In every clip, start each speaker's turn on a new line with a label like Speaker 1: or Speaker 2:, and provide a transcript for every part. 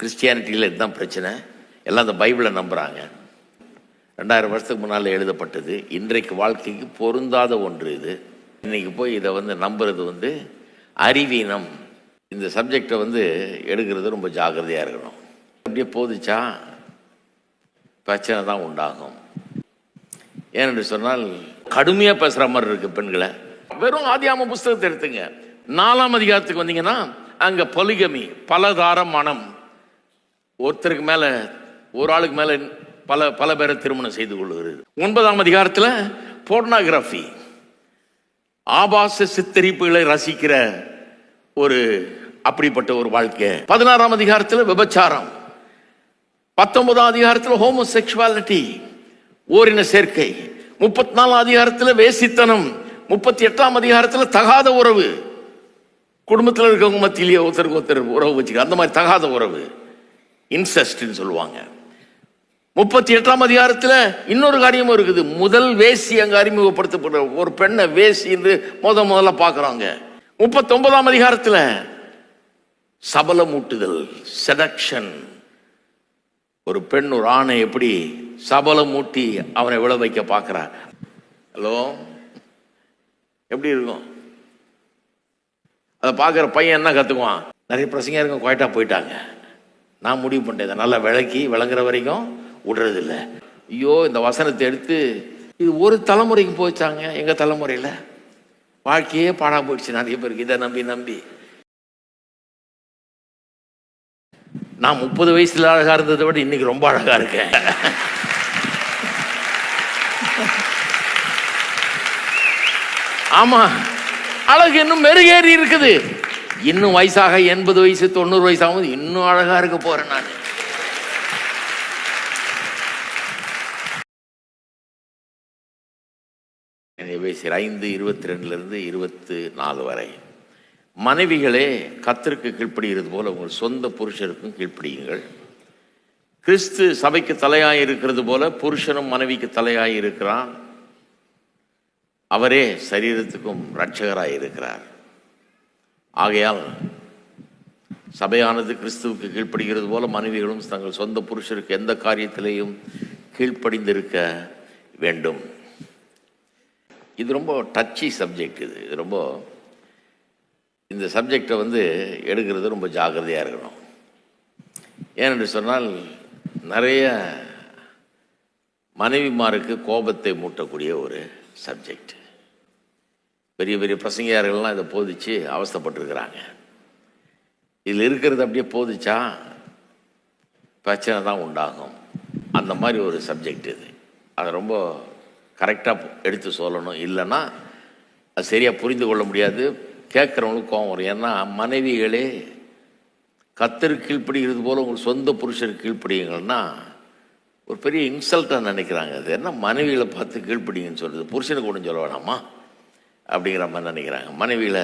Speaker 1: கிறிஸ்டியானிட்டியில் இதுதான் பிரச்சனை. எல்லாம் அந்த பைபிளை நம்புகிறாங்க. 2000 வருஷத்துக்கு முன்னால் எழுதப்பட்டது. இன்றைக்கு வாழ்க்கைக்கு பொருந்தாத ஒன்று இது. இன்றைக்கி போய் இதை நம்புறது அறிவீனம். இந்த சப்ஜெக்டை எடுக்கிறது ரொம்ப ஜாக்கிரதையாக இருக்கணும். அப்படியே போதிச்சா பிரச்சனை தான் உண்டாகும். ஏனென்று சொன்னால் கடுமையாக பேசுகிற மாதிரி இருக்குது பெண்களை. வெறும் ஆதியாகம புஸ்தகத்தை எடுத்துங்க. 4ஆம் அதிகாரத்துக்கு வந்தீங்கன்னா அங்கே பொலிகமி, பலதார மனம், ஒருத்தருக்கு மேலே ஒரு ஆளுக்கு மேலே பல பேரை திருமணம் செய்து கொள்கிறது. 9ஆம் அதிகாரத்தில் போர்னோகிராஃபி, ஆபாச சித்தரிப்புகளை ரசிக்கிற அப்படிப்பட்ட ஒரு வாழ்க்கை. 16ஆம் அதிகாரத்தில் விபச்சாரம். 19ஆம் அதிகாரத்தில் ஹோமோசெக்சுவாலிட்டி, ஓரின சேர்க்கை. 34ஆம் அதிகாரத்தில் வேசித்தனம். 38ஆம் அதிகாரத்தில் தகாத உறவு, குடும்பத்தில் இருக்கவங்க மத்தியிலேயே ஒருத்தருக்கு ஒருத்தர் உறவு வச்சுக்க, அந்த மாதிரி தகாத உறவு, இன்செஸ்ட்னு சொல்லுவாங்க. 38ஆம் அதிகாரத்தில் இன்னொரு காரியமும் இருக்குது. முதல் வேசி அங்கே அறிமுகப்படுத்தப்படுற ஒரு பெண்ணை வேசி என்று முதல்ல பார்க்குறாங்க. 39ஆம் அதிகாரத்தில் சபலமூட்டுதல், செடக்ஷன். ஒரு பெண் ஒரு ஆணை எப்படி சபலமூட்டி அவனை விழ வைக்க பார்க்கிறார். ஹலோ, எப்படி இருக்கும்? அதை பார்க்குற பையன் என்ன கற்றுக்குவான்? நிறைய பிரசங்க இருக்க குவாய்ட்டா போயிட்டாங்க. நான் முடிவு பண்ணிட்டேன், நல்லா விளங்குற வரைக்கும் விடுறதில்லை. ஐயோ, இந்த வசனத்தை எடுத்து இது ஒரு தலைமுறைக்கு போச்சாங்க. எங்கள் தலைமுறையில் வாழ்க்கையே பாழா போயிடுச்சு நிறைய பேருக்கு. இதை நம்பி நான் 30 வயசுல அழகா இருந்ததை விட இன்னைக்கு ரொம்ப அழகா இருக்கேன். ஆமா, அழகு இன்னும் மெருகேறி இருக்குது. இன்னும் வயசாக 80 வயசு 90 வயசு ஆகும்போது இன்னும் அழகா இருக்க போறேன் நான். எபேசியர் 5:22 24 வரை, மனைவிகளே கர்த்தருக்கு கீழ்ப்படிகிறது போல உங்கள் சொந்த புருஷருக்கும் கீழ்ப்படியுங்கள். கிறிஸ்து சபைக்கு தலையாய் இருக்கிறது போல புருஷனும் மனைவிக்கு தலையாய் இருக்கிறான். அவரே சரீரத்துக்கும் இரட்சகராய் இருக்கிறார். ஆகையால் சபையானது கிறிஸ்துவுக்கு கீழ்ப்படுகிறது போல மனைவிகளும் தங்கள் சொந்த புருஷருக்கு எந்த காரியத்திலேயும் கீழ்ப்படிந்திருக்க வேண்டும். இது ரொம்ப டச்சி சப்ஜெக்ட். இது ரொம்ப, இந்த சப்ஜெக்டை எடுக்கிறது ரொம்ப ஜாக்கிரதையாக இருக்கணும். ஏனென்று சொன்னால் நிறைய மனைவிமாருக்கு கோபத்தை மூட்டக்கூடிய ஒரு சப்ஜெக்ட். பெரிய பெரிய பிரசங்கியார்கள்லாம் இதை போதிச்சு அவஸ்தைப்பட்டிருக்கிறாங்க. இதில் இருக்கிறது அப்படியே போதிச்சா பிரச்சனை தான் உண்டாகும். அந்த மாதிரி ஒரு சப்ஜெக்ட் இது. அதை ரொம்ப கரெக்டாக எடுத்து சொல்லணும். இல்லைன்னா அது சரியாக புரிந்து கொள்ள முடியாது. கேட்குறவங்களுக்கு கோவம் வரும். ஏன்னா மனைவிகளே கர்த்தருக்கு கீழ்ப்படுகிறது போல உங்கள் சொந்த புருஷருக்கு கீழ்ப்படியுங்கன்னா ஒரு பெரிய இன்சல்ட்டாக நினைக்கிறாங்க. அது என்ன மனைவிகளை பார்த்து கீழ்ப்படிங்கன்னு சொல்கிறது, புருஷனுக்கு ஒன்றும் சொல்ல வேணாமா அப்படிங்கிற மாதிரி நினைக்கிறாங்க. மனைவியில்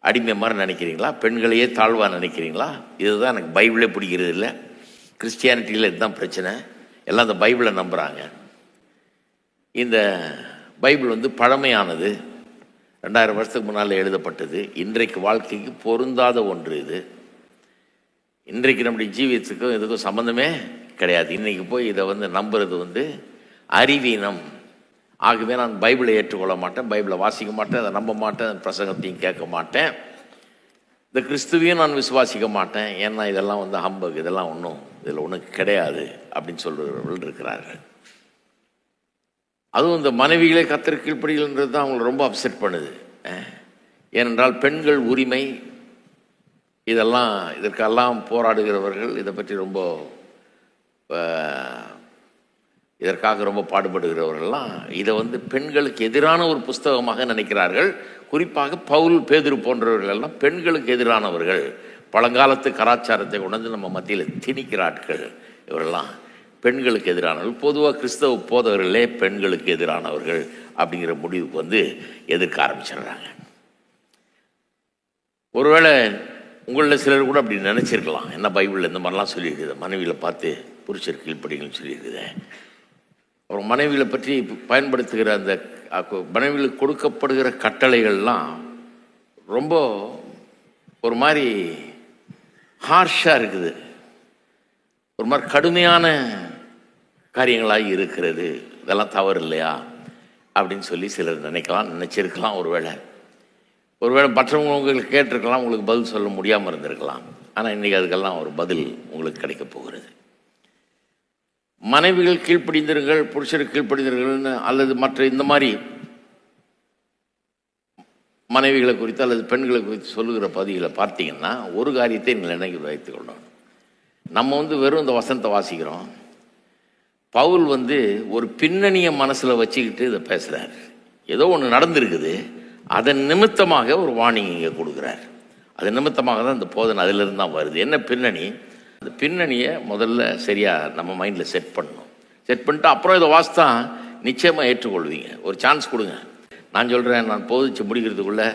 Speaker 1: அடிமை மாதிரி நினைக்கிறீங்களா? பெண்களையே தாழ்வாக நினைக்கிறீங்களா? இதுதான் எனக்கு பைபிளே பிடிக்கிறது இல்லை. கிறிஸ்டியானிட்டியில் இதுதான் பிரச்சனை. எல்லாம் அந்த பைபிளை நம்புகிறாங்க. இந்த பைபிள் பழமையானது. 2000 வருஷத்துக்கு முன்னால் எழுதப்பட்டது. இன்றைக்கு வாழ்க்கைக்கு பொருந்தாத ஒன்று இது. இன்றைக்கு நம்முடைய ஜீவியத்துக்கும் இதுக்கும் சம்மந்தமே கிடையாது. இன்றைக்கி போய் இதை நம்புறது அறிவீனம். ஆகவே நான் பைபிளை ஏற்றுக்கொள்ள மாட்டேன், பைபிளை வாசிக்க மாட்டேன், அதை நம்ப மாட்டேன், பிரசங்கத்தையும் கேட்க மாட்டேன், இந்த கிறிஸ்துவையும் நான் விசுவாசிக்க மாட்டேன். ஏன்னா இதெல்லாம் ஹம்பக், இதெல்லாம் இதில் ஒன்றும் கிடையாது அப்படின்னு சொல்கிறவர்கள் இருக்கிறார்கள். அதுவும் இந்த மனைவிகளே கர்த்தருக்கு கீழ்ப்படியல்ன்றது தான் அவங்களை ரொம்ப அப்செட் பண்ணுது. ஏனென்றால் பெண்கள் உரிமை இதற்கெல்லாம் போராடுகிறவர்கள், இதை பற்றி ரொம்ப இதற்காக ரொம்ப பாடுபடுகிறவர்கள்லாம் இதை பெண்களுக்கு எதிரான ஒரு புஸ்தகமாக நினைக்கிறார்கள். குறிப்பாக பவுல், பேதுரு போன்றவர்கள் எல்லாம் பெண்களுக்கு எதிரானவர்கள். பழங்காலத்து கலாச்சாரத்தை கொண்டு நம்ம மத்தியில் திணிக்கிற ஆட்கள் இவரெல்லாம் பெண்களுக்கு எதிரானவர்கள். பொதுவாக கிறிஸ்தவ போதவர்களே பெண்களுக்கு எதிரானவர்கள் அப்படிங்கிற முடிவுக்கு எதிர்க்க ஆரம்பிச்சிடுறாங்க. ஒருவேளை உங்களில் சிலர் கூட அப்படி நினச்சிருக்கலாம். என்ன பைபிளில் இந்த மாதிரிலாம் சொல்லியிருக்குது, மனைவியில் பார்த்து புருஷர் கீழ்ப்படிங்கன்னு சொல்லியிருக்குது. அப்புறம் மனைவிகளை பற்றி பயன்படுத்துகிற அந்த மனைவிகளுக்கு கொடுக்கப்படுகிற கட்டளைகள்லாம் ரொம்ப ஒரு மாதிரி ஹார்ஷாக இருக்குது. ஒரு மாதிரி கடுமையான காரியங்களாக இருக்கிறது. இதெல்லாம் தவறு இல்லையா அப்படின்னு சொல்லி சிலர் நினைச்சிருக்கலாம். ஒருவேளை மற்றவங்க உங்களுக்கு கேட்டிருக்கலாம், உங்களுக்கு பதில் சொல்ல முடியாமல் இருந்திருக்கலாம். ஆனால் இன்றைக்கி அதுக்கெல்லாம் ஒரு பதில் உங்களுக்கு கிடைக்க போகிறது. மனைவிகள் கீழ்ப்படிந்தீர்கள், புருஷருக்கு கீழ்ப்படிந்தீர்கள்னு அல்லது மற்ற இந்த மாதிரி மனைவிகளை குறித்து அல்லது பெண்களை குறித்து சொல்லுகிற பதிவுகளை பார்த்தீங்கன்னா ஒரு காரியத்தை நினைவு வைத்துக் கொள்ளணும். நம்ம வெறும் இந்த வசனத்தை வாசிக்கிறோம். பவுல் ஒரு பின்னணியை மனசில் வச்சுக்கிட்டு இதை பேசுகிறார். ஏதோ ஒன்று நடந்திருக்குது, அதன் நிமித்தமாக ஒரு வார்னிங் இங்கே கொடுக்குறார். அது நிமித்தமாக தான் இந்த போதனை அதிலிருந்து தான் வருது. என்ன பின்னணி? அந்த பின்னணியை முதல்ல சரியாக நம்ம மைண்டில் செட் பண்ணணும். செட் பண்ணிட்டு அப்புறம் இதை வாசித்தா நிச்சயமாக ஏற்றுக்கொள்வீங்க. ஒரு சான்ஸ் கொடுங்க. நான் சொல்கிறேன், நான் போதிச்சு முடிக்கிறதுக்குள்ளே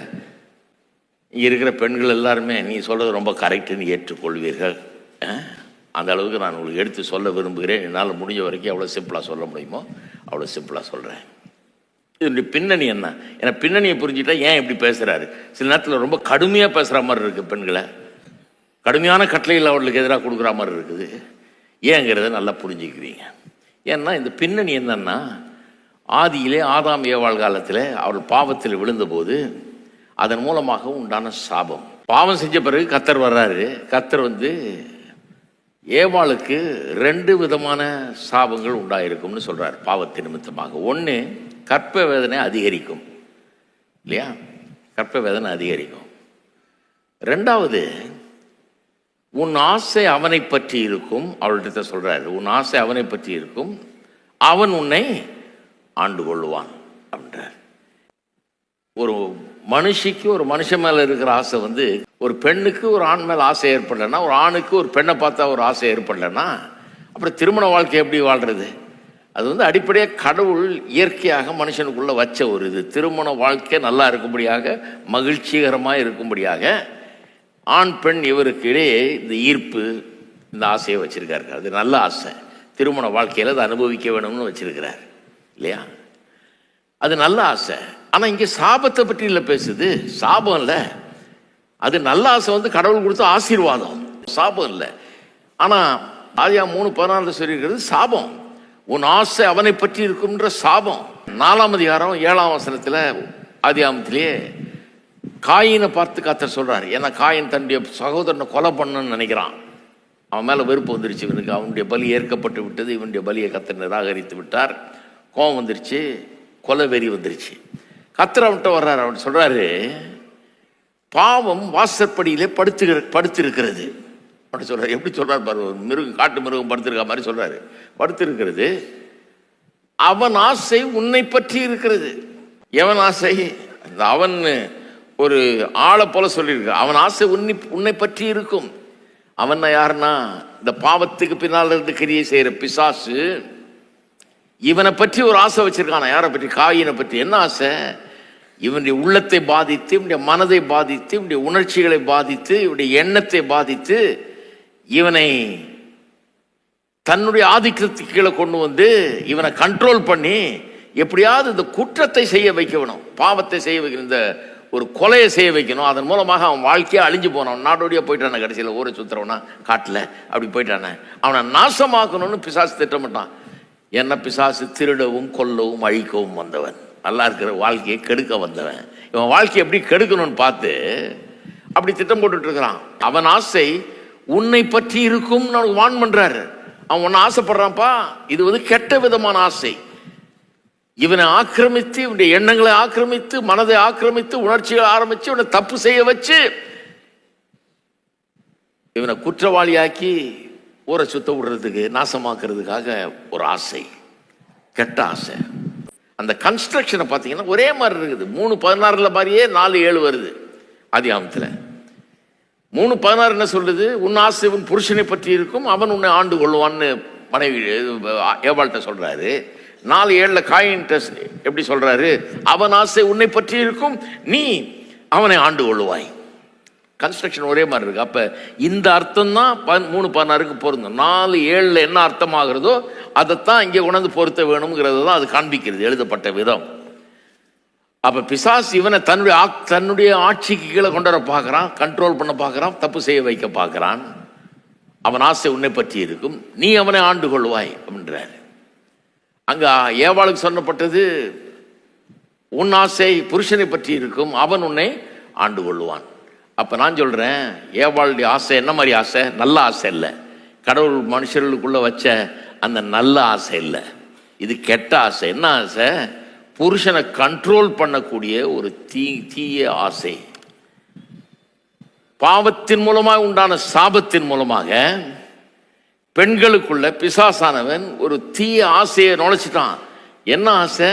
Speaker 1: இங்கே இருக்கிற பெண்கள் எல்லாருமே நீ சொல்கிறது ரொம்ப கரெக்டுன்னு ஏற்றுக்கொள்வீர்கள். அந்த அளவுக்கு நான் உங்களுக்கு எடுத்து சொல்ல விரும்புகிறேன். என்னால் முடிஞ்ச வரைக்கும் எவ்வளோ சிம்பிளாக சொல்ல முடியுமோ அவ்வளோ சிம்பிளாக சொல்கிறேன். இதனுடைய பின்னணி என்ன? ஏன்னா பின்னணியை புரிஞ்சுட்டா ஏன் இப்படி பேசுகிறாரு. சில நேரத்தில் ரொம்ப கடுமையாக பேசுகிற மாதிரி இருக்குது. பெண்களை கடுமையான கட்டளைகள் அவர்களுக்கு எதிராக கொடுக்குற மாதிரி இருக்குது. ஏங்கிறத நல்லா புரிஞ்சுக்குவீங்க. ஏன்னா இந்த பின்னணி என்னன்னா, ஆதியிலே ஆதாம் ஏவாள் காலத்தில் அவர்கள் பாவத்தில் விழுந்தபோது அதன் மூலமாக உண்டான சாபம். பாவம் செஞ்ச பிறகு கர்த்தர் வர்றாரு. கர்த்தர் ஏவாளுக்கு 2 விதமான சாபங்கள் உண்டாயிருக்கும்னு சொல்றார் பாவத்தின் நிமித்தமாக. ஒன்று, கற்ப வேதனை அதிகரிக்கும் இல்லையா? கற்ப வேதனை அதிகரிக்கும். 2வது, உன் ஆசை அவனை பற்றி இருக்கும். அவள்கிட்ட சொல்றாரு, உன் ஆசை அவனை பற்றி இருக்கும், அவன் உன்னை ஆண்டு கொள்ளுவான் அப்படின்றார். ஒரு மனுஷிக்கு ஒரு மனுஷன் மேலே இருக்கிற ஆசை ஒரு பெண்ணுக்கு ஒரு ஆண் மேலே ஆசை ஏற்படலைன்னா, ஒரு ஆணுக்கு ஒரு பெண்ணை பார்த்தா ஒரு ஆசை ஏற்படலைன்னா அப்புறம் திருமண வாழ்க்கை எப்படி வாழ்கிறது? அது அடிப்படையாக கடவுள் இயற்கையாக மனுஷனுக்குள்ளே வச்ச ஒரு இது. திருமண வாழ்க்கை நல்லா இருக்கும்படியாக, மகிழ்ச்சிகரமாக இருக்கும்படியாக ஆண் பெண் இவருக்கு இடையே இந்த ஈர்ப்பு, இந்த ஆசையை வச்சிருக்காரு. அது நல்ல ஆசை. திருமண வாழ்க்கையில் அதை அனுபவிக்க வேணும்னு வச்சிருக்கிறார் இல்லையா? அது நல்ல ஆசை. ஆனால் இங்கே சாபத்தை பற்றி இல்லை பேசுது. சாபம் இல்லை, அது நல்ல ஆசை. கடவுள் கொடுத்த ஆசீர்வாதம், சாபம் இல்லை. ஆனால் ஆதியாகமம் 3:14 சொல்லியிருக்கிறது சாபம். உன் ஆசை அவனை பற்றி இருக்கும்ன்ற சாபம். 4ஆம் அதிகாரம் 7ஆம் வசனத்தில் ஆதியாகமத்திலேயே காயினை பார்த்து கர்த்தர் சொல்றாரு. ஏன்னா காயின் தன்னுடைய சகோதரனை கொலை பண்ணணும்னு நினைக்கிறான். அவன் மேலே வெறுப்பு வந்துருச்சு. இவனுக்கு அவனுடைய பலி ஏற்கப்பட்டு விட்டது. இவனுடைய பலியை கர்த்தர் நிராகரித்து விட்டார். கோபம் வந்துருச்சு, கொலை வெறி வந்துருச்சு. கர்த்தர் அவன்கிட்ட வர்றாரு. அவன் சொல்றாரு, பாவம் வாசற்படியிலே படுத்திருக்கிறது அப்படி சொல்றாரு. எப்படி சொல்றாரு பாரு, மிருகம், காட்டு மிருகம் படுத்திருக்க மாதிரி சொல்றாரு. படுத்திருக்கிறது, அவன் ஆசை உன்னை பற்றி இருக்கிறது. எவன் ஆசை? அவன் ஒரு ஆளை போல சொல்லியிருக்கு. அவன் ஆசை உன்னை பற்றி இருக்கும். அவன் யாருன்னா, இந்த பாவத்துக்கு பின்னால் இருந்து கிரியை செய்யற பிசாசு இவனை பற்றி ஒரு ஆசை வச்சிருக்கான. யாரை பற்றி? காயினை பற்றி. என்ன ஆசை? இவனுடைய உள்ளத்தை பாதித்து, இவனுடைய மனதை பாதித்து, இவனுடைய உணர்ச்சிகளை பாதித்து, இவனுடைய எண்ணத்தை பாதித்து, இவனை தன்னுடைய ஆதிக்கத்துக்கு கீழே கொண்டு இவனை கண்ட்ரோல் பண்ணி எப்படியாவது இந்த குற்றத்தை செய்ய வைக்கணும், பாவத்தை செய்ய வைக்கணும், இந்த ஒரு கொலையை செய்ய வைக்கணும். அதன் மூலமாக அவன் வாழ்க்கையை அழிஞ்சு போனான். நாடோடியா போயிட்டான. கடைசியில் ஊரை சுத்துறவனா, காட்டில் அப்படி போயிட்டானே. அவனை நாசமாக்கணும்னு பிசாசு திட்டமிட்டான். என்ன? பிசாசு திருடவும் கொல்லவும் அழிக்கவும் வந்தவன், நல்லா இருக்கிற வாழ்க்கையை கெடுக்க வந்தவன். இவன் வாழ்க்கையை எப்படி கெடுக்கணும்னு பார்த்து அப்படி திட்டம் போட்டுட்டு இருக்கிறான். அவன் ஆசை உன்னை பற்றி இருக்கும் வான் பண்றாரு. அவன் ஒன்னு ஆசைப்படுறான்ப்பா. இது கெட்ட விதமான ஆசை. இவனை ஆக்கிரமித்து, இவனுடைய எண்ணங்களை ஆக்கிரமித்து, மனதை ஆக்கிரமித்து, உணர்ச்சிகளை ஆரம்பிச்சு இவனை தப்பு செய்ய வச்சு இவனை குற்றவாளியாக்கி ஊரை சுத்த விடுறதுக்கு, நாசமாக்குறதுக்காக ஒரு ஆசை, கெட்ட ஆசை. அந்த கன்ஸ்ட்ரக்ஷனை பார்த்தீங்கன்னா ஒரே மாதிரி இருக்குது. 3:16 மாதிரியே 4:7 வருது ஆதியாகமத்தில். 3:16 என்ன சொல்லுது? உன் ஆசை உன் புருஷனை பற்றி இருக்கும், அவன் உன்னை ஆண்டு கொள்வான்னு மனைவி ஏவாள்கிட்ட சொல்றாரு. 4:7 காயின்ட்ட எப்படி சொல்றாரு? அவன் ஆசை உன்னை பற்றி இருக்கும், நீ அவனை ஆண்டு கொள்ளுவாய். கன்ஸ்ட்ரக்ஷன் ஒரே மாதிரி இருக்கு. அப்ப இந்த அர்த்தம் தான் 3:16 பொருந்தும். 4:7 என்ன அர்த்தமாகிறதோ அதைத்தான் இங்கே உணர்ந்து பொருத்த வேணுங்கிறது தான் அது காண்பிக்கிறது, எழுதப்பட்ட விதம். அப்ப பிசாசு இவனை தன்னுடைய ஆட்சிக்கு கீழே கொண்டு வர பார்க்கறான், கண்ட்ரோல் பண்ண பார்க்கறான், தப்பு செய்ய வைக்க பார்க்கறான். அவன் ஆசை உன்னை பற்றி இருக்கும், நீ அவனை ஆண்டு கொள்வாய் அப்படின்றாரு. அங்க ஏவாளுக்கு சொல்லப்பட்டது, உன் ஆசை புருஷனை பற்றி இருக்கும், அவன் உன்னை ஆண்டு கொள்வான். அப்ப நான் சொல்றேன், ஏவாளுடைய ஆசை என்ன மாதிரி ஆசை? நல்ல ஆசை இல்லை, கடவுள் மனுஷர்களுக்குள்ள வச்ச அந்த நல்ல ஆசை இல்லை, இது கெட்ட ஆசை. என்ன ஆசை? புருஷனை கண்ட்ரோல் பண்ணக்கூடிய ஒரு தீய ஆசை. பாவத்தின் மூலமாக உண்டான சாபத்தின் மூலமாக பெண்களுக்குள்ள பிசாசானவன் ஒரு தீய ஆசையை நுழைச்சிட்டான். என்ன ஆசை?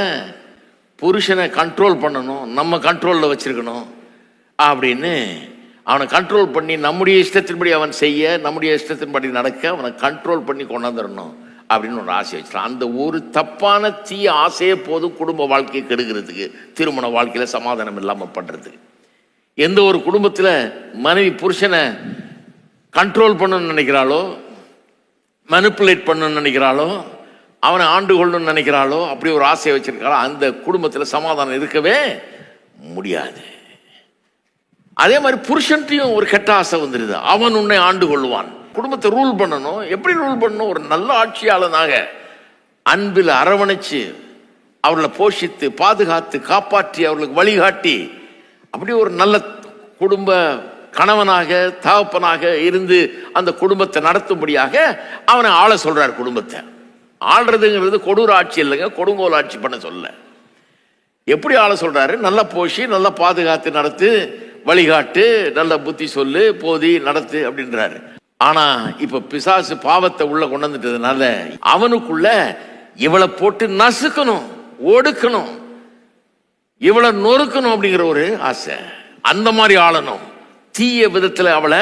Speaker 1: புருஷனை கண்ட்ரோல் பண்ணணும், நம்ம கண்ட்ரோலில் வச்சிருக்கணும் அப்படின்னு அவனை கண்ட்ரோல் பண்ணி நம்முடைய இஷ்டத்தின்படி அவன் செய்ய, நம்முடைய இஷ்டத்தின்படி நடக்க அவனை கண்ட்ரோல் பண்ணி கொண்டாந்துடணும் அப்படின்னு ஒரு ஆசை வச்சிட்டான். அந்த ஒரு தப்பான தீய ஆசையே போதும் குடும்ப வாழ்க்கையை கெடுக்கிறதுக்கு, திருமண வாழ்க்கையில சமாதானம் இல்லாமல் பண்றதுக்கு. எந்த ஒரு குடும்பத்தில் மனைவி புருஷனை கண்ட்ரோல் பண்ணணும்னு நினைக்கிறாளோ, மனிப்புலேட் பண்ணணும்னு நினைக்கிறாளோ, அவனை ஆண்டு கொள்ளணும்னு நினைக்கிறாளோ, அப்படி ஒரு ஆசையை வச்சிருக்காளோ, அந்த குடும்பத்தில் சமாதானம் இருக்கவே முடியாது. அதே மாதிரி புருஷன்ட்டையும் ஒரு கெட்ட ஆசை வந்துடுது, அவன் உன்னை ஆண்டு கொள்வான். குடும்பத்தை ரூல் பண்ணணும். எப்படி ரூல் பண்ணணும்? ஒரு நல்ல ஆட்சியாளனாக அன்பில் அரவணைச்சு அவர்களை போஷித்து பாதுகாத்து காப்பாற்றி அவர்களுக்கு வழிகாட்டி அப்படி ஒரு நல்ல குடும்ப கணவனாக தகப்பனாக இருந்து அந்த குடும்பத்தை நடத்தும்படியாக அவனை ஆள சொல்றார். குடும்பத்தை ஆள்றதுங்கிறது கொடூர ஆட்சி இல்லைங்க, கொடுங்கோல் ஆட்சி பண்ண சொல்ல. எப்படி ஆள சொல்றாரு? நல்லா போஷி, நல்லா பாதுகாத்து நடத்து, வழிகாட்டு, நல்ல புத்தி சொல்லு, போதி நடத்து அப்படின்றாரு. ஆனா இப்ப பிசாசு பாவத்தை உள்ள கொண்டு வந்துட்டதுனால அவனுக்குள்ள இவளை போட்டு நசுக்கணும், ஒடுக்கணும், இவளை நொறுக்கணும் அப்படிங்கிற ஒரு ஆசை. அந்த மாதிரி ஆளணும், தீய விதத்துல அவளை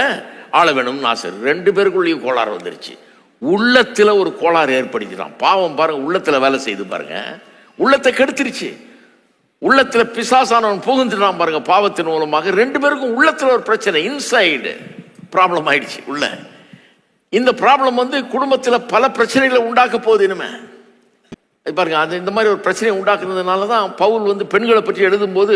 Speaker 1: ஆள வேணும்னு ஆசை. ரெண்டு பேருக்குள்ளேயும் கோளாறு வந்துருச்சு. உள்ளத்துல ஒரு கோளாறு ஏற்படுத்திட்டான். பாவம் பாருங்க, உள்ளத்துல வேலை செய்து பாருங்க, உள்ளத்தை கெடுத்துருச்சு. உள்ளத்துல பிசாசானவன் புகுந்துட்டான் பாருங்க பாவத்தின் மூலமாக. ரெண்டு பேருக்கும் உள்ளத்துல ஒரு பிரச்சனை, இன்சைடு ப்ராப்ளம் ஆயிடுச்சு உள்ள. இந்த ப்ராப்ளம் வந்து குடும்பத்துல பல பிரச்சனைகளை உண்டாக்க போகுது இனிமே. பாருங்க, அது இந்த மாதிரி ஒரு பிரச்சனையை உண்டாக்குறதுனால தான் பவுல் வந்து பெண்களை பற்றி எழுதும்போது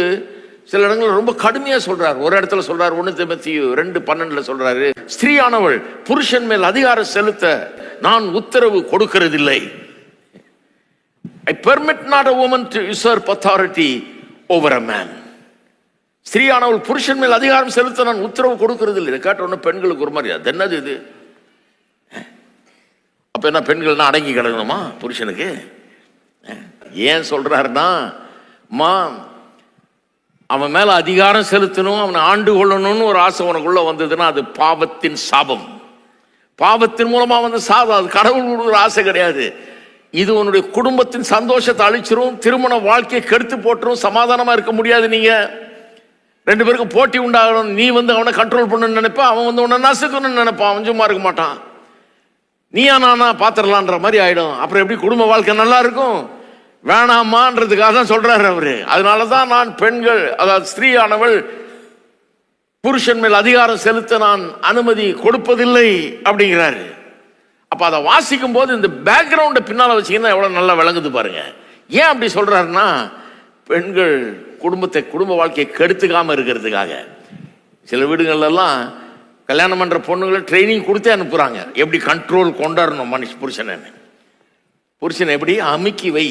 Speaker 1: சில இடங்கள் ரொம்ப கடுமையா சொல்றாரு. ஒரு இடத்துல சொல்றாரு, 1 தீமோத்தேயு 2:12 சொல்றாரு, ஸ்திரீயானவள் புருஷன் மேல் அதிகாரம் செலுத்த நான் உத்தரவு கொடுக்கிறதில்லை. I permit not a woman to usurp authority over a man. ஸ்திரீயானவள் புருஷன் மேல் அதிகாரம் செலுத்த நான் உத்தரவு கொடுக்கிறதில்லை. இதை கேட்ட உடனே பெண்களுக்கு ஒரு மாதிரி, அது என்னது இது? அப்ப என்ன பெண்கள்னா அடங்கி கிடக்கணுமா புருஷனுக்கு? ஏன் சொல்றாருன்னா, அவன் மேல அதிகாரம் செலுத்தணும், அவனை ஆண்டு கொள்ளணும்னு ஒரு ஆசை உனக்குள்ள வந்ததுன்னா அது பாவத்தின் சாபம். பாவத்தின் மூலமா வந்து சாபம். அது கடவுள் ஒரு ஆசை கிடையாது. இது உன்னுடைய குடும்பத்தின் சந்தோஷத்தை அழிச்சிரும், திருமண வாழ்க்கையை கெடுத்து போட்டுரும், சமாதானமா இருக்க முடியாது. நீங்க ரெண்டு பேருக்கும் போட்டி உண்டாகணும். நீ வந்து அவனை கண்ட்ரோல் பண்ணணும்னு நினைப்ப, அவன் வந்து உன்னை நசுக்கணும்னு நினைப்பான். அவன் சும்மா இருக்க மாட்டான். நீயா நானா பாத்திரலான்ற மாதிரி ஆயிடும். அப்புறம் எப்படி குடும்ப வாழ்க்கை நல்லா இருக்கும்? வேணாமான்றதுக்காக தான் சொல்றாரு அவரு. அதனாலதான் நான் பெண்கள், அதாவது ஸ்திரீயானவள் புருஷன் மேல் அதிகாரம் செலுத்த நான் அனுமதி கொடுப்பதில்லை அப்படிங்கிறாரு. அப்ப அதை வாசிக்கும் போது இந்த பேக்ரவுண்ட பின்னால வச்சீங்கன்னா எவ்வளவு நல்லா விளங்குது பாருங்க. ஏன் அப்படி சொல்றாருன்னா, பெண்கள் குடும்ப வாழ்க்கையை கெடுத்துக்காம இருக்கிறதுக்காக. சில வீடுகள்ல எல்லாம் கல்யாணம் பண்ற பொண்ணுங்களை ட்ரைனிங் கொடுத்தே அனுப்புறாங்க, எப்படி கண்ட்ரோல் கொண்டாடணும் புருஷனை எப்படி அமுக்கி வை,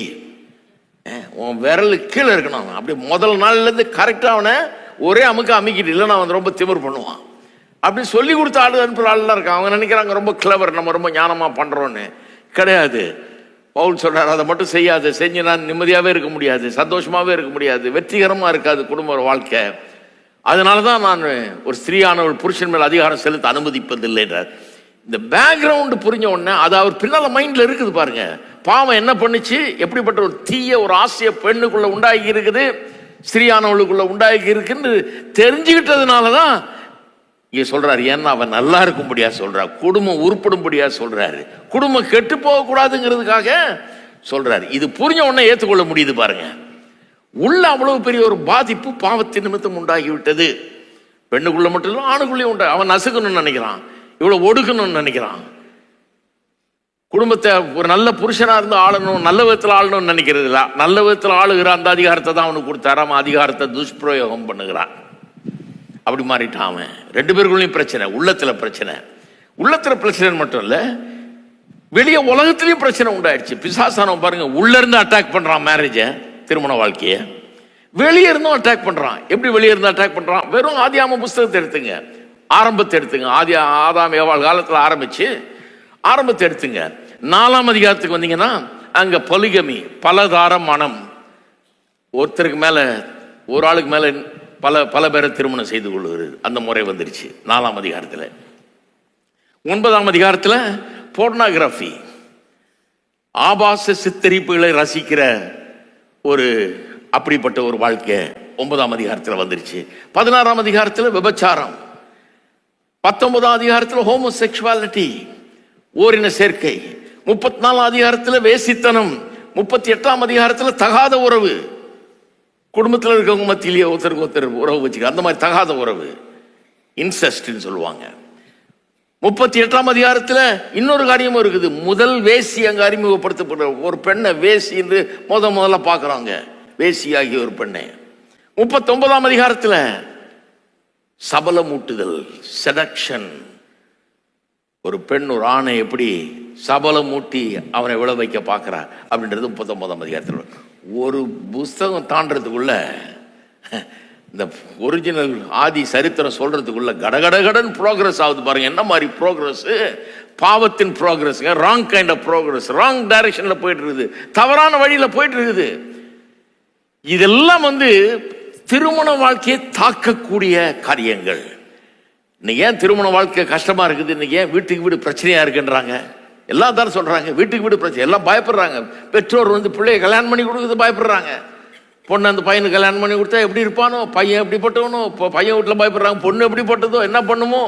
Speaker 1: உன் விரலு கீழே இருக்கணும். அப்படி முதல் நாள்ல இருந்து கரெக்டா அவனை ஒரே அமுக்கிட்டு, இல்லைன்னா அவன் ரொம்ப திமிர் பண்ணுவான். அப்படி சொல்லி கொடுத்த ஆளு அனுப்புற ஆளுலாம் இருக்காங்க. அவங்க நினைக்கிறாங்க ரொம்ப கிளவர், நம்ம ரொம்ப ஞானமா பண்றோன்னு. கிடையாது. பவுல் சொல்றாரு, அதை மட்டும் செய்யாது, செஞ்சு நான் நிம்மதியாவே இருக்க முடியாது, சந்தோஷமாவே இருக்க முடியாது, வெற்றிகரமா இருக்காது குடும்ப வாழ்க்கை. அதனாலதான் நான் ஒரு ஸ்திரீயானவள் புருஷன் மேல் அதிகாரம் செலுத்த அனுமதிப்பதில்லைன்றார். இந்த பேக்ரவுண்டு புரிஞ்ச உடனே அது அவர் பின்னால மைண்ட்ல இருக்குது பாருங்க. பாவம் என்ன பண்ணுச்சு, எப்படிப்பட்ட ஒரு தீய ஒரு ஆசைய பெண்ணுக்குள்ள உண்டாகி இருக்குது, ஸ்திரீயானவளுக்குள்ள உண்டாகி இருக்குன்னு தெரிஞ்சுக்கிட்டதுனாலதான் இங்க சொல்றாரு. ஏன்னா அவன் நல்லா இருக்கும்படியா சொல்றாரு, குடும்பம் உருப்படும்படியா சொல்றாரு, குடும்பம் கெட்டு போக கூடாதுங்கிறதுக்காக சொல்றாரு. இது புரிஞ்ச உடனே ஏற்றுக்கொள்ள முடியுது பாருங்க. உள்ள அவ்வளவு பெரிய ஒரு பாதிப்பு பாவத்தின் நிமித்தம் உண்டாகிவிட்டது. பெண்ணுக்குள்ள மட்டும் இல்லை, ஆணுக்குள்ளேயும் உண்டா. அவன் நசுக்கணும்னு நினைக்கிறான், இவ்வளவு ஒடுக்கணும்னு நினைக்கிறான். குடும்பத்தை ஒரு நல்ல புருஷனா இருந்து ஆளணும், நல்ல விதத்தில் ஆளணும்னு நினைக்கிறது இல்லை. நல்ல விதத்தில் ஆளுகிற அந்த அதிகாரத்தை தான் அவனுக்கு கொடுத்தாரு. அவன் அதிகாரத்தை துஷ்பிரயோகம் பண்ணுகிறான். அப்படி மாறிட்டான் அவன். ரெண்டு பேருக்குள்ளேயும் பிரச்சனை, உள்ளத்துல பிரச்சனை. உள்ளத்துல பிரச்சனை மட்டும் இல்ல, வெளியே உலகத்திலயும் பிரச்சனை உண்டாயிடுச்சு. பிசாசானவன் பாருங்க, உள்ள இருந்து அட்டாக் பண்றான் மேரேஜ, திருமண வாழ்க்கைய. வெளியே இருந்தும் அட்டாக் பண்றான். எப்படி வெளியே இருந்து அட்டாக் பண்றான்? வெறும் ஆதியாகம புஸ்தகத்தை எடுத்துங்க, ஆரம்பத்தை எடுத்துங்க. ஆதாம் ஏவாள் காலத்துல ஆரம்பத்தை எடுத்துங்க. 4ஆம் அதிகாரத்துக்கு வந்தீங்கன்னா அங்க பொலிகமி, பலதார மனம், ஒருத்தருக்கு மேல ஒரு ஆளுக்கு மேல பல பேரை திருமணம் செய்து கொள்ளுகிறது, அந்த முறை வந்துருச்சு 4ஆம் அதிகாரத்துல. 9ஆம் அதிகாரத்துல போர்னோகிராஃபி, ஆபாச சித்தரிப்புகளை ரசிக்கிற ஒரு அப்படிப்பட்ட ஒரு வாழ்க்கை 9ஆம் அதிகாரத்துல வந்துருச்சு. 16ஆம் அதிகாரத்துல விபச்சாரம், 19ஆம் அதிகாரத்துல ஹோமோசெக்சுவாலிட்டி, ஓரின சேர்க்கை, 34ஆம் அதிகாரத்துல வேசித்தனம், 38ஆம் அதிகாரத்துல தகாத உறவு, குடும்பத்தில் இருக்கவங்க மத்தியிலேயே ஒருத்தருக்கு ஒருத்தர் உறவு வச்சுக்க, அந்த மாதிரி தகாத உறவு, இன்செஸ்ட்னு சொல்லுவாங்க. 38ஆம் அதிகாரத்துல இன்னொரு காரியமும் இருக்குது. முதல் வேசி அங்க அறிமுகப்படுத்தப்படுற ஒரு பெண்ணை வேசி என்று முதல்ல பார்க்கறாங்க, வேசியாகிய ஒரு பெண்ணை. 39ஆம் அதிகாரத்துல சபலமூட்டுதல், செடக்ஷன், ஒரு பெண் ஒரு ஆணை எப்படி சபலமூட்டி அவனை விழ வைக்க பார்க்கிறா அப்படின்றது 39ஆம் அதிகாரத்தில். ஒரு புஸ்தகம் தாண்டறதுக்குள்ள, இந்த ஒரிஜினல் ஆதி சரித்திரம் சொல்றதுக்குள்ள கடகடகடன் ப்ரோக்ரஸ் ஆகுது பாருங்க. என்ன மாதிரி ப்ரோக்ரஸ்? பாவத்தின் progress, wrong kind of progress, wrong டைரக்ஷன்ல போயிட்டு இருக்குது, தவறான வழியில போயிட்டு இருக்குது. இதெல்லாம் திருமண வாழ்க்கையை தாக்கக்கூடிய காரியங்கள். இன்னைக்கு ஏன் திருமண வாழ்க்கை கஷ்டமா இருக்குது? இன்னைக்கு ஏன் வீட்டுக்கு வீடு பிரச்சனையா இருக்குன்றாங்க? எல்லாம் தான் சொல்றாங்க, வீட்டுக்கு வீடு பிரச்சனை. எல்லாம் பயப்படுறாங்க. பெற்றோர் பிள்ளைய கல்யாணம் பண்ணி கொடுக்குறது பயப்படுறாங்க. பொண்ணு அந்த பையனுக்கு கல்யாணம் பண்ணி கொடுத்தா எப்படி இருப்பானோ, பையன் எப்படி பட்டவனோ, பையன் வீட்டில் பயப்படுறாங்க, பொண்ணு எப்படி பட்டதோ, என்ன பண்ணுமோ.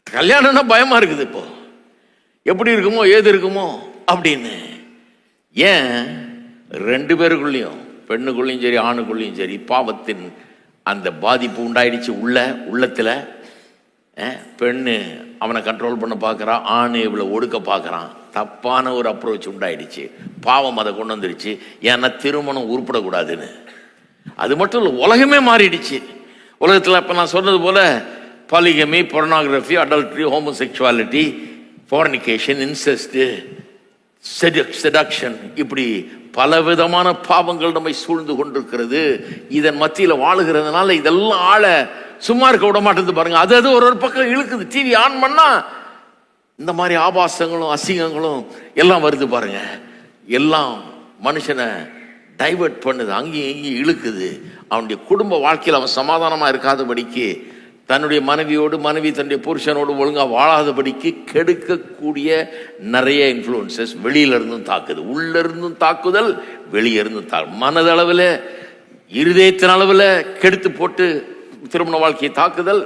Speaker 1: கல்யாணம்னா பயமா இருக்குது. இப்போ எப்படி இருக்குமோ, ஏது இருக்குமோ அப்படின்னு. ஏன்? 2 பேருக்குள்ளேயும், பெண்ணுக்குள்ளேயும் சரி ஆணுக்குள்ளேயும் சரி, பாவத்தின் அந்த பாதிப்பு உண்டாயிடுச்சு. உள்ளத்துல பெண்ணு அவனை கண்ட்ரோல் பண்ண பார்க்கறான், ஆணு இவ்வளவு ஒடுக்க பார்க்கறான். தப்பான ஒரு அப்ரோச் உண்டாயிடுச்சு. பாவம் அதை கொண்டு வந்துருச்சு. ஏன்னா திருமணம் உருப்படக்கூடாதுன்னு. அது மட்டும் இல்லை, உலகமே மாறிடுச்சு. உலகத்தில் இப்போ நான் சொன்னது போல polygamy, pornography, adultery, homosexuality, fornication, incest, seduction, இப்படி பலவிதமான பாவங்கள் நம்மை சூழ்ந்து கொண்டிருக்கிறது. இதன் மத்தியில் வாழுகிறதுனால இதெல்லாம் ஆள சும்மா இருக்க விட மாட்டேது பாருங்க. அது ஒரு பக்கம் இழுக்குது. டிவி ஆன் பண்ணா இந்த மாதிரி ஆபாசங்களும் அசிங்கங்களும் எல்லாம் வருது பாருங்க. எல்லாம் மனுஷனை டைவர்ட் பண்ணுது, அங்கேயும் இங்கேயும் இழுக்குது. அவனுடைய குடும்ப வாழ்க்கையில் அவன் சமாதானமா இருக்காதபடிக்கு, தன்னுடைய மனைவியோடு, மனைவி தன்னுடைய புருஷனோடு ஒழுங்கா வாழாதபடிக்கு கெடுக்கக்கூடிய நிறைய இன்ஃப்ளூயன்சஸ் வெளியில இருந்தும் தாக்குது. உள்ள இருந்தும் தாக்குதல், வெளியே இருந்தும் மனதளவில், இருதயத்தின் அளவில் கெடுத்து போட்டு திருமண வாழ்க்கையை தாக்குதல்,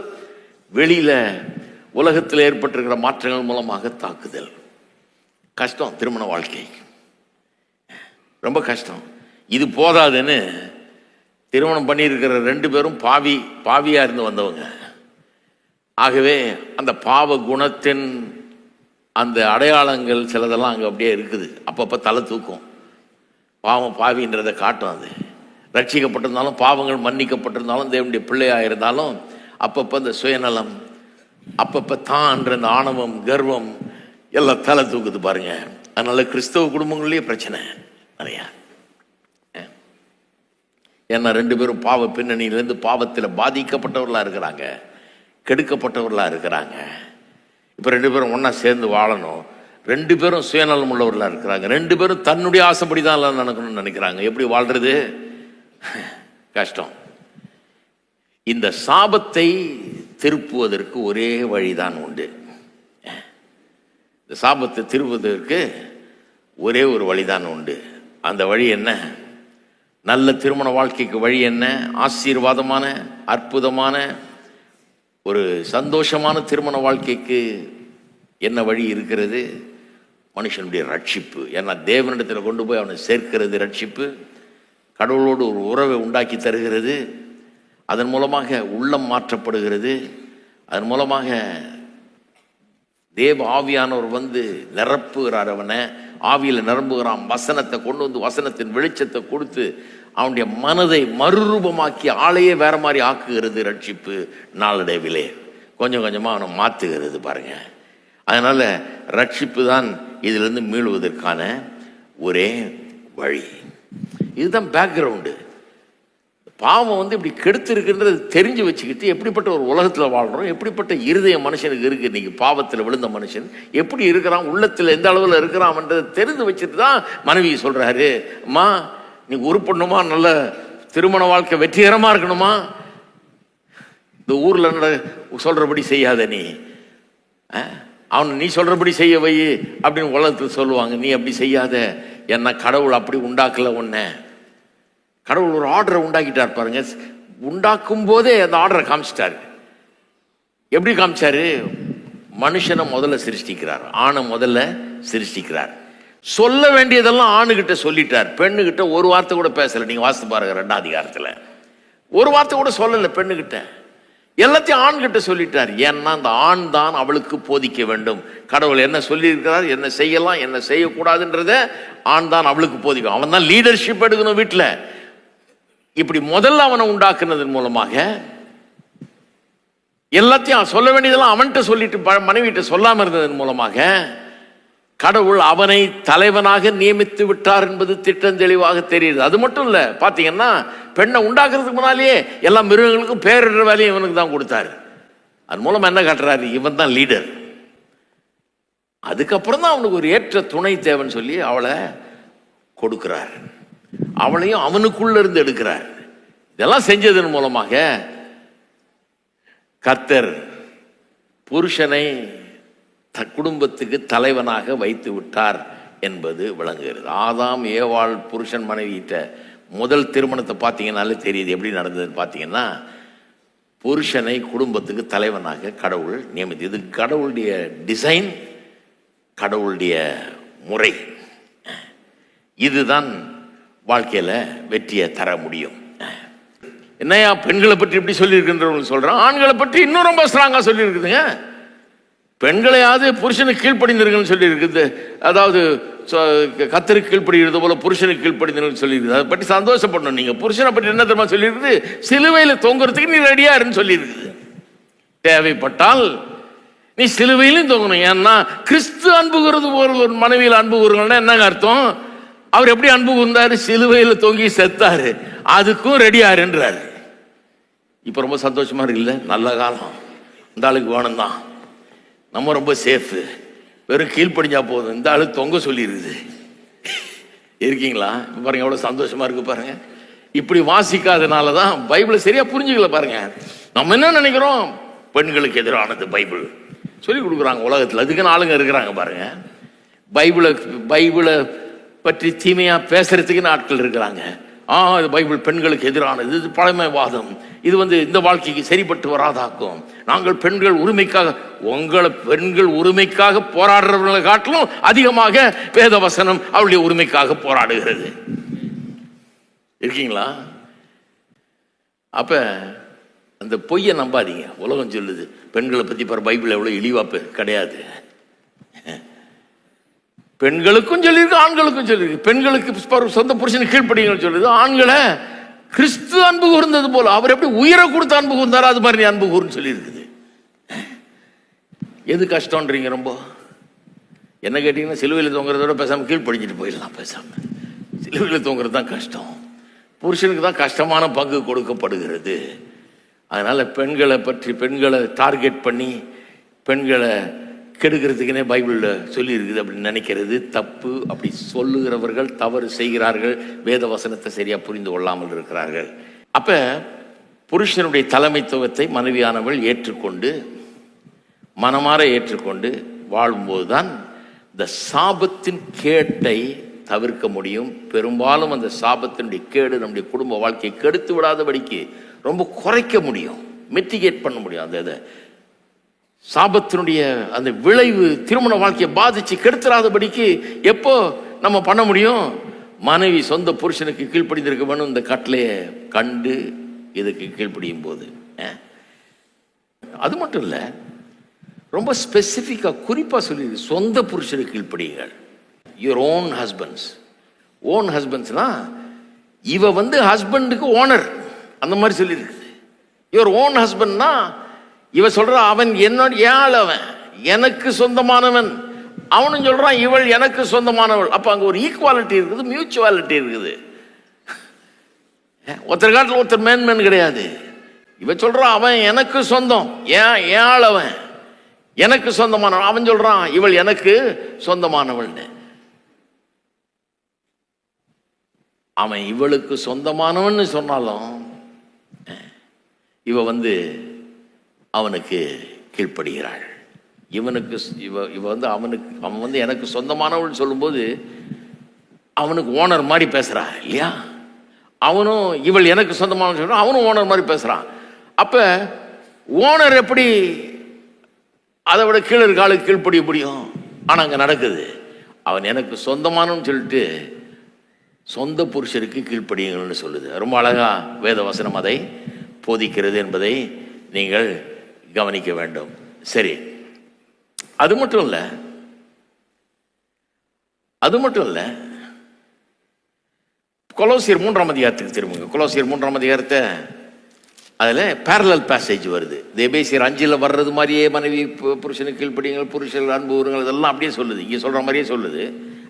Speaker 1: வெளியில உலகத்தில் ஏற்பட்டிருக்கிற மாற்றங்கள் மூலமாக தாக்குதல். கஷ்டம் திருமண வாழ்க்கை, ரொம்ப கஷ்டம். இது போதாதுன்னு திருமணம் பண்ணியிருக்கிற 2 பேரும் பாவியா இருந்து வந்தவங்க. ஆகவே அந்த பாவ குணத்தின் அந்த அடையாளங்கள் சிலதெல்லாம் அங்கே அப்படியே இருக்குது. அப்பப்போ தலை தூக்கும். பாவம் பாவின்றதை காட்டும். அது ரட்சிக்கப்பட்டிருந்தாலும், பாவங்கள் மன்னிக்கப்பட்டிருந்தாலும், தேவனுடைய பிள்ளையாக இருந்தாலும் அப்பப்போ இந்த சுயநலம், அப்பப்போ தான்ற இந்த ஆணவம், கர்வம் எல்லாம் தலை தூக்குது பாருங்க. அதனால கிறிஸ்தவ குடும்பங்கள்லேயே பிரச்சனை நிறையா. ஏன்னா 2 பேரும் பாவ பின்னணியிலேருந்து பாவத்தில் பாதிக்கப்பட்டவர்களாக இருக்கிறாங்க, கெடுக்கப்பட்டவர்களாக இருக்கிறாங்க. இப்போ 2 பேரும் ஒன்றா சேர்ந்து வாழணும். 2 பேரும் சுயநலம் உள்ளவர்களாக இருக்கிறாங்க. 2 பேரும் தன்னுடைய ஆசைப்படி தான் எல்லாம் நடக்கணும்னு நினைக்கிறாங்க. எப்படி வாழ்றது? கஷ்டம். இந்த சாபத்தை திருப்புவதற்கு ஒரே வழிதான் உண்டு. இந்த சாபத்தை திருப்புவதற்கு ஒரே ஒரு வழிதான் உண்டு. அந்த வழி என்ன? நல்ல திருமண வாழ்க்கைக்கு வழி என்ன? ஆசீர்வாதமான, அற்புதமான, ஒரு சந்தோஷமான திருமண வாழ்க்கைக்கு என்ன வழி இருக்கிறது? மனுஷனுடைய ரட்சிப்பு. ஏன்னா தேவனிடத்தில் கொண்டு போய் அவனை சேர்க்கிறது ரட்சிப்பு. கடவுளோடு ஒரு உறவை உண்டாக்கி தருகிறது. அதன் மூலமாக உள்ளம் மாற்றப்படுகிறது. அதன் மூலமாக தேவ ஆவியானவர் நிரப்புகிறார். அவனை ஆவியில் நிரம்புகிறான். வசனத்தை கொண்டு வசனத்தின் வெளிச்சத்தை கொடுத்து அவனுடைய மனதை மறுரூபமாக்கி ஆளையே வேற மாதிரி ஆக்குகிறது ரட்சிப்பு நாளடைவிலே. கொஞ்சம் கொஞ்சமாக அவனை மாற்றுகிறது பாருங்க. அதனால் ரட்சிப்பு தான் இதிலிருந்து மீளுவதற்கான ஒரே வழி. இதுதான் பேக்ரவுண்டு. பாவம் இப்படி கெடுத்து இருக்குன்றது தெரிஞ்சு வச்சுக்கிட்டு எப்படிப்பட்ட ஒரு உலகத்தில் வாழ்கிறோம், எப்படிப்பட்ட இருதய மனுஷனுக்கு இருக்குது, இன்னைக்கு பாவத்தில் விழுந்த மனுஷன் எப்படி இருக்கிறான், உள்ளத்தில் எந்த அளவில் இருக்கிறான்ன்றதை தெரிந்து வச்சுட்டு தான் மனைவி சொல்கிறாரு, அம்மா நீ உருப்படணுமா, நல்ல திருமண வாழ்க்கை வெற்றிகரமாக இருக்கணுமா, இந்த ஊரில் சொல்கிறபடி செய்யாத, நீ அவன் நீ சொல்கிறபடி செய்ய வை அப்படின்னு உலகத்தில் சொல்லுவாங்க. நீ அப்படி செய்யாத, என்ன கடவுள் அப்படி உண்டாக்கல உன்னை. கடவுள் ஒரு ஆர்டரை உண்டாக்கிட்டார் பாருங்க. உண்டாக்கும் போதே அந்த ஆர்டரை காமிச்சிட்டாரு. எப்படி காமிச்சாரு? மனுஷனை முதல்ல சிருஷ்டிக்கிறார், ஆணை முதல்ல சிருஷ்டிக்கிறார். சொல்ல வேண்டியதெல்லாம் ஆணுகிட்ட சொல்லிட்டார், பெண்ணுகிட்ட ஒரு வார்த்தை கூட பேசல. நீங்க வாசித்து பாருங்க 2ஆம் அதிகாரத்தில் ஒரு வார்த்தை கூட சொல்லல பெண்ணுகிட்ட, எல்லாத்தையும் ஆண்கிட்ட சொல்லிட்டார். ஏன்னா அந்த ஆண் தான் அவளுக்கு போதிக்க வேண்டும். கடவுள் என்ன சொல்லியிருக்கிறார், என்ன செய்யலாம் என்ன செய்யக்கூடாதுன்றத ஆண் தான் அவளுக்கு போதிக்கும். அவன் தான் லீடர்ஷிப் எடுக்கணும் வீட்டில். இப்படி முதல்ல அவனை உண்டாக்குனதன் மூலமாக எல்லாத்தையும் சொல்ல வேண்டியதெல்லாம் அவன்கிட்ட சொல்லிட்டு மனைவிட்ட சொல்லாம இருந்ததன் மூலமாக கடவுள் அவனை தலைவனாக நியமித்து விட்டார் என்பது திட்டம் தெளிவாக தெரியுது. அது மட்டும் இல்ல, பாத்தீங்கன்னா பெண்ணை உண்டாக்குறதுக்கு முன்னாலேயே எல்லா மிருகங்களுக்கும் பேரிடுற வேலையும் இவனுக்கு தான் கொடுத்தாரு. அது மூலம் என்ன காட்டுறாரு, இவன் தான் லீடர். அதுக்கப்புறம் தான் அவனுக்கு ஒரு ஏற்ற துணை தேவைன்னு சொல்லி அவளை கொடுக்கிறார். அவளையும் அவனுக்குள்ள இருந்து எடுக்கிறார். இதெல்லாம் செஞ்சதன் மூலமாக கர்த்தர் புருஷனை குடும்பத்துக்கு தலைவனாக வைத்து விட்டார் என்பது விளங்குகிறது. ஆதாம் ஏவாள் புருஷன் மனைவியிட்ட முதல் திருமணத்தை பார்த்தீங்கன்னாலே தெரியுது எப்படி நடந்ததுன்னு. பார்த்தீங்கன்னா புருஷனை குடும்பத்துக்கு தலைவனாக கடவுள் நியமித்து, இது கடவுளுடைய டிசைன், கடவுளுடைய முறை. இதுதான் வாழ்க்கையில வெற்றியை தர முடியும். என்னையா பெண்களை பற்றி இப்படி சொல்லியிருக்கின்றவங்க சொல்றான், ஆண்களை பற்றி இன்னும் ரொம்ப ஸ்ட்ராங்கா சொல்லி இருக்குதுங்க. பெண்களையாவது புருஷனுக்கு கீழ்ப்படிந்திருக்குன்னு சொல்லி இருக்குது. அதாவது கர்த்தருக்கு கீழ்ப்படுகிறது போல புருஷனுக்கு கீழ்ப்படிந்திருக்குன்னு சொல்லி இருக்குது. அதை பற்றி சந்தோஷப்படணும். நீங்க புருஷனை பற்றி என்ன தெரியுமா சொல்லி இருக்குது, சிலுவையில தொங்குறதுக்கு நீ ரெடியா இருன்னு சொல்லி இருக்குது. தேவைப்பட்டால் நீ சிலுவையிலும் தொங்கணும். ஏன்னா கிறிஸ்து அன்புகிறது போல ஒரு மனைவியில் அன்பு கூறுங்கன்னா என்னங்க அர்த்தம்? அவர் எப்படி அன்பு கூர்ந்தாரு? சிலுவையில் தொங்கி செத்தாரு, அதுக்கும் ரெடியாருன்றாரு. இப்ப ரொம்ப சந்தோஷமா இருக்குல்ல, நல்ல காலம், இந்த ஆளுக்கு வேணும் தான், நம்ம ரொம்ப சேஃபு, வெறும் கீழ்ப்படிஞ்சா போதும், இந்த ஆளு தொங்க சொல்லி இருக்குது. இருக்கீங்களா? பாருங்க எவ்வளவு சந்தோஷமா இருக்கு பாருங்க. இப்படி வாசிக்காதனால தான் பைபிளை சரியா புரிஞ்சுக்கல பாருங்க. நம்ம என்ன நினைக்கிறோம், பெண்களுக்கு எதிரானது பைபிள் சொல்லி கொடுக்குறாங்க உலகத்தில், அதுக்குன்னு ஆளுங்க இருக்கிறாங்க பாருங்க. பைபிளை பற்றி தீமையா பேசுறதுக்குன்னு ஆட்கள் இருக்கிறாங்க. இது பைபிள் பெண்களுக்கு எதிரானது, இது பழமைவாதம், இது இந்த வாழ்க்கைக்கு சரிப்பட்டு வராதாக்கும், நாங்கள் பெண்கள் உரிமைக்காக, உங்களை பெண்கள் உரிமைக்காக போராடுறவர்களை காட்டிலும் அதிகமாக வேத வசனம் அவளுடைய உரிமைக்காக போராடுகிறது. இருக்கீங்களா? அப்ப அந்த பொய்யை நம்பாதீங்க. உலகம் சொல்லுது பெண்களை பத்தி பைபிள் எவ்வளவு இழிவா கிடையாது. பெண்களுக்கும் சொல்லியிருக்கு, ஆண்களுக்கும் சொல்லியிருக்கு. பெண்களுக்கு சொந்த புருஷனுக்கு கீழ்ப்படிங்கன்னு சொல்லுது, ஆண்களை கிறிஸ்து அன்பு கூர்ந்தது போல அவர் எப்படி உயிரை கொடுத்து அன்பு கூர்ந்தாரோ அது மாதிரி அன்பு கூர்ன்னு சொல்லி இருக்குது. எது கஷ்டம்ன்றீங்க? ரொம்ப என்ன கேட்டீங்கன்னா, சிலுவையில் தொங்குறதோட பேசாம கீழ்ப்படிஞ்சிட்டு போயிடலாம். பேசாம சிலுவையில் தொங்குறது தான் கஷ்டம். புருஷனுக்கு தான் கஷ்டமான பங்கு கொடுக்கப்படுகிறது. அதனால பெண்களை டார்கெட் பண்ணி பெண்களை கெடுக்கிறதுக்குனே பைபிளில் சொல்லி இருக்குது அப்படின்னு நினைக்கிறது தப்பு. அப்படி சொல்லுகிறவர்கள் தவறு செய்கிறார்கள், வேத வசனத்தை சரியா புரிந்து கொள்ளாமல் இருக்கிறார்கள். அப்ப புருஷனுடைய தலைமைத்துவத்தை மனைவியானவள் ஏற்றுக்கொண்டு மனமாற ஏற்றுக்கொண்டு வாழும்போதுதான் இந்த சாபத்தின் கேட்டை தவிர்க்க முடியும். பெரும்பாலும் அந்த சாபத்தினுடைய கேடு நம்முடைய குடும்ப வாழ்க்கையை கெடுத்து விடாதபடிக்கு ரொம்ப குறைக்க முடியும், மிட்டிகேட் பண்ண முடியும். அந்த சாபத்தினுடைய அந்த விளைவு திருமண வாழ்க்கையை பாதிச்சு கெடுத்துறாதபடிக்கு எப்போ நம்ம பண்ண முடியும்? மனைவி சொந்த புருஷனுக்கு கீழ்ப்படிந்திருக்க வேணும் இந்த கட்டளையை கண்டு இதுக்கு கீழ்ப்படியும் போது. அது மட்டும் இல்ல, ரொம்ப ஸ்பெசிபிக்கா குறிப்பா சொல்லி சொந்த புருஷனுக்கு கீழ்ப்படியுங்கள். Your own husbands. ஓன் ஹஸ்பண்ட்ஸ்னா இவ ஹஸ்பண்டுக்கு ஓனர் அந்த மாதிரி சொல்லி இருக்குது. யுவர் ஓன் ஹஸ்பண்ட்னா இவ சொல்ற அவன் என்னோட அவன் எனக்கு சொந்தமானவன், அவனும் சொல்றான் இவள் எனக்கு சொந்தமானவள். அப்ப அங்க ஒரு ஈக்குவாலிட்டி இருக்குது, மியூச்சுவாலிட்டி இருக்குது. ஒருத்தர் காட்டில் ஒருத்தர் மேன்மேன் கிடையாது. இவ சொல்றான் அவன் எனக்கு சொந்தம், ஏன் அவன் எனக்கு சொந்தமானவன், அவன் சொல்றான் இவள் எனக்கு சொந்தமானவள். அவன் இவளுக்கு சொந்தமானவன் சொன்னாலும் இவ அவனுக்கு கீழ்ப்படுகிறாள். இவனுக்கு இவ அவன் எனக்கு சொந்தமானவள் சொல்லும்போது அவனுக்கு ஓனர் மாதிரி பேசுறா இல்லையா? அவனும் இவள் எனக்கு சொந்தமானவள் சொல்றான், அவனும் ஓனர் மாதிரி பேசுறான். அப்ப ஓனர் எப்படி அதை விட கீழே இருக்க ஆளுக்கு கீழ்ப்படிய முடியும்? ஆனா அங்க நடக்குது, அவன் எனக்கு சொந்தமானவன்னு சொல்லிட்டு சொந்த புருஷருக்கு கீழ்ப்படியுங்கள்னு சொல்லுது. ரொம்ப அழகா வேத வசனம் அதை போதிக்கிறது என்பதை நீங்கள் கவனிக்க வேண்டும். சரி, அது மட்டும் இல்ல கொலோசியர் 3ஆம் அதிகாரத்துக்கு திரும்புங்க. கொலோசியர் 3ஆம் அதிகாரத்தை அதில் பேரலல் பேசேஜ் வருது. எபேசியர் 5 வர்றது மாதிரியே மனைவி புருஷனுக்கு கீழ்ப்படியுங்கள், புருஷர்கள் அன்பு கூறுங்கள், இதெல்லாம் அப்படியே சொல்லுது, இங்கே சொல்ற மாதிரியே சொல்லுது.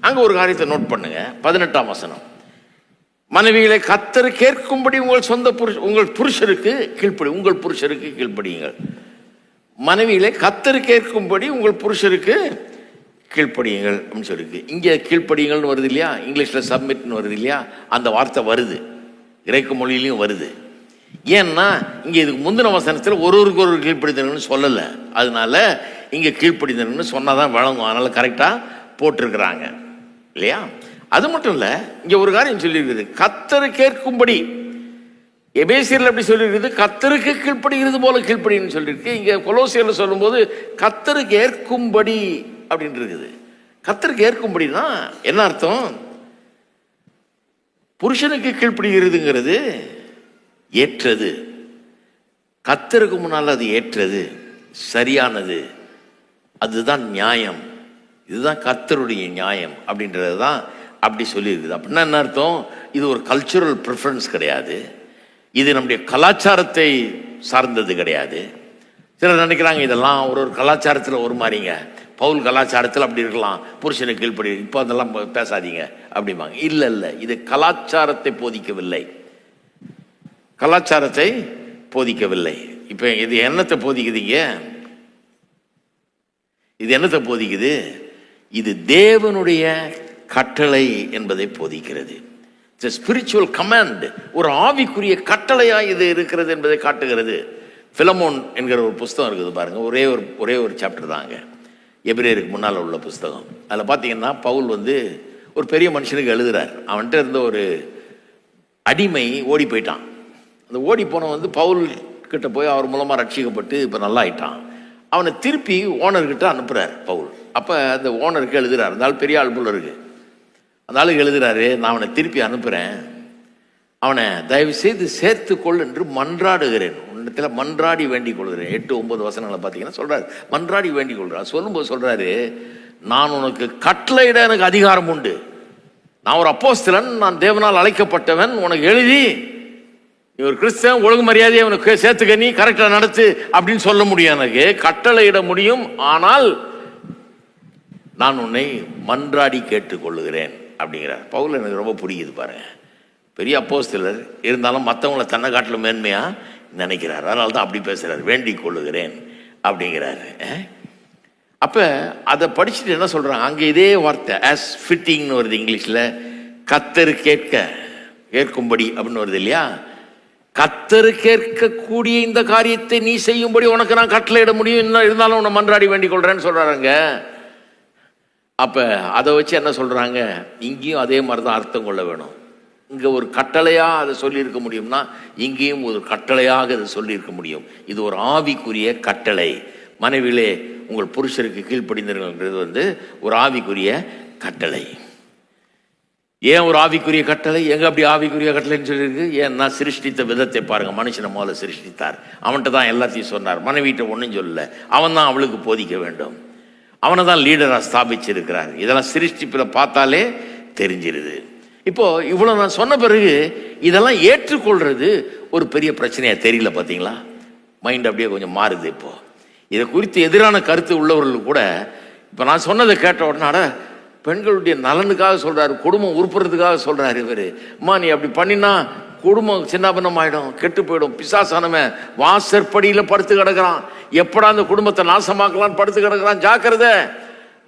Speaker 1: அங்க ஒரு காரியத்தை நோட் பண்ணுங்க, 18ஆம் வசனம். மனைவிகளை கர்த்தர் கேட்கும்படி உங்கள் புருஷருக்கு கீழ்ப்படியுங்கள். மனைவிகளை கர்த்தர் கேட்கும்படி உங்கள் புருஷருக்கு கீழ்ப்படியுங்கள் அப்படின்னு சொல்லிருக்கு. இங்கே கீழ்ப்படியுங்கள்னு வருது இல்லையா, இங்கிலீஷில் சப்மிட்னு வருது இல்லையா, அந்த வார்த்தை வருது, கிரேக்க மொழியிலையும் வருது. ஏன்னா இங்கே இதுக்கு முந்தின வசனத்தில் ஒருவருக்கு ஒரு கீழ்ப்படிதல்னு சொல்லலை, அதனால இங்கே கீழ்ப்படிதல்னு சொன்னாதான் வழங்கும், அதனால கரெக்டாக போட்டிருக்கிறாங்க இல்லையா? அது மட்டும் இல்லை, இங்கே ஒரு காரியம் சொல்லியிருக்குது, கர்த்தர் கேட்கும்படி. எபேசியரில் எப்படி சொல்லியிருக்குது, கர்த்தருக்கு கீழ்ப்படுகிறது போல கீழ்ப்படின்னு சொல்லியிருக்கு. இங்கே கொலோசியரில் சொல்லும்போது கர்த்தருக்கு ஏற்கும்படி அப்படின்னு இருக்குது. கர்த்தருக்கு ஏற்கும்படினா என்ன அர்த்தம்? புருஷனுக்கு கீழ்ப்படுகிறதுங்கிறது ஏற்றது, கர்த்தருக்கு முன்னால் அது ஏற்றது, சரியானது, அதுதான் நியாயம், இதுதான் கர்த்தருடைய நியாயம் அப்படின்றது தான் அப்படி சொல்லியிருக்குது. அப்படின்னா என்ன அர்த்தம்? இது ஒரு கல்ச்சுரல் ப்ரிஃபரன்ஸ் கிடையாது, இது நம்முடைய கலாச்சாரத்தை சார்ந்தது கிடையாது. சிலர் நினைக்கிறாங்க இதெல்லாம் ஒரு கலாச்சாரத்தில் ஒரு மாதிரிங்க, பவுல் கலாச்சாரத்தில் அப்படி இருக்கலாம், புருஷனுக்கு கீழ்ப்படி, இப்போ அதெல்லாம் பேசாதீங்க அப்படிம்பாங்க. இல்லை, இது கலாச்சாரத்தை போதிக்கவில்லை, கலாச்சாரத்தை போதிக்கவில்லை. இப்போ இது என்னத்தை போதிக்குதுங்க? இது என்னத்தை போதிக்குது? இது தேவனுடைய கட்டளை என்பதை போதிக்கிறது. ஸ்பிரிச்சுவல் கமாண்ட், ஒரு ஆவிக்குரிய கட்டளையா இது இருக்கிறது என்பதை காட்டுகிறது. பிலமோன் என்கிற ஒரு புஸ்தகம் இருக்குது பாருங்க, ஒரே ஒரு சாப்டர் தாங்க, எபிரேயருக்கு முன்னால் உள்ள புஸ்தகம். அதில் பார்த்தீங்கன்னா பவுல் ஒரு பெரிய மனுஷனுக்கு எழுதுறார். அவன்கிட்ட இருந்த ஒரு அடிமை ஓடி போயிட்டான். அந்த ஓடி போனவன் பவுல் கிட்ட போய் அவர் மூலமாக ரட்சிக்கப்பட்டு இப்போ நல்லா ஆயிட்டான். அவனை திருப்பி ஓனர்கிட்ட அனுப்புகிறார் பவுல். அப்போ அந்த ஓனருக்கு எழுதுறாரு, அந்த ஆள் பெரிய ஆள் போல இருக்கு, அந்த ஆளுக்கு எழுதுறாரு, நான் அவனை திருப்பி அனுப்புகிறேன், அவனை தயவு செய்து சேர்த்துக்கொள் என்று மன்றாடுகிறேன், உன்னிடத்தில் மன்றாடி வேண்டிக் கொள்கிறேன். 8-9 வசனங்களை பார்த்தீங்கன்னா சொல்கிறார், மன்றாடி வேண்டிக் கொள்கிறார். சொல்லும்போது சொல்கிறாரு, நான் உனக்கு கட்டளையிட எனக்கு அதிகாரம் உண்டு, நான் ஒரு அப்போஸ்தலன், நான் தேவனால் அழைக்கப்பட்டவன், உனக்கு எழுதி நீ ஒரு கிறிஸ்தவன், ஒழுங்கு மரியாதையை உனக்கு சேர்த்துக்க, நீ கரெக்டாக நடத்து அப்படின்னு சொல்ல முடியும், எனக்கு கட்டளையிட முடியும், ஆனால் நான் உன்னை மன்றாடி கேட்டுக்கொள்ளுகிறேன் அப்படிங்கிறார். பவுல் எனக்கு ரொம்ப பிடிக்குது பாருங்க, பெரிய அப்போஸ்தலர் இருந்தாலும் மற்றவங்கள தன்னை காட்டிலும் மேன்மையா நினைக்கிறார், அதனால தான் அப்படி பேசுறாரு, வேண்டிக் கொள்ளுகிறேன் அப்படிங்கிறாரு. அப்ப அதை படிச்சுட்டு என்ன சொல்றாங்க, அங்கே இதே வார்த்தை ஆஸ் ஃபிட்டிங்னு வருது இங்கிலீஷ்ல, கர்த்தர் கேட்கும்படி அப்படின்னு வருது இல்லையா. கர்த்தர் கேட்கக்கூடிய இந்த காரியத்தை நீ செய்யும்படி உனக்கு நான் கட்டளையிட முடியும், இருந்தாலும் உன்னை மன்றாடி வேண்டிக் கொள்றேன்னு சொல்றாங்க. அப்ப அதை வச்சு என்ன சொல்றாங்க, இங்கேயும் அதே மாதிரி தான் அர்த்தம் கொள்ள வேணும். இங்க ஒரு கட்டளையா அதை சொல்லியிருக்க முடியும்னா இங்கேயும் ஒரு கட்டளையாக அதை சொல்லியிருக்க முடியும். இது ஒரு ஆவிக்குரிய கட்டளை. மனைவிலே உங்கள் புருஷருக்கு கீழ்ப்படிந்திருக்கிறது ஒரு ஆவிக்குரிய கட்டளை. ஏன் ஒரு ஆவிக்குரிய கட்டளை? எங்க அப்படி ஆவிக்குரிய கட்டளைன்னு சொல்லியிருக்கு? ஏன்னா சிருஷ்டித்த விதத்தை பாருங்க, மனுஷனை முதல்ல சிருஷ்டித்தார், அவன்கிட்ட தான் எல்லாத்தையும் சொன்னார், மனைவிட்ட ஒன்றும் சொல்லல, அவன் தான் அவளுக்கு போதிக்க வேண்டும், அவனை தான் லீடராக ஸ்தாபிச்சிருக்கிறார். இதெல்லாம் சிருஷ்டிப்பில் பார்த்தாலே தெரிஞ்சிருது. இப்போ இவ்வளோ நான் சொன்ன பிறகு இதெல்லாம் ஏற்றுக்கொள்றது ஒரு பெரிய பிரச்சனையா தெரியல பார்த்தீங்களா? மைண்ட் அப்படியே கொஞ்சம் மாறுது. இப்போ இதை குறித்து எதிரான கருத்து உள்ளவர்கள் கூட இப்போ நான் சொன்னதை கேட்ட உடனே பெண்களுடைய நலனுக்காக சொல்றாரு, குடும்பம் உருப்புறதுக்காக சொல்றாரு இவர். அம்மா நீ அப்படி பண்ணினா குடும்பம் சின்னாபின்னம் ஆயிடும், கெட்டு போயிடும். பிசாசானவன் வாசற்படியில படுத்து கிடக்குறான், எப்படா அந்த குடும்பத்தை நாசமாக்கலான்னு படுத்து கிடக்குறான். ஜாக்கிரதை,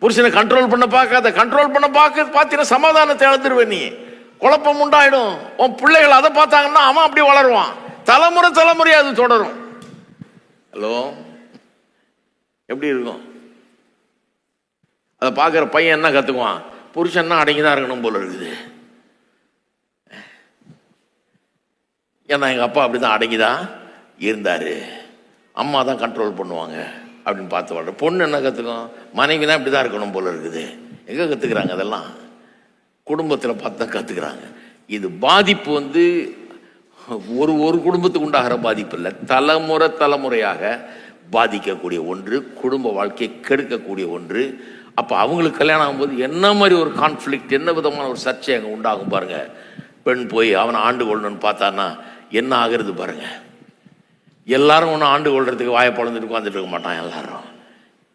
Speaker 1: புருஷனை கண்ட்ரோல் பண்ண பார்க்காத. கண்ட்ரோல் பண்ண பார்த்தீங்கன்னா சமாதானத்தை இழந்துருவேன், நீ குழப்பம் உண்டாயிடும். உன் பிள்ளைகள் அதை பார்த்தாங்கன்னா அவன் அப்படி வளருவான், தலைமுறையா அது தொடரும். ஹலோ, எப்படி இருக்கும்? அதை பார்க்குற பையன் என்ன கற்றுக்குவான்? புருஷன்னா அடங்கிதான் இருக்கணும் போல இருக்குது. ஏன்னா எங்கள் அப்பா அப்படி தான் அடங்கிதான் இருந்தார், அம்மா தான் கண்ட்ரோல் பண்ணுவாங்க அப்படின்னு பார்த்து வளர. பொண்ணு என்ன கற்றுக்கும்? மனைவி தான் இப்படி தான் இருக்கணும் போல இருக்குது. எங்கே கற்றுக்குறாங்க? அதெல்லாம் குடும்பத்தில் பார்த்து தான் கற்றுக்குறாங்க. இது பாதிப்பு ஒரு குடும்பத்துக்கு உண்டாகிற பாதிப்பு இல்லை, தலைமுறையாக பாதிக்கக்கூடிய ஒன்று, குடும்ப வாழ்க்கையை கெடுக்கக்கூடிய ஒன்று. அப்போ அவங்களுக்கு கல்யாணம் ஆகும்போது என்ன மாதிரி ஒரு கான்ஃப்ளிக்ட், என்ன விதமான ஒரு சர்ச்சை அங்கே உண்டாகும் பாருங்க. பெண் போய் அவனை ஆண்டு கொள்ளணும்னு பார்த்தான்னா என்ன ஆகிறது பாருங்க. எல்லாரும் ஒன்று ஆண்டு கொள்றதுக்கு வாயை பொழந்துட்டு உட்காந்துட்டு இருக்க மாட்டான். எல்லாரும்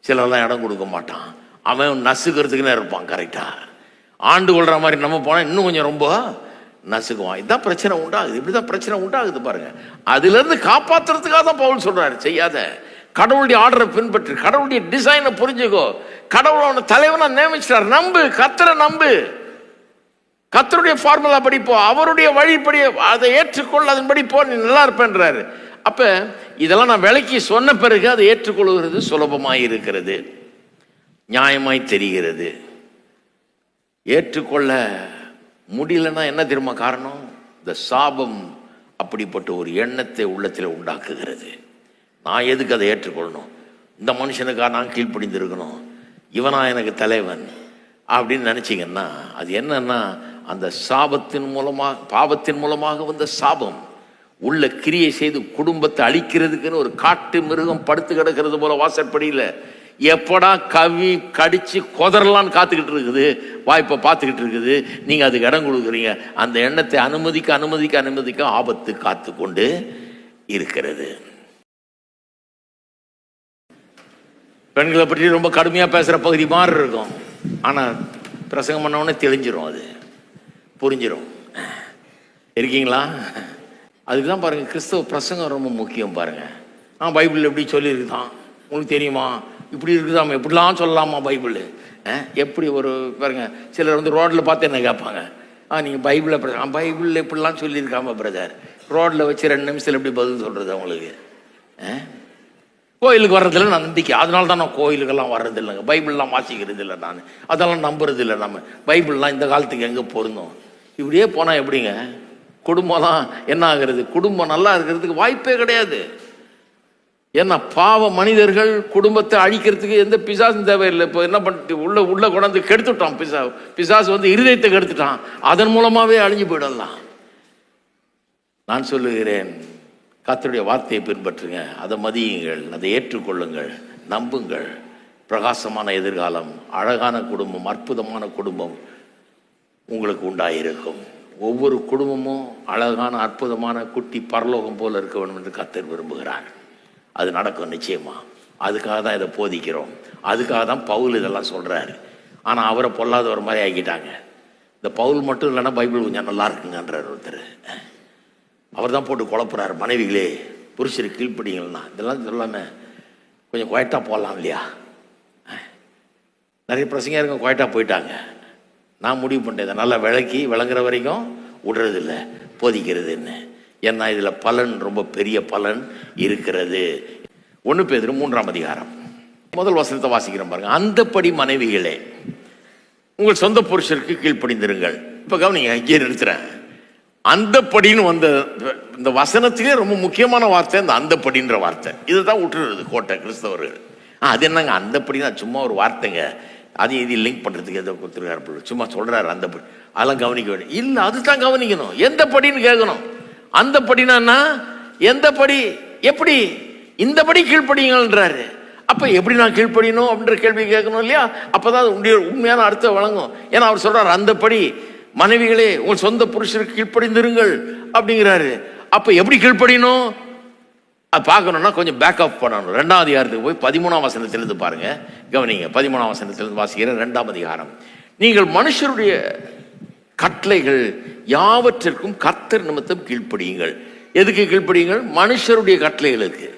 Speaker 1: சிலர்லாம் இடம் கொடுக்க மாட்டான். அவன் நசுக்கிறதுக்குன்னு இருப்பான். கரெக்டாக ஆண்டு கொள்ற மாதிரி நம்ம போனால் இன்னும் கொஞ்சம் ரொம்ப நசுக்குவான். இதுதான் பிரச்சனை உண்டாகுது. இப்படிதான் பிரச்சனை உண்டாகுது பாருங்க. அதுலேருந்து காப்பாற்றுறதுக்காக தான் பவுல் சொல்றாரு, செய்யாத. கடவுளுடைய ஆர்டரை பின்பற்று, கடவுளுடைய டிசைனை புரிஞ்சுக்கோ. கடவுளோட தலைவனை நியமிச்சிட்டார், நம்பு, கர்த்தரை நம்பு, கர்த்தருடைய ஃபார்முலா படிப்போ, அவருடைய வழிப்படி அதை ஏற்றுக்கொள்ள, அதன்படி போ, நீ நல்லா இருப்பேன்றாரு. அப்ப இதெல்லாம் நான் விளக்கி சொன்ன பிறகு அதை ஏற்றுக்கொள்கிறது சுலபமாய் இருக்கிறது, நியாயமாய் தெரிகிறது. ஏற்றுக்கொள்ள முடியலன்னா என்ன தெரியுமா காரணம்? இந்த சாபம் அப்படிப்பட்ட ஒரு எண்ணத்தை உள்ளத்தில் உண்டாக்குகிறது. நான் எதுக்கு அதை ஏற்றுக்கொள்ளணும்? இந்த மனுஷனுக்காக நான் கீழ்ப்படிந்திருக்கணும், இவனா எனக்கு தலைவன் அப்படின்னு நினைச்சிங்கன்னா அது என்னன்னா, அந்த சாபத்தின் மூலமாக, பாவத்தின் மூலமாக வந்த சாபம் உள்ள கிரியை செய்து குடும்பத்தை அழிக்கிறதுக்குன்னு ஒரு காட்டு மிருகம் படுத்து கிடக்கிறது போல வாசற்படியில் எப்படா கவி கடிச்சு கொதறலான்னு காத்துக்கிட்டு இருக்குது, வாய்ப்பை பார்த்துக்கிட்டு இருக்குது. நீங்க அதுக்கு இடம் கொடுக்குறீங்க. அந்த எண்ணத்தை அனுமதிக்க ஆபத்து காத்து கொண்டு இருக்கிறது. பெண்களை பற்றி ரொம்ப கடுமையாக பேசுகிற பகுதி மாதிரி இருக்கும், ஆனால் பிரசங்கம் பண்ணவுடனே தெளிஞ்சிரும், அது புரிஞ்சிடும். இருக்கீங்களா? அதுக்கு தான் பாருங்கள், கிறிஸ்தவ பிரசங்கம் ரொம்ப முக்கியம். பாருங்கள், பைபிள் எப்படி சொல்லியிருக்குதான் உங்களுக்கு தெரியுமா? இப்படி இருக்குதாம, எப்படிலாம் சொல்லலாமா பைபிள்? எப்படி ஒரு பாருங்க, சிலர் ரோட்டில் பார்த்து என்ன கேட்பாங்க, நீங்கள் பைபிளில் எப்படிலாம் சொல்லியிருக்காம பிரதர், ரோட்டில் வச்சு 2 நிமிஷத்தில் எப்படி பதில் சொல்கிறது அவங்களுக்கு? கோயிலுக்கு வர்றதில்லை நான் நம்பிக்கை, அதனால தான் நான் கோயிலுக்கெல்லாம் வர்றதில்லைங்க. பைபிள்லாம் வாசிக்கிறது இல்லை, நான் அதெல்லாம் நம்புறது இல்லை. நம்ம பைபிள்லாம் இந்த காலத்துக்கு எங்கே பொருந்தும்? இப்படியே போனால் எப்படிங்க குடும்பம்லாம் என்ன ஆகிறது? குடும்பம் நல்லா இருக்கிறதுக்கு வாய்ப்பே கிடையாது. ஏன்னா பாவ மனிதர்கள் குடும்பத்தை அழிக்கிறதுக்கு எந்த பிசாசும் தேவையில்லை. இப்போ என்ன பண்ணிட்டு உள்ள கொண்டாந்து கெடுத்துட்டான் பிசாசு இருதயத்தை கெடுத்துட்டான், அதன் மூலமாகவே அழிஞ்சு போயிடலாம். நான் சொல்லுகிறேன், கர்த்தருடைய வார்த்தையை பின்பற்றுங்க, அதை மதியுங்கள், அதை ஏற்றுக்கொள்ளுங்கள், நம்புங்கள். பிரகாசமான எதிர்காலம், அழகான குடும்பம், அற்புதமான குடும்பம் உங்களுக்கு உண்டாயிருக்கும். ஒவ்வொரு குடும்பமும் அழகான அற்புதமான குட்டி பரலோகம் போல இருக்க வேண்டும் என்று கர்த்தர் விரும்புகிறார். அது நடக்கும் நிச்சயமா. அதுக்காக தான் இதை போதிக்கிறோம், அதுக்காக தான் பவுல் இதெல்லாம் சொல்றாரு. ஆனால் அவரை பொல்லாதவர் மாதிரி ஆக்கிட்டாங்க. இந்த பவுல் மட்டும் இல்லைன்னா பைபிள் கொஞ்சம் நல்லா இருக்குங்கன்றார் ஒருத்தர். அவர் தான் போட்டு குழப்புறாரு, மனைவிகளே புருஷருக்கு கீழ்ப்படிங்கன்னா இதெல்லாம் சொல்லாமல் கொஞ்சம் குவைட்டாக போடலாம் இல்லையா? நிறைய பிரசங்க இருக்க குவைட்டாக போயிட்டாங்க. நான் முடிவு பண்ணிட்டேன், நல்லா விளக்கி விளங்குற வரைக்கும் விடுறதில்லை, போதிக்கிறதுன்னு. ஏன்னா இதில் பலன், ரொம்ப பெரிய பலன் இருக்கிறது. 1 பேதுரு 3ஆம் அதிகாரம் 1 வசனத்தை வாசிக்கிறோம் பாருங்க. அந்தப்படி மனைவிகளே உங்கள் சொந்த புருஷருக்கு கீழ்ப்படிந்திருங்கள். இப்போ கவனிங்க, இங்கே நிறுத்துறேன். அந்தப்படின்னு வந்த இந்த வசனத்திலே ரொம்ப முக்கியமான வார்த்தை இந்த அந்தப்படின்ற வார்த்தை. இதுதான் விட்டுறது கோட்டை கிறிஸ்தவர்கள். அது என்னங்க அந்தப்படினா சும்மா ஒரு வார்த்தைங்க, அது இது லிங்க் பண்ணுறதுக்கு எதோ கொடுத்துருக்காரு, சும்மா சொல்கிறாரு அந்தப்படி, அதெல்லாம் கவனிக்க வேண்டிய இல்லை. அதுதான் கவனிக்கணும். எந்த படின்னு கேட்கணும். அந்த படினா எந்த படி, எப்படி இந்த படி கீழ்ப்படிங்கன்றாரு. அப்போ எப்படி நான் கீழ்ப்படியணும் அப்படின்ற கேள்வி கேட்கணும் இல்லையா? அப்போதான் உண்மையான அர்த்தம் வழங்கும். ஏன்னா அவர் சொல்றாரு அந்த படி மனைவிகளே உங்கள் சொந்த புருஷருக்கு கீழ்ப்படிந்திருங்கள் அப்படிங்கிறாரு. அப்போ எப்படி கீழ்ப்படியணும்? அது பார்க்கணும்னா கொஞ்சம் பேக்கப் பண்ணணும். 2ஆம் அதிகாரத்துக்கு போய் 13ஆம் வசனத்திலிருந்து பாருங்க, கவனிங்க. 13ஆம் வசனத்திலிருந்து வாசிக்கிற 2ஆம் அதிகாரம். நீங்கள் மனுஷருடைய கட்டளைகள் யாவற்றிற்கும் கர்த்தர் நிமித்தம் கீழ்ப்படியுங்கள். எதுக்கு கீழ்ப்படியுங்கள்? மனுஷருடைய கட்டளைகளுக்கு.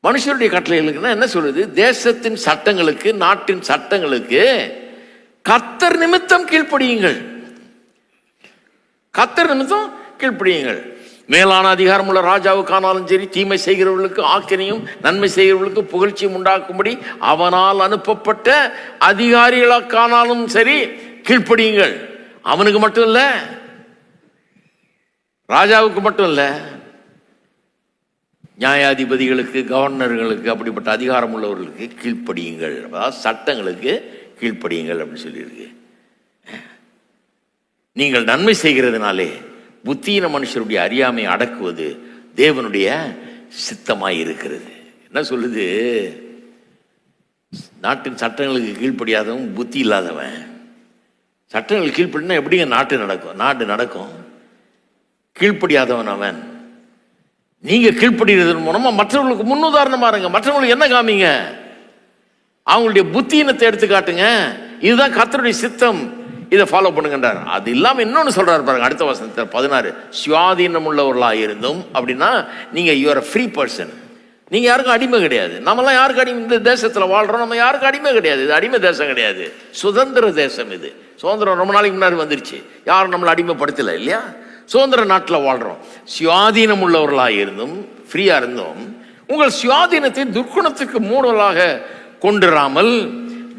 Speaker 1: மனுஷருடைய கட்டளைகளுக்குன்னா என்ன சொல்லுது? தேசத்தின் சட்டங்களுக்கு, நாட்டின் சட்டங்களுக்கு கர்த்தர் நிமித்தம் கீழ்ப்படியுங்கள். கர்த்தர் நிமித்தம் கீழ்ப்படியுங்கள். மேலான அதிகாரம் உள்ள ராஜாவுக்கானாலும் சரி, தீமை செய்கிறவர்களுக்கு ஆக்கினையும் நன்மை செய்கிறவர்களுக்கு புகழ்ச்சியும் உண்டாக்கும்படி அவனால் அனுப்பப்பட்ட அதிகாரிகளுக்கானாலும் சரி கீழ்ப்படியுங்கள். அவனுக்கு மட்டும் இல்ல, ராஜாவுக்கு மட்டும் இல்ல, நியாயாதிபதிகளுக்கு, கவர்னர்களுக்கு, அப்படிப்பட்ட அதிகாரம் உள்ளவர்களுக்கு கீழ்ப்படியுங்கள். அதாவது சட்டங்களுக்கு கீழ்ப்படியுங்கள் அப்படின்னு சொல்லியிருக்கு. நீங்கள் நன்மை செய்கிறதுனாலே புத்தீன மனுஷருடைய அறியாமையை அடக்குவது தேவனுடைய சித்தமாய் இருக்கிறது. என்ன சொல்லுது? நாட்டின் சட்டங்களுக்கு கீழ்ப்படியாதவன் புத்தி இல்லாதவன். சட்டங்களுக்கு கீழ்ப்படினா எப்படிங்க நாட்டு நடக்கும்? நாடு நடக்கும். கீழ்ப்படியாதவன் அவன். நீங்க கீழ்ப்படிகிறதன் மூலமா மற்றவர்களுக்கு முன்னுதாரணமா இருங்க. மற்றவங்களுக்கு என்ன காமிங்க? அவங்களுடைய புத்தியினத்தை எடுத்து காட்டுங்க. இதுதான் கர்த்தருடைய சித்தம், இதை ஃபாலோ பண்ணுங்கன்றார். அது இல்லாம இன்னொன்னு சொல்றாரு பாருங்க, அடுத்த வசனத்தில் 16, சுயாதீனம் உள்ளவர்களாக இருந்தும். அப்படின்னா நீங்க யூஆர் ஃப்ரீ பர்சன். நீங்க யாருக்கும் அடிமை கிடையாது. நம்மளாம் யாருக்கு அடிமை? இந்த தேசத்துல வாழ்றோம், நம்ம யாருக்கும் அடிமை கிடையாது. இது அடிமை தேசம் கிடையாது, சுதந்திர தேசம். இது சுதந்திரம் ரொம்ப நாளைக்கு முன்னாடி வந்துருச்சு. யாரும் நம்மளை அடிமைப்படுத்தல இல்லையா? சுதந்திர நாட்டில் வாழ்றோம். சுயாதீனம் உள்ளவர்களாக இருந்தும், ஃப்ரீயா இருந்தும், உங்கள் சுயாதீனத்தை துர்க்குணத்துக்கு மூடலாக கொண்டுராமல்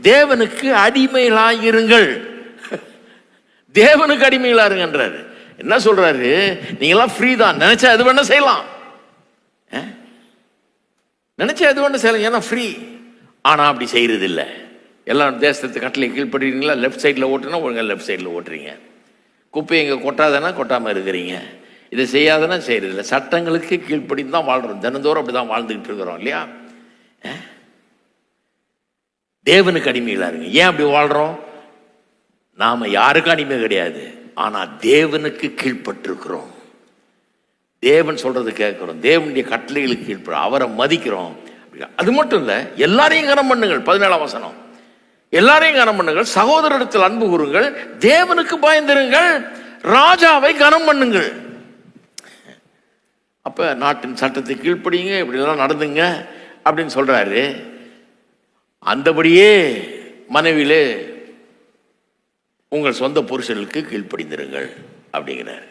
Speaker 1: தேவனுக்கு அடிமைகளாயிருங்கள். தேவனுக்கு அடிமைகளா இருங்கன்றாரு. என்ன சொல்றாரு? நீங்களாம் ஃப்ரீ தான், நினைச்சா எது வேணா செய்யலாம், நினைச்சா எது வேணா செய்யலாம், ஏன்னா ஃப்ரீ. ஆனா அப்படி செய்யறது இல்லை. எல்லாம் தேசத்து கட்டளை கீழ்ப்படுறீங்களா? லெஃப்ட் சைடில் ஓட்டுனா ஒழுங்கா லெஃப்ட் சைடில் ஓட்டுறீங்க. குப்பை எங்க கொட்டாதனா கொட்டாம இருக்கிறீங்க. இதை செய்யாதனா செய்யறது இல்லை. சட்டங்களுக்கு கீழ்ப்படி தான் வாழ்றோம். தினந்தோறும் அப்படிதான் வாழ்ந்துகிட்டு இருக்கிறோம் இல்லையா? தேவனுக்கு அடிமைகளா இருங்க. ஏன் அப்படி வாழ்றோம்? நாம யாருக்கும் அடிமை கிடையாது, ஆனா தேவனுக்கு கீழ்பட்டிருக்கிறோம். தேவன் சொல்றது கேட்கிறோம், தேவனுடைய கட்டளைகளுக்கு கீழ்படுறோம், அவரை மதிக்கிறோம். அது மட்டும் இல்ல, எல்லாரையும் கனம் பண்ணுங்கள். 17ஆம் வசனம், எல்லாரையும் கனம் பண்ணுங்கள், சகோதரரிடத்தில் அன்பு கூறுங்கள், தேவனுக்கு பயந்திருங்கள், ராஜாவை கனம் பண்ணுங்கள். அப்ப நாட்டின் சட்டத்தை கீழ்ப்படிங்க, இப்படி எல்லாம் நடந்துங்க அப்படின்னு சொல்றாரு. அந்தபடியே மனைவியிலே உங்கள் சொந்த புருஷர்களுக்கு கீழ்ப்படிந்திருங்கள் அப்படிங்கிறார்.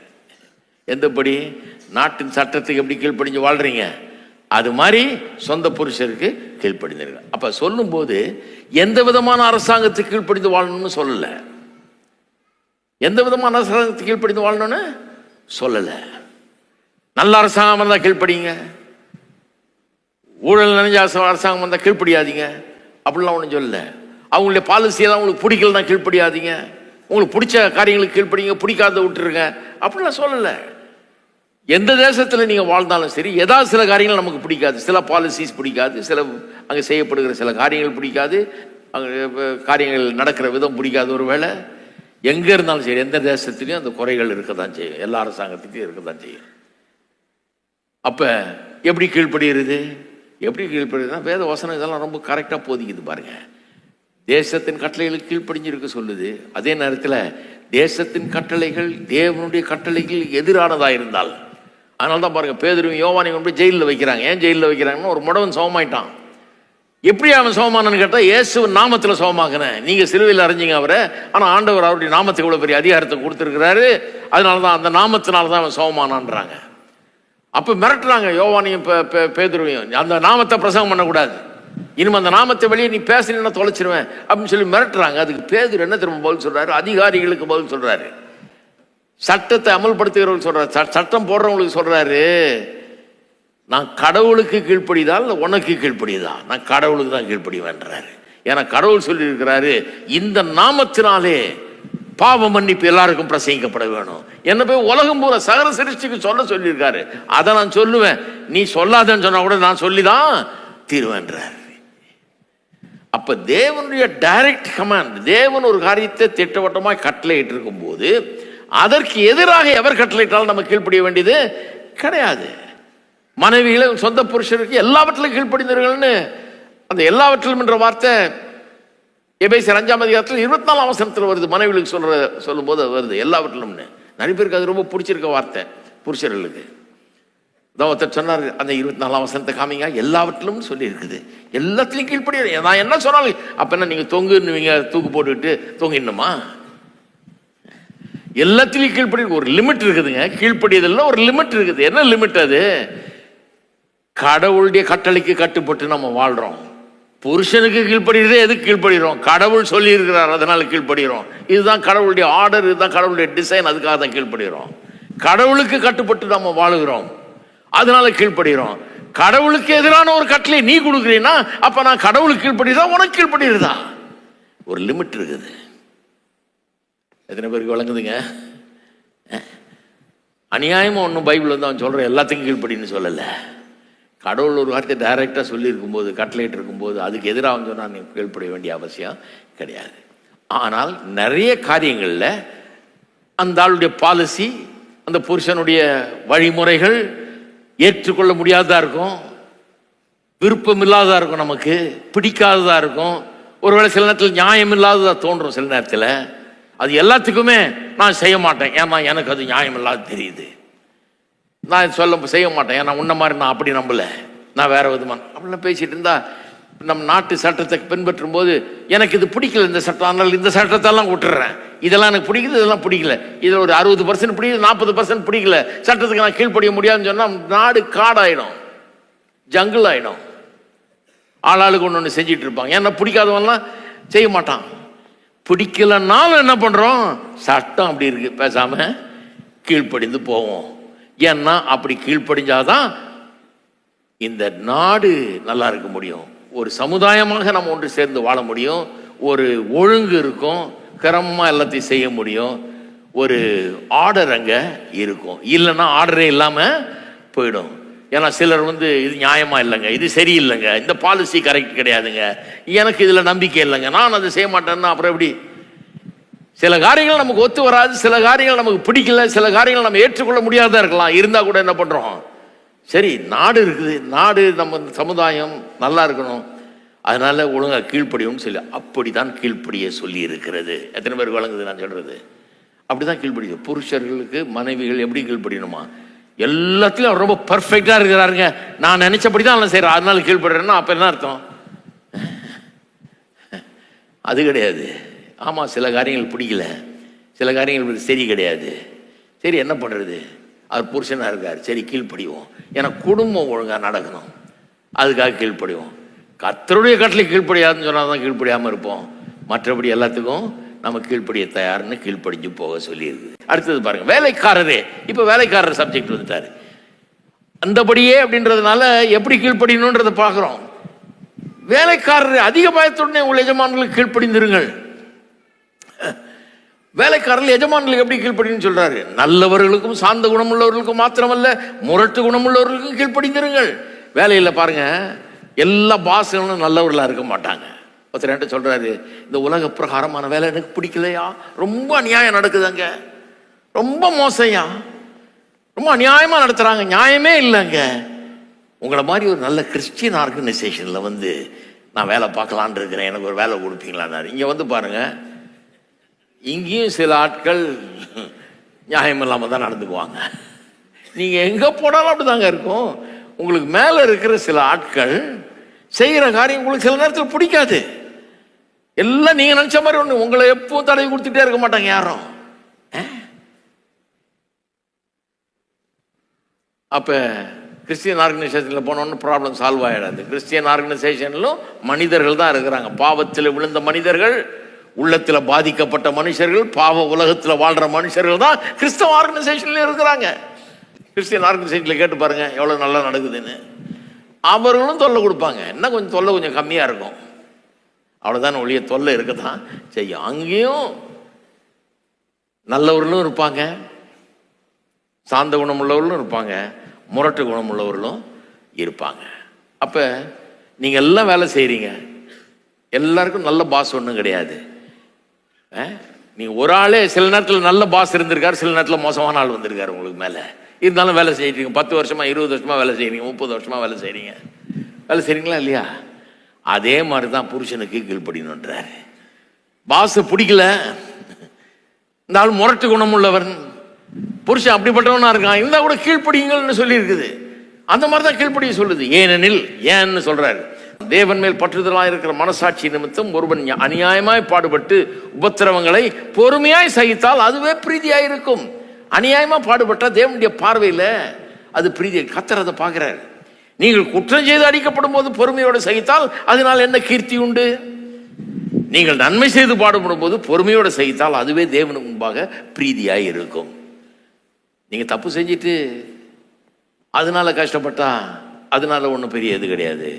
Speaker 1: எந்தபடி? நாட்டின் சட்டத்துக்கு எப்படி கீழ்ப்படிஞ்சு வாழ்றீங்க, அது மாதிரி சொந்த புருஷருக்கு கீழ்ப்படிந்திருங்க. அப்ப சொல்லும் போது எந்த விதமான அரசாங்கத்துக்கு கீழ்ப்படிந்து வாழணும்னு சொல்லல, எந்த விதமான அரசாங்கத்துக்கு கீழ்ப்படிந்து வாழணும்னு சொல்லல. நல்ல அரசாங்கம் வந்தா கீழ்ப்படிங்க, ஊழல் நினைஞ்ச அரசாங்கம் வந்தா கீழ்ப்படியாதீங்க அப்படிலாம் ஒன்றும் சொல்லல. அவங்களுடைய பாலிசியெல்லாம் உங்களுக்கு பிடிக்கலன்னா கீழ்ப்படியாதீங்க, உங்களுக்கு பிடிச்ச காரியங்களுக்கு கீழ்ப்படிங்க, பிடிக்காத விட்டுருங்க அப்படிலாம் சொல்லலை. எந்த தேசத்தில் நீங்கள் வாழ்ந்தாலும் சரி, ஏதாவது சில காரியங்கள் நமக்கு பிடிக்காது, சில பாலிசிஸ் பிடிக்காது, சில அங்கே செய்யப்படுகிற சில காரியங்கள் பிடிக்காது, அங்கே காரியங்கள் நடக்கிற விதம் பிடிக்காது. ஒரு வேளை எங்கே இருந்தாலும் சரி, எந்த தேசத்துலையும் அந்த குறைகள் இருக்க தான் செய்யும், எல்லா அரசாங்கத்துக்கும் இருக்க தான் செய்யும். அப்போ எப்படி கீழ்ப்படுகிறது? எப்படி கீழ்ப்படுகிறதுனா வேத வசனம் இதெல்லாம் ரொம்ப கரெக்டாக போதிக்குது பாருங்க. தேசத்தின் கட்டளைகளுக்கு கீழ்ப்படிஞ்சிருக்க சொல்லுது. அதே நேரத்தில் தேசத்தின் கட்டளைகள் தேவனுடைய கட்டளைகள் எதிரானதாக இருந்தால், அதனால தான் பாருங்க பேதுருவும் யோவானையும் கொண்டு போய் ஜெயிலில் வைக்கிறாங்க. ஏன் ஜெயிலில் வைக்கிறாங்கன்னா, ஒரு முடவன் சோகமாயிட்டான். எப்படி அவன் சோகமானன்னு கேட்டால், இயேசுவின் நாமத்தில் சோகமாக்குனேன். நீங்கள் சிலுவையில் அறிஞ்சிங்க அவரை, ஆனால் ஆண்டவர் அவருடைய நாமத்துக்கு இவ்வளோ பெரிய அதிகாரத்தை கொடுத்துருக்கிறாரு, அதனால தான் அந்த நாமத்தினால தான் அவன் சோகமானான்றாங்க. அப்போ மிரட்டுறாங்க யோவானையும் பேதுருவையும், அந்த நாமத்தை பிரசங்கம் பண்ணக்கூடாது, இனிமே அந்த நாமத்தை வெளியே நீ பேசினா தொலைச்சிருவேன் அப்படின்னு சொல்லி மிரட்டுறாங்க. அதுக்கு பேதுரு என்ன திரும்ப பதில் சொல்றாரு? அதிகாரிகளுக்கு பதில் சொல்றாரு, சட்டத்தை அமல்படுத்துகிறவங்களுக்கு சொல்றாரு, சட்டம் போடுறவங்களுக்கு சொல்றாரு, நான் கடவுளுக்கு கீழ்ப்படிதா இல்லை உனக்கு கீழ்ப்படிதா? நான் கடவுளுக்கு தான் கீழ்ப்படிவேன்றாரு. ஏன்னா கடவுள் சொல்லி இருக்கிறாரு, இந்த நாமத்தினாலே பாவ மன்னிப்பு எல்லாருக்கும் பிரசங்கிக்கப்பட வேணும். என்ன போய் உலகம் பூரா சகல சிருஷ்டிக்கு சொல்ல சொல்லியிருக்காரு. அதை நான் சொல்லுவேன், நீ சொல்லாதன்னு சொன்னா கூட நான் சொல்லிதான் தீர்வேன்றார். அப்ப தேவனுடைய டைரக்ட் கமாண்ட், தேவன் ஒரு காரியத்தை திட்டவட்டமாக கட்டளையிட்டு இருக்கும் போது அதற்கு எதிராக எவர் கட்டளையிட்டாலும் நம்ம கீழ்ப்படிய வேண்டியது கிடையாது. மனைவிகளை சொந்த புருஷருக்கு எல்லாவற்றிலும் கீழ்ப்படிந்தீர்கள்னு அந்த எல்லாவற்றிலும் என்ற வார்த்தை எபேசியர் 5ஆம் அதிகாரத்தில் 24ஆம் வசனத்தில் வருது. மனைவிகளுக்கு சொல்லும் போது வருது எல்லாவற்றிலும்னு. நிறைய பேருக்கு அது ரொம்ப பிடிச்சிருக்க வார்த்தை புருஷர்களுக்கு. ஒருத்தர் சொன்னார், அந்த 24ஆம் வசனத்தை காமிங்க, எல்லாவற்றிலும் சொல்லி இருக்குது, எல்லாத்திலையும் கீழ்ப்படி. நான் என்ன சொன்னாலும் அப்ப என்ன நீங்க தொங்குன்னுவீங்க, தூக்கு போட்டுக்கிட்டு தொங்கிடணுமா? எல்லாத்திலையும் கீழ்ப்படி. ஒரு லிமிட் இருக்குதுங்க, கீழ்ப்படியதில் ஒரு லிமிட் இருக்குது. என்ன லிமிட் அது? கடவுளுடைய கட்டளைக்கு கட்டுப்பட்டு நம்ம வாழ்றோம். புருஷனுக்கு கீழ்ப்படுகிறதே எதுக்கு கீழ்ப்படுகிறோம்? கடவுள் சொல்லி இருக்கிறார், அதனால கீழ்ப்படுகிறோம். இதுதான் கடவுளுடைய ஆர்டர், இதுதான் கடவுளுடைய டிசைன், அதுக்காக தான் கீழ்ப்படுகிறோம். கடவுளுக்கு கட்டுப்பட்டு நம்ம வாழுகிறோம், அதனால கீழ்ப்படுகிறோம். கடவுளுக்கு எதிரான ஒரு கட்டளை நீ கொடுக்குறீன்னா அப்ப நான் கடவுளுக்கு கீழ்ப்படுகிறதா உனக்கு கீழ்ப்படுகிறதா? ஒரு லிமிட் இருக்குது. எத்தனை பேருக்கு விளங்குதுங்க? அநியாயமா ஒன்றும் பைபிள் வந்து அவன் சொல்ற எல்லாத்துக்கும் கீழ்ப்படின்னு சொல்லலை. கடவுள் ஒரு வார்த்தை டைரக்டா சொல்லி இருக்கும்போது, கட்டளையிட்டு இருக்கும்போது அதுக்கு எதிராக அவன் சொன்னா நீ கீழ்ப்படிய வேண்டிய அவசியம் கிடையாது. ஆனால் நிறைய காரியங்கள்ல அந்த ஆளுடைய பாலிசி, அந்த புருஷனுடைய வழிமுறைகள் ஏற்றுக்கொள்ள முடியாததா இருக்கும், விருப்பம் இல்லாததா இருக்கும், நமக்கு பிடிக்காததா இருக்கும், ஒருவேளை சில நேரத்தில் நியாயம் இல்லாததா தோன்றும். சில நேரத்தில் அது எல்லாத்துக்குமே நான் செய்ய மாட்டேன், ஏன்னா எனக்கு அது நியாயம் இல்லாத தெரியுது, நான் செய்ய மாட்டேன், ஏன்னா உன்ன மாதிரி நான் அப்படி நம்பல, நான் வேற விதமான அப்படிலாம் பேசிட்டு இருந்தா நம்ம நாட்டு சட்டத்தை பின்பற்றும் போது எனக்கு இது பிடிக்கல இந்த சட்டம், அதனால இந்த சட்டத்தெல்லாம் விட்டுறேன், இதெல்லாம் எனக்கு பிடிக்குது, இதெல்லாம் பிடிக்கல, இதில் ஒரு 60% பிடிக்குது, 40% பிடிக்கல, சட்டத்துக்கு நான் கீழ்ப்படிய முடியாதுன்னு சொன்னா நாடு காடாயிடும், ஜங்கிள் ஆயிடும். ஆளாளுக்கு ஒன்று ஒன்று செஞ்சிட்டு இருப்பாங்க. ஏன்னா பிடிக்காதவன்லாம் செய்ய மாட்டான். பிடிக்கலன்னாலும் என்ன பண்றோம்? சட்டம் அப்படி இருக்கு, பேசாம கீழ்ப்படிந்து போவோம். ஏன்னா அப்படி கீழ்ப்படிஞ்சாதான் இந்த நாடு நல்லா இருக்க முடியும், ஒரு சமுதாயமாக நம்ம ஒன்று சேர்ந்து வாழ முடியும், ஒரு ஒழுங்கு இருக்கும், கிரமமா எல்லாத்தையும் செய்ய முடியும், ஒரு ஆர்டர் அங்க இருக்கும். இல்லைன்னா ஆர்டரே இல்லாம போயிடும். ஏன்னா சிலர் வந்து இது நியாயமா இல்லைங்க, இது சரியில்லைங்க, இந்த பாலிசி கரெக்ட் கிடையாதுங்க, எனக்கு இதுல நம்பிக்கை இல்லைங்க, நான் அதை செய்ய மாட்டேன்னா அப்புறம் எப்படி? சில காரியங்கள் நமக்கு ஒத்து வராது, சில காரியங்கள் நமக்கு பிடிக்கல, சில காரியங்கள் நம்ம ஏற்றுக்கொள்ள முடியாதா இருக்கலாம். இருந்தா கூட என்ன பண்றோம்? சரி, நாடு இருக்குது, நாடு நம்ம சமுதாயம் நல்லா இருக்கணும், அதனால ஒழுங்கா கீழ்ப்படியும் சொல்லி அப்படிதான் கீழ்ப்படிய சொல்லி இருக்கிறது. எத்தனை பேருக்கு வழங்குது நான் சொல்றது? அப்படிதான் கீழ்ப்படியும். புருஷர்களுக்கு மனைவிகள் எப்படி கீழ்ப்படியணுமா? எல்லாத்திலும் ரொம்ப பர்ஃபெக்டா இருக்கிறாருங்க, நான் நினைச்சபடிதான் எல்லாம் செய்யறேன், அதனால கீழ்ப்படுறேன்னா அப்ப என்ன அர்த்தம்? அது கிடையாது. ஆமா, சில காரியங்கள் பிடிக்கல, சில காரியங்கள் சரி கிடையாது. சரி, என்ன பண்றது? அவர் புருஷனா இருக்காரு, சரி கீழ்ப்படிவோம், ஏன்னா குடும்பம் ஒழுங்கா நடக்கணும், அதுக்காக கீழ்ப்படிவோம். கர்த்தருடைய கட்டளை கீழ்ப்படியாதுன்னு சொன்னாதான் கீழ்ப்படியாம இருப்போம். மற்றபடி எல்லாத்துக்கும் நம்ம கீழ்ப்படிய தயார்னு கீழ்ப்படிஞ்சு போக சொல்லி இருக்குது. அடுத்தது பாருங்க, வேலைக்காரரே. இப்ப வேலைக்காரர் சப்ஜெக்ட் வந்துட்டாரு. அந்தபடியே அப்படின்றதுனால எப்படி கீழ்ப்படியணும்ன்றத பாக்குறோம். வேலைக்காரர் அதிக பயத்துடனே உங்கள் எஜமான்களுக்கு கீழ்ப்படிந்திருங்கள். வேலைக்காரர்கள் எஜமான்களுக்கு எப்படி கீழ்ப்படின்னு சொல்றாரு? நல்லவர்களுக்கும் சாந்த குணமுள்ளவர்களுக்கும் மாத்திரமல்ல, முரட்டு குணமுள்ளவர்களுக்கும் கீழ்ப்படிந்திருங்கள். வேலையில பாருங்க, எல்லா பாஸ்களும் நல்லவர்களா இருக்க மாட்டாங்க. ஒருத்தர் என்கிட்ட சொல்றாரு, இந்த உலக பிரகாரமான வேலை எனக்கு பிடிக்கலையா, ரொம்ப அநியாயம் நடக்குதுங்க, ரொம்ப மோசையா, ரொம்ப அநியாயமா நடத்துறாங்க, நியாயமே இல்லைங்க. உங்களை மாதிரி ஒரு நல்ல கிறிஸ்டியன் ஆர்கனைசேஷன்ல வந்து நான் வேலை பார்க்கலான் இருக்கிறேன், எனக்கு ஒரு வேலை கொடுப்பீங்களான்னாரு. இங்க வந்து பாருங்க, இங்கேயும் சில ஆட்கள் நியாயம் இல்லாம தான் நடந்துக்குவாங்க. நீங்க எங்க போனாலும் அப்படிதாங்க இருக்கும். உங்களுக்கு மேல இருக்கிற சில ஆட்கள் செய்யற காரியம் உங்களுக்கு சில நேரத்தில் பிடிக்காது. எல்லாம் நீங்க நினைச்ச மாதிரி ஒண்ணு, உங்களை எப்பவும் தடவி கொடுத்துட்டே இருக்க மாட்டாங்க யாரும். அப்ப கிறிஸ்டியன் ஆர்கனைசேஷன்ல போனோன்னு ப்ராப்ளம் சால்வ் ஆயிடாது. கிறிஸ்டியன் ஆர்கனைசேஷன்லும் மனிதர்கள் தான் இருக்கிறாங்க, பாவத்தில் விழுந்த மனிதர்கள், உள்ளத்துல பாதிக்கப்பட்ட மனுஷர்கள், பாவ உலகத்துல வாழ்ற மனுஷர்கள் தான் கிறிஸ்தவ ஆர்கனைசேஷன்ல இருக்கிறாங்க. கிறிஸ்டியன் ஆர்கனைசேஷன்ல கேட்டு பாருங்க எவ்வளவு நல்லா நடக்குதுன்னு. அவர்களும் தொல்லை கொடுப்பாங்க, என்ன கொஞ்சம் தொல்லை கொஞ்சம் கம்மியா இருக்கும், அவ்வளவுதான், ஒழிய தொல்லை இருக்கத்தான் செய்யும். அங்கேயும் நல்லவர்களும் இருப்பாங்க, சாந்த குணம் உள்ளவர்களும் இருப்பாங்க, முரட்டு குணம் உள்ளவர்களும் இருப்பாங்க. அப்ப நீங்க எல்லாம் வேலை செய்றீங்க, எல்லாருக்கும் நல்ல பாஸ் ஒன்றும் கிடையாது. நீங்க ஒரு ஆளே சில நேரத்தில் நல்ல பாஸ் இருந்திருக்காரு, சில நேரத்தில் மோசமான ஆள் வந்திருக்காரு உங்களுக்கு மேல, இருந்தாலும் வேலை செய்கிறீங்க. 10 வருஷமா 20 வருஷமா வேலை செய்கிறீங்க, 30 வருஷமா வேலை செய்கிறீங்க. வேலை செய்கிறீங்களா இல்லையா? அதே மாதிரி தான் புருஷனுக்கு கீழ்ப்படியணுன்றார். பாச பிடிக்கல, இந்த ஆள் முரட்டு குணம் உள்ளவன், புருஷன் அப்படிப்பட்டவனா இருக்கான், இருந்தா கூட கீழ்ப்படியுங்கள்னு சொல்லி இருக்குது. அந்த மாதிரி தான் கீழ்ப்படிய சொல்லுது. ஏனெனில் ஏன்னு சொல்றாரு, தேவன் மேல் பற்றுதலாக இருக்கிற மனசாட்சி நிமித்தம் ஒருவன் அநியாயமாய் பாடுபட்டு உபத்திரவங்களை பொறுமையாய் சகித்தால் அதுவே பிரீதியாய் இருக்கும். அநியாயமா பாடுபட்டா தேவனுடைய பார்வையில அது பிரீதி. கர்த்தர் அதை பார்க்கிறார். நீங்கள் குற்றம் செய்து அடிக்கப்படும் போது பொறுமையோடு சகித்தால் அதனால் என்ன கீர்த்தி உண்டு? நீங்கள் நன்மை செய்து பாடுபடும் போது பொறுமையோடு சகித்தால் அதுவே தேவனுக்கு முன்பாக பிரீதியாய் இருக்கும். நீங்க தப்பு செஞ்சிட்டு அதனால கஷ்டப்பட்டா அதனால ஒன்றும் பெரிய இது கிடையாது.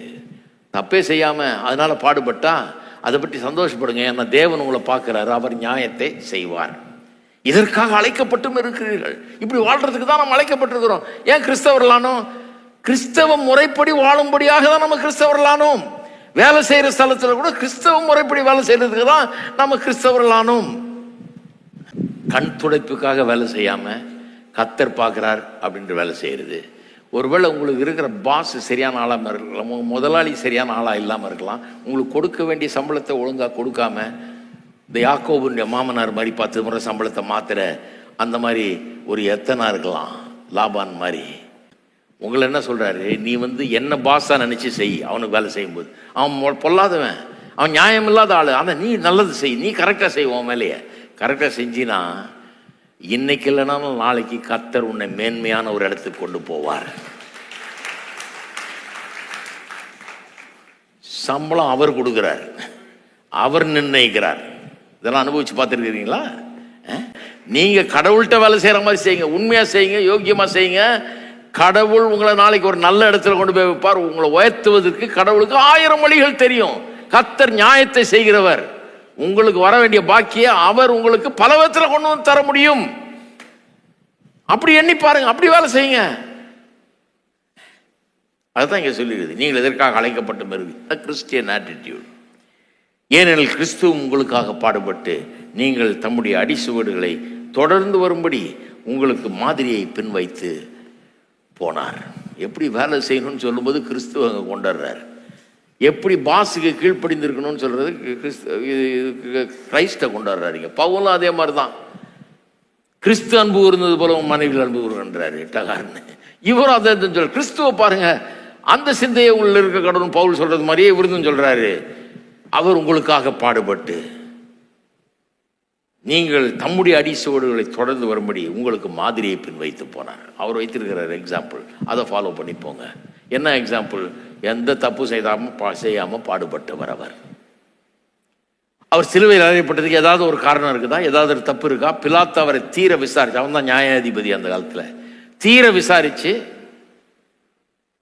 Speaker 1: தப்பே செய்யாம அதனால பாடுபட்டா அதை பற்றி சந்தோஷப்படுங்க. ஏன்னா தேவன் உங்களை பார்க்கிறாரு, அவர் நியாயத்தை செய்வார். இதற்காக அழைக்கப்பட்டும் இருக்கிறீர்கள். இப்படி வாழ்றதுக்கு தான் நம்ம அழைக்கப்பட்டிருக்கிறோம். ஏன் கிறிஸ்தவர்களானோம்? கிறிஸ்தவ முறைப்படி வாழும்படியாக தான் நம்ம கிறிஸ்தவர்களானோம். வேலை செய்யற ஸ்தலத்தில் கூட கிறிஸ்தவ முறைப்படி வேலை செய்யறதுக்கு தான் நம்ம கிறிஸ்தவர்களானோம். கண் துடைப்புக்காக வேலை செய்யாம கர்த்தர் பார்க்கிறார் அப்படின்ற வேலை செய்யறது. ஒருவேளை உங்களுக்கு இருக்கிற பாஸ் சரியான ஆளாக இருக்கலாம், முதலாளி சரியான ஆளாக இல்லாமல் இருக்கலாம், உங்களுக்கு கொடுக்க வேண்டிய சம்பளத்தை ஒழுங்காக கொடுக்காம இந்த யாக்கோபுடைய மாமனார் மாதிரி 10 முறை சம்பளத்தை மாத்திர அந்த மாதிரி ஒரு எத்தனா இருக்கலாம், லாபான் மாதிரி. உங்களை என்ன சொல்றாரு, நீ என்ன பாஸா நினைச்சு செய். அவனுக்கு வேலை செய்யும்போது அவன் பொல்லாதவன், அவன் நியாயம் இல்லாத ஆளு, ஆனால் நீ நல்லது செய், நீ கரெக்டாக செய்வோம். மேலேயே கரெக்டாக செஞ்சினா இன்னைக்கு இல்லைனாலும் நாளைக்கு கர்த்தர் உன்னை மேன்மையான ஒரு இடத்துக்கு கொண்டு போவார். சம்பளம் அவர் கொடுக்கிறார், அவர் நிர்ணயிக்கிறார். இதெல்லாம் அனுபவிச்சு பார்த்துருக்கிறீங்களா? நீங்க கடவுள்கிட்ட வேலை செய்யற மாதிரி செய்யுங்க, உண்மையா செய்யுங்க, யோக்கியமா செய்யுங்க. கடவுள் உங்களை நாளைக்கு ஒரு நல்ல இடத்துல கொண்டு போய் வைப்பார். உங்களை உயர்த்துவதற்கு கடவுளுக்கு 1000 வழிகள் தெரியும். கர்த்தர் நியாயத்தை செய்கிறவர். உங்களுக்கு வர வேண்டிய பாக்கிய அவர் உங்களுக்கு பல விதத்தில் கொண்டு வந்து தர முடியும். அப்படி எண்ணி பாருங்க, அப்படி வேலை செய்யுங்க. அதுதான் இங்க சொல்லிடுது, நீங்கள் எதற்காக அழைக்கப்பட்டு கிறிஸ்டியன் ஆட்டிடியூட். ஏனெனில் கிறிஸ்துவ உங்களுக்காக பாடுபட்டு நீங்கள் தம்முடைய அடிசுவடுகளை தொடர்ந்து வரும்படி உங்களுக்கு மாதிரியை பின் வைத்து போனார். எப்படி வேலை செய்யணும்னு சொல்லும்போது கிறிஸ்துவ அங்கே கொண்டாடுறார். எப்படி பாஸுக்கு கீழ்ப்படிந்திருக்கணும்னு சொல்றது கிரைஸ்ட கொண்டாடுறாருங்க. பவுலும் அதே மாதிரி தான், கிறிஸ்து அன்பு இருந்தது போல மனைவியில் அன்பு கூறுன்றாரு டகார்னு. இவரும் அதை சொல்ற. கிறிஸ்துவ பாருங்க, அந்த சிந்தையை உள்ள இருக்க கடவுள் பவுல் சொல்றது மாதிரியே இவருன்னு சொல்றாரு. அவர் உங்களுக்காக பாடுபட்டு நீங்கள் தம்முடைய அடிசுவடுகளை தொடர்ந்து வரும்படி உங்களுக்கு மாதிரியை பின் வைத்து போனார். அவர் வைத்திருக்கிறார் எக்ஸாம்பிள், அதை ஃபாலோ பண்ணி போங்க. என்ன எக்ஸாம்பிள்? எந்த தப்பு செய்யாம பாடுபட்டவர் அவர். அவர் சிலுவையில் அறையப்பட்டதுக்கு ஏதாவது ஒரு காரணம் இருக்குதா? ஏதாவது ஒரு தப்பு இருக்கா? பிலாத்து அவரை தீர விசாரிச்சு, அவன் தான் நியாயாதிபதி அந்த காலத்துல, தீர விசாரிச்சு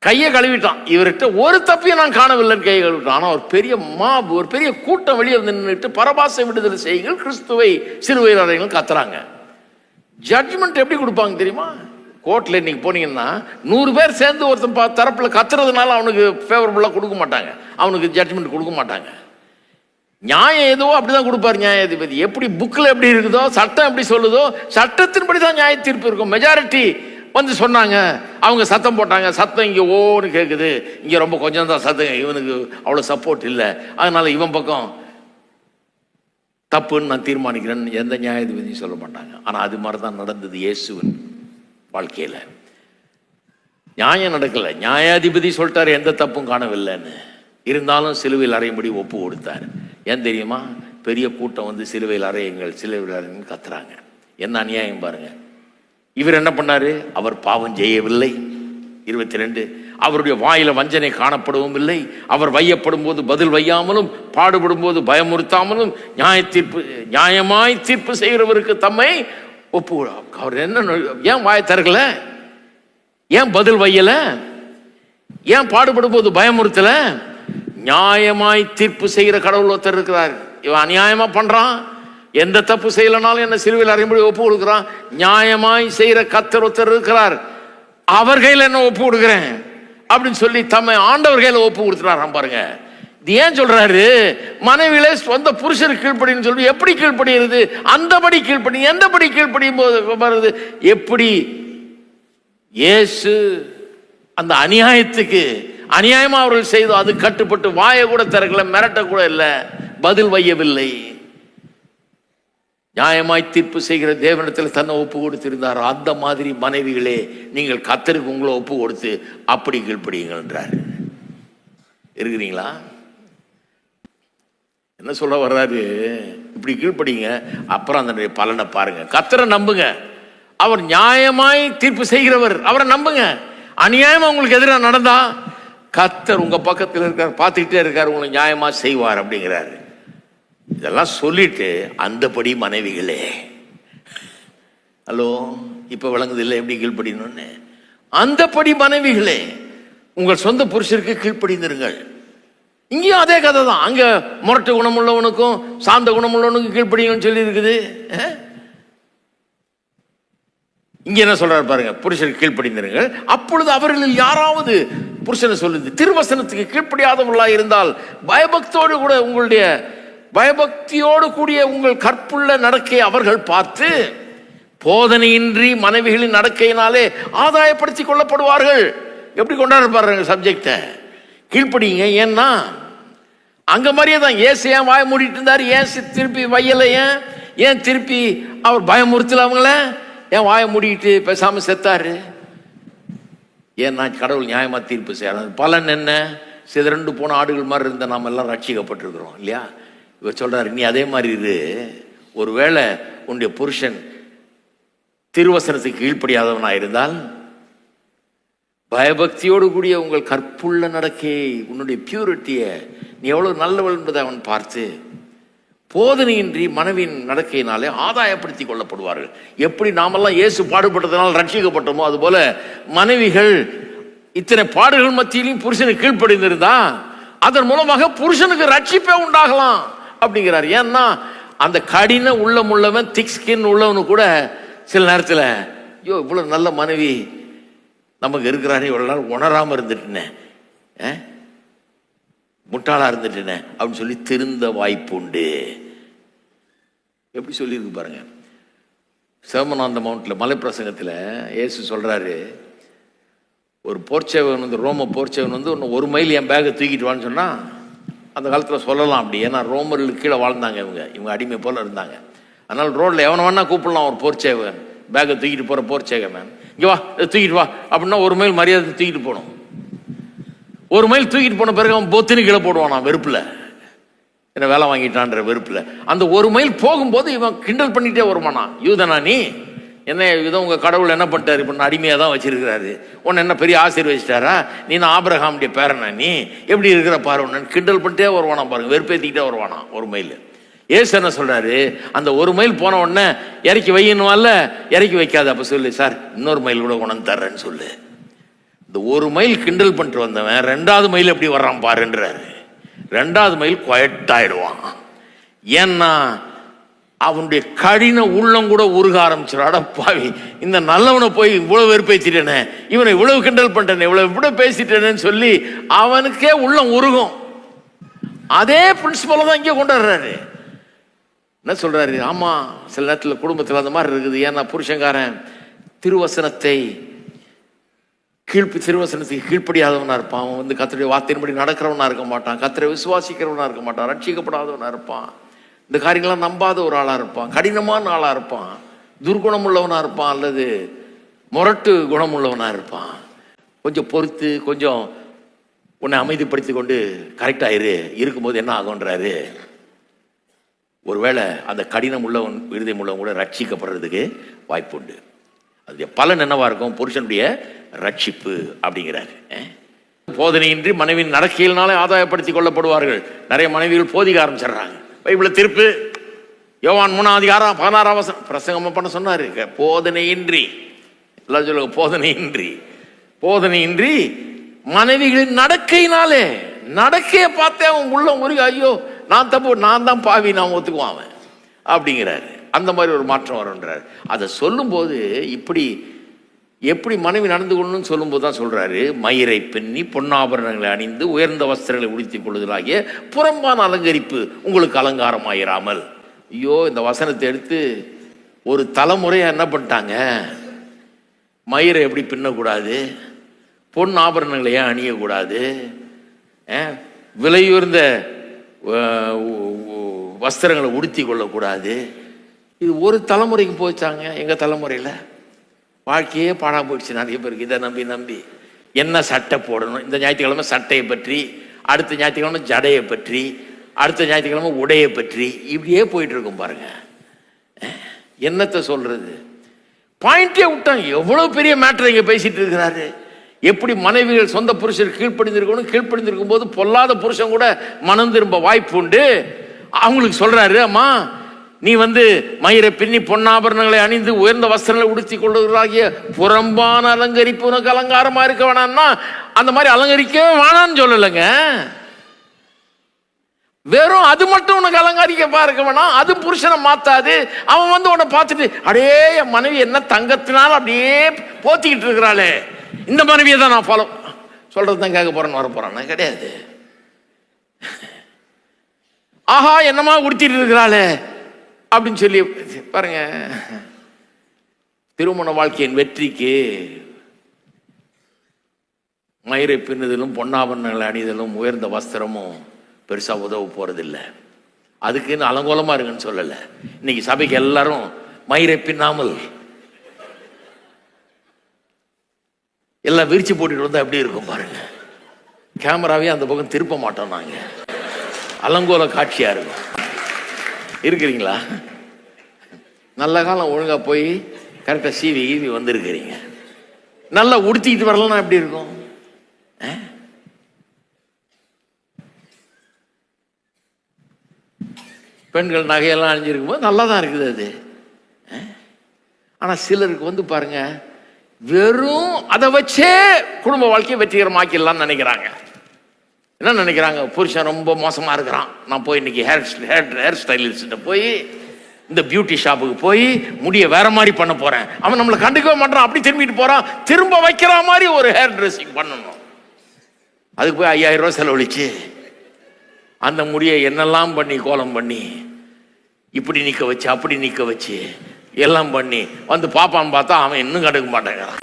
Speaker 1: கையை கழுவிட்டான். இவர்கிட்ட ஒரு தப்பையும் நான் காணவில்லைன்னு கையை கழுவிட்டான். ஆனால் ஒரு பெரிய மாபு, ஒரு பெரிய கூட்டம் வெளியே நின்றுட்டு பரபாசை விடுதலை செய்யுங்கள், கிறிஸ்துவை சிலுவையில் அறையுங்கள் கத்துறாங்க. ஜட்ஜ்மெண்ட் எப்படி கொடுப்பாங்க தெரியுமா? கோர்ட்டில் இன்னைக்கு போனீங்கன்னா 100 பேர் சேர்ந்து ஒருத்தன் தரப்புல கத்துறதுனால அவனுக்கு ஃபேவரபுளாக கொடுக்க மாட்டாங்க, அவனுக்கு ஜட்ஜ்மெண்ட் கொடுக்க மாட்டாங்க. நியாயம் எதுவோ அப்படிதான் கொடுப்பார் நியாயாதிபதி. எப்படி புக்கில் எப்படி இருக்குதோ, சட்டம் எப்படி சொல்லுதோ சட்டத்தின்படி தான் நியாய தீர்ப்பு இருக்கும். மெஜாரிட்டி சொன்னாங்க, அவங்க சத்தம் போட்டாங்க, சத்தம் இங்கே ஓன்னு கேட்குது, இங்கே ரொம்ப கொஞ்சம் தான் சத்தம், இவனுக்கு அவ்வளோ சப்போர்ட் இல்லை, அதனால இவன் பக்கம் தப்புன்னு நான் தீர்மானிக்கிறேன்னு எந்த நியாயாதிபதியும் சொல்ல மாட்டாங்க. ஆனால் அது மாதிரி தான் நடந்தது இயேசுவின் வாழ்க்கையில். நியாயம் நடக்கலை, நியாயாதிபதி சொல்லிட்டாரு எந்த தப்பும் காணவில்லைன்னு, இருந்தாலும் சிலுவையில் அறையும்படி ஒப்பு கொடுத்தார். ஏன் தெரியுமா? பெரிய கூட்டம் சிலுவையில் அறையுங்கள், சிலுவையில் அறையுங்கள் கத்துறாங்க. என்ன அநியாயம் பாருங்க. இவர் என்ன பண்ணாரு? அவர் பாவம் செய்யவில்லை. 22, அவருடைய வாயில வஞ்சனை காணப்படவும் இல்லை. அவர் வையப்படும் போது பதில் வையாமலும், பாடுபடும் போது பயமுறுத்தாமலும், நியாயமாய் தீர்ப்பு செய்கிறவருக்கு தம்மை ஒப்பு. அவர் என்ன, ஏன் வாய் தரல? ஏன் பதில் வையல? ஏன் பாடுபடும் போது பயமுறுத்தல? நியாயமாய் தீர்ப்பு செய்கிற கடவுள் ஒருத்தர் இருக்கிறார். இவன் அநியாயமா பண்றான், எந்த தப்பு செய்யலனாலும் என்ன சிலுவையில் அறையும்படி ஒப்பு கொடுக்கிறான். நியாயமாய் செய்கிற கர்த்தர் ஒருத்தர் இருக்கிறார், அவர் கையில் என்ன ஒப்பு கொடுக்கிறேன் அப்படின்னு சொல்லி தம்மை ஆண்டவர் கையில ஒப்பு கொடுத்துறாராம். பாருங்க, இது ஏன் சொல்றாரு? மனைவியில சொந்த புருஷருக்கு கீழ்ப்படின்னு சொல்லி எப்படி கீழ்ப்படுகிறது? அந்தபடி கீழ்ப்படி. எந்தபடி கீழ்ப்படியும் போது வருது? எப்படி இயேசு அந்த அநியாயத்துக்கு, அநியாயமா அவர்கள் செய்தோ அது கட்டுப்பட்டு வாயை கூட திறக்கல, மிரட்ட கூட இல்லை, பதில் வையவில்லை. நியாயமாய் தீர்ப்பு செய்கிற தேவனிடத்தில் தன்னை ஒப்பு கொடுத்திருந்தார். அந்த மாதிரி மனைவிகளே, நீங்கள் கர்த்தருக்கு உங்களை ஒப்பு கொடுத்து அப்படி கீழ்ப்படியுங்கன்றார். இருக்கிறீங்களா? என்ன சொல்ல வர்றாரு? இப்படி கீழ்ப்படிங்க, அப்புறம் அந்த பலனை பாருங்க. கர்த்தரை நம்புங்க, அவர் நியாயமாய் தீர்ப்பு செய்கிறவர், அவரை நம்புங்க. அநியாயமா உங்களுக்கு எதிராக நடந்தா கர்த்தர் உங்க பக்கத்தில் இருக்கார், பார்த்துக்கிட்டே இருக்கார், உங்களை நியாயமா செய்வார் அப்படிங்கிறாரு. இதெல்லாம் சொல்லிட்டு அந்தபடி மனைவிகளே, ஹலோ இப்ப விளங்குது இல்லை எப்படி கீழ்ப்படினு? அந்தபடி மனைவிகளே உங்கள் சொந்த புருஷருக்கு கீழ்ப்படிந்திருங்கள். இங்கேயும் அதே கதை தான். அங்க முரட்டு குணமுள்ளவனுக்கும் சாந்த குணமுள்ளவனுக்கும் கீழ்ப்படிங்கன்னு சொல்லி இருக்குது. இங்க என்ன சொல்றாரு பாருங்க, புருஷருக்கு கீழ்ப்படிந்திருங்கள், அப்பொழுது அவர்களில் யாராவது புருஷனை சொல்லுது திருவசனத்துக்கு கீழ்ப்படியாதவர்களா இருந்தால் பயபக்தியோடு கூட உங்களுடைய பயபக்தியோடு கூடிய உங்கள் கற்புள்ள நடக்கை அவர்கள் பார்த்து போதனையின்றி மனைவிகளின் நடக்கையினாலே ஆதாயப்படுத்திக் கொள்ளப்படுவார்கள். எப்படி கொண்டாட பாருங்க சப்ஜெக்ட, கீழ்ப்படிங்க. ஏன்னா அங்க மாதிரியே தான் ஏசு ஏன் வாய மூடிட்டு இருந்தார், ஏன் திருப்பி வையலை, ஏன் திருப்பி அவர் பயமுறுத்தல அவங்கள, ஏன் வாய மூடிட்டு பேசாம செத்தாரு? ஏன்னா கடவுள் நியாயமா தீர்ப்பு செய்யறாரு. பலன் என்ன? சிதறண்டு போன ஆடுகள் மாதிரி இருந்த நாம எல்லாம் ரட்சிக்கப்பட்டிருக்கிறோம் இல்லையா? இவர் சொல்றாரு, நீ அதே மாதிரி இரு. ஒருவேளை உன்னுடைய புருஷன் திருவசனத்துக்கு கீழ்ப்படியாதவனா இருந்தால் பயபக்தியோடு கூடிய உங்கள் கற்புள்ள நடக்கையை, உன்னுடைய பியூரிட்டியை, நீ எவ்வளவு நல்லவள் என்பதை அவன் பார்த்து போதனையின்றி மனைவியின் நடக்கையினாலே ஆதாயப்படுத்திக் கொள்ளப்படுவார்கள். எப்படி நாமெல்லாம் இயேசு பாடுபட்டதனால் ரட்சிக்கப்பட்டோமோ அதுபோல மனைவிகள் இத்தனை பாடுகள் மத்தியிலும் புருஷனுக்கு கீழ்ப்படிந்திருந்தா அதன் மூலமாக புருஷனுக்கு ரட்சிப்பே உண்டாகலாம் அப்படிங்கிறார். ஏன்னா அந்த கடின உள்ளம் உள்ளவன், திக் ஸ்கின் உள்ளவனு கூட சில நேரத்தில் ஐயோ இவ்வளவு நல்ல மனைவி நமக்கு இருக்கிறாரே, இவ்வளவு நாள் உணராம இருந்துட்டேனே, முட்டாளா இருந்துட்டேனே அப்படின்னு சொல்லி திருந்த வாய்ப்பு உண்டு. எப்படி சொல்லியிருக்கு பாருங்க. சிவமனாந்த மவுண்ட்ல மலை பிரசங்கத்தில் இயேசு சொல்றாரு, ஒரு போர்ச்சேவன் வந்து ரோம போர்ச்சேவன் வந்து ஒரு மைல் என் பேக்கை தூக்கிட்டு வான்னு சொன்னா அந்த காலத்தில் சொல்லலாம் அப்படி. ஏன்னா ரோமர்களுக்கு கீழே வாழ்ந்தாங்க இவங்க அடிமை போல இருந்தாங்க. அதனால ரோட்ல எவனை வேணா கூப்பிடலாம், ஒரு போர்ச்சேவன் பேக்கை தூக்கிட்டு போற போர்ச்சேவன், இங்க வா தூக்கிட்டு வா அப்படின்னா ஒரு மைல் மரியாதை தூக்கிட்டு போகணும். ஒரு மைல் தூக்கிட்டு போன பிறகு அவன் பொத்துன்னு கீழே போடுவானா வெறுப்புல, என்ன வேலை வாங்கிட்டான்ற வெறுப்புல. அந்த ஒரு மைல் போகும்போது இவன் கிண்டல் பண்ணிட்டே வருமானா, யூதனா நீ என்ன இதை உங்க கடவுள் என்ன பண்ணிட்டாரு, இப்ப அடிமையா தான் வச்சிருக்கிறாரு, உன்னை என்ன பெரிய ஆசீர்வதிச்சிட்டாரா, நீ நான் ஆபிரகாமுடைய பேரனா, நீ எப்படி இருக்கிற பாரு, உன்னை கிண்டல் பண்ணிட்டே வருவானா பாருங்க, வெறுப்பேத்திக்கிட்டே வருவானா ஒரு மைல். ஏசு என்ன சொல்றாரு, அந்த ஒரு மைல் போன உடனே இறக்கி வையணும்ல, இறக்கி வைக்காது. அப்ப சொல்லு சார் இன்னொரு மைல் கூட உணர்ந்து தர்றேன்னு சொல்லு. இந்த ஒரு மைல் கிண்டல் பண்ணிட்டு வந்தவன் ரெண்டாவது மைல் எப்படி வர்றான் பாருன்றாரு. ரெண்டாவது மைல் குவைட் ஆயிடுவான். ஏன்னா அவனுடைய கடின உள்ளம் கூட உருக ஆரம்பிச்சிடும். அடப்பாவி, இந்த நல்லவனை போய் இவ்வளவு வெறுப்பேத்திட்டேனே, இவனை இவ்வளவு கிண்டல் பண்ணிட்டேனே, இவ்வளவு பேசிட்டேன்னு சொல்லி அவனுக்கே உள்ளம் உருகும். அதே பிரின்சிபலை தான் இங்கே கொண்டு வர்றாரு. என்ன சொல்றாரு, ஆமா சில நேரத்தில் குடும்பத்தில் அந்த மாதிரி இருக்குது. ஏன்னா புருஷங்காரன் திருவசனத்துக்கு கீழ்ப்படியாதவனா இருப்பான். அவன் வந்து கர்த்தருடைய வார்த்தையின்படி நடக்கிறவனா இருக்க மாட்டான், கர்த்தரை விசுவாசிக்கிறவனா இருக்க மாட்டான், ரட்சிக்கப்படாதவனா இருப்பான், இந்த காரியங்களாம் நம்பாத ஒரு ஆளா இருப்பான், கடினமான ஆளா இருப்பான், துர்குணம் உள்ளவனா இருப்பான், அல்லது முரட்டு குணம் உள்ளவனா இருப்பான். கொஞ்சம் பொறுத்து கொஞ்சம் உன்னை அமைதிப்படுத்தி கொண்டு கரெக்டாயிரு இருக்கும்போது என்ன ஆகுன்றாரு. ஒருவேளை அந்த கடினம் உள்ளவன் இருதயம் உள்ளவன் கூட ரட்சிக்கப்படுறதுக்கு வாய்ப்பு உண்டு. அது பலன் என்னவா இருக்கும், புருஷனுடைய ரட்சிப்பு அப்படிங்கிறாரு. போதனையின்றி மனைவியின் நடக்கையினாலே ஆதாயப்படுத்திக் கொள்ளப்படுவார்கள். நிறைய மனைவிகள் போதிக்க ஆரம்பிச்சிடுறாங்க. பைபிள திருப்பு யோவான் 3:16 பிரசங்கம் பண்ண சொன்னாரு. போதனையின்றி எல்லாம் சொல்லுங்க, போதனையின்றி மனைவிகளின் நடக்கையினாலே, நடக்கையை பார்த்தே அவன் உள்ள முருக, ஐயோ நான் தப்பு, நான் தான் பாவி, நான் ஒத்துக்குவான் அப்படிங்கிறாரு. அந்த மாதிரி ஒரு மாற்றம் வரும்ன்றாரு. அதை சொல்லும் போது எப்படி மனைவி நடந்து கொள்ளணும்னு சொல்லும் போது தான் சொல்றாரு, மயிரை பின்னி பொன்னாபரணங்களை அணிந்து உயர்ந்த வஸ்திரங்களை உடுத்திக் கொள்ளுதலாகிய புறம்பான அலங்கரிப்பு உங்களுக்கு அலங்காரமாயிராமல். ஐயோ இந்த வசனத்தை எடுத்து ஒரு தலைமுறையா என்ன பண்ணிட்டாங்க, மயிரை எப்படி பின்னக்கூடாது, பொன் ஆபரணங்களை ஏன் அணியக்கூடாது, விலையுயர்ந்த வஸ்திரங்களை உடுத்தி கொள்ளக்கூடாது. இது ஒரு தலைமுறைக்கு போச்சாங்க. எங்கள் தலைமுறையில் வாழ்க்கையே பாழா போயிடுச்சு நிறைய பேருக்கு. இதை நம்பி நம்பி என்ன சட்டை போடணும், இந்த ஞாயிற்றுக்கிழமை சட்டையை பற்றி, அடுத்த ஞாயிற்றுக்கிழமை ஜடையை பற்றி, அடுத்த ஞாயிற்றுக்கிழமை உடையை பற்றி, இப்படியே போயிட்டு இருக்கும் பாருங்க. என்னத்தை சொல்றது, பாயிண்டே விட்டாங்க. எவ்வளவு பெரிய மேட்டர் இங்க பேசிட்டு இருக்கிறாரு. எப்படி மனைவிகள் சொந்த புருஷர் கீழ்ப்படிந்திருக்கணும், கீழ்ப்படிந்திருக்கும் போது பொல்லாத புருஷன் கூட மனம் திரும்ப வாய்ப்பு உண்டு. அவங்களுக்கு சொல்றாரு, அம்மா நீ மயிரை பின்னி பொன்னாபரணங்களை அணிந்து உயர்ந்த வஸ்திரங்களை உடுத்தி கொள்ளுகிறாகிய புறம்பான அலங்கரிப்பு உனக்கு அலங்காரமா இருக்க வேணாம்னா அந்த மாதிரி அலங்கரிக்கவே வேணான்னு சொல்லலைங்க. வெறும் அது மட்டும் உனக்கு அலங்காரிக்கப்பா இருக்க வேணாம், அது புருஷனை மாத்தாது. அவன் உன்னை பார்த்துட்டு அடே என் மனைவி என்ன தங்கத்தினால அப்படியே போத்திக்கிட்டு இருக்கிறாளே, இந்த மனைவியை தான் நான் ஃபாலோ சொல்றது தான் கேட்க போறேன்னு வர போறான் கிடையாது. ஆஹா என்னமா உடுத்திட்டு இருக்கிறாளே அப்படின்னு சொல்லி பாருங்க. திருமண வாழ்க்கையின் வெற்றிக்கு மயிரை பின்னுதலும் பொன்னாபரணங்களை அணிதலும் உயர்ந்த வஸ்திரமும் பெருசா உதவ போறதில்லை. அதுக்குன்னு அலங்கோலமா இருக்குன்னு சொல்லல. இன்னைக்கு சபைக்கு எல்லாரும் மயிரை பின்னாமல் எல்லாம் விரிச்சு போட்டுட்டு வந்தா எப்படி இருக்கும் பாருங்க. கேமராவே அந்த பக்கம் திருப்ப மாட்டோம் நாங்க. அலங்கோல காட்சியா இருக்கும். இருக்கிறீங்களா? நல்ல காலம் ஒழுங்கா போய் கரெக்டா சீவி ஈவி வந்திருக்கிறீங்க. நல்லா உடுத்திக்கிட்டு வரலாம் எப்படி இருக்கும்? பெண்கள் நகையெல்லாம் அணிஞ்சிருக்கும் போது நல்லா தான் இருக்குது அது. ஆனா சிலருக்கு பாருங்க, வெறும் அதை வச்சே குடும்ப வாழ்க்கையை வெற்றிகரமாக்கிடலாம்னு நினைக்கிறாங்க. என்ன நினைக்கிறாங்க, புருஷன் ரொம்ப மோசமா இருக்கிறான், நான் போய் இன்னைக்கு ஹேர் ஸ்டைலிஸ்ட போய் இந்த பியூட்டி ஷாப்புக்கு போய் முடிய வேற மாதிரி பண்ண போறேன், அவன் நம்மளை கண்டுக்கவே மாட்டான், அப்படி திரும்பிட்டு போறான், திரும்ப வைக்கிற மாதிரி ஒரு ஹேர் ட்ரெஸ்ஸிங் பண்ணணும். அதுக்கு போய் 5000 ரூபாய் செலவழிச்சு அந்த முடியை என்னெல்லாம் பண்ணி கோலம் பண்ணி இப்படி நிக்க வச்சு அப்படி நிக்க வச்சு எல்லாம் பண்ணி பாப்பான்னு பார்த்தா அவன் இன்னும் கண்டுக்க மாட்டேங்கிறான்.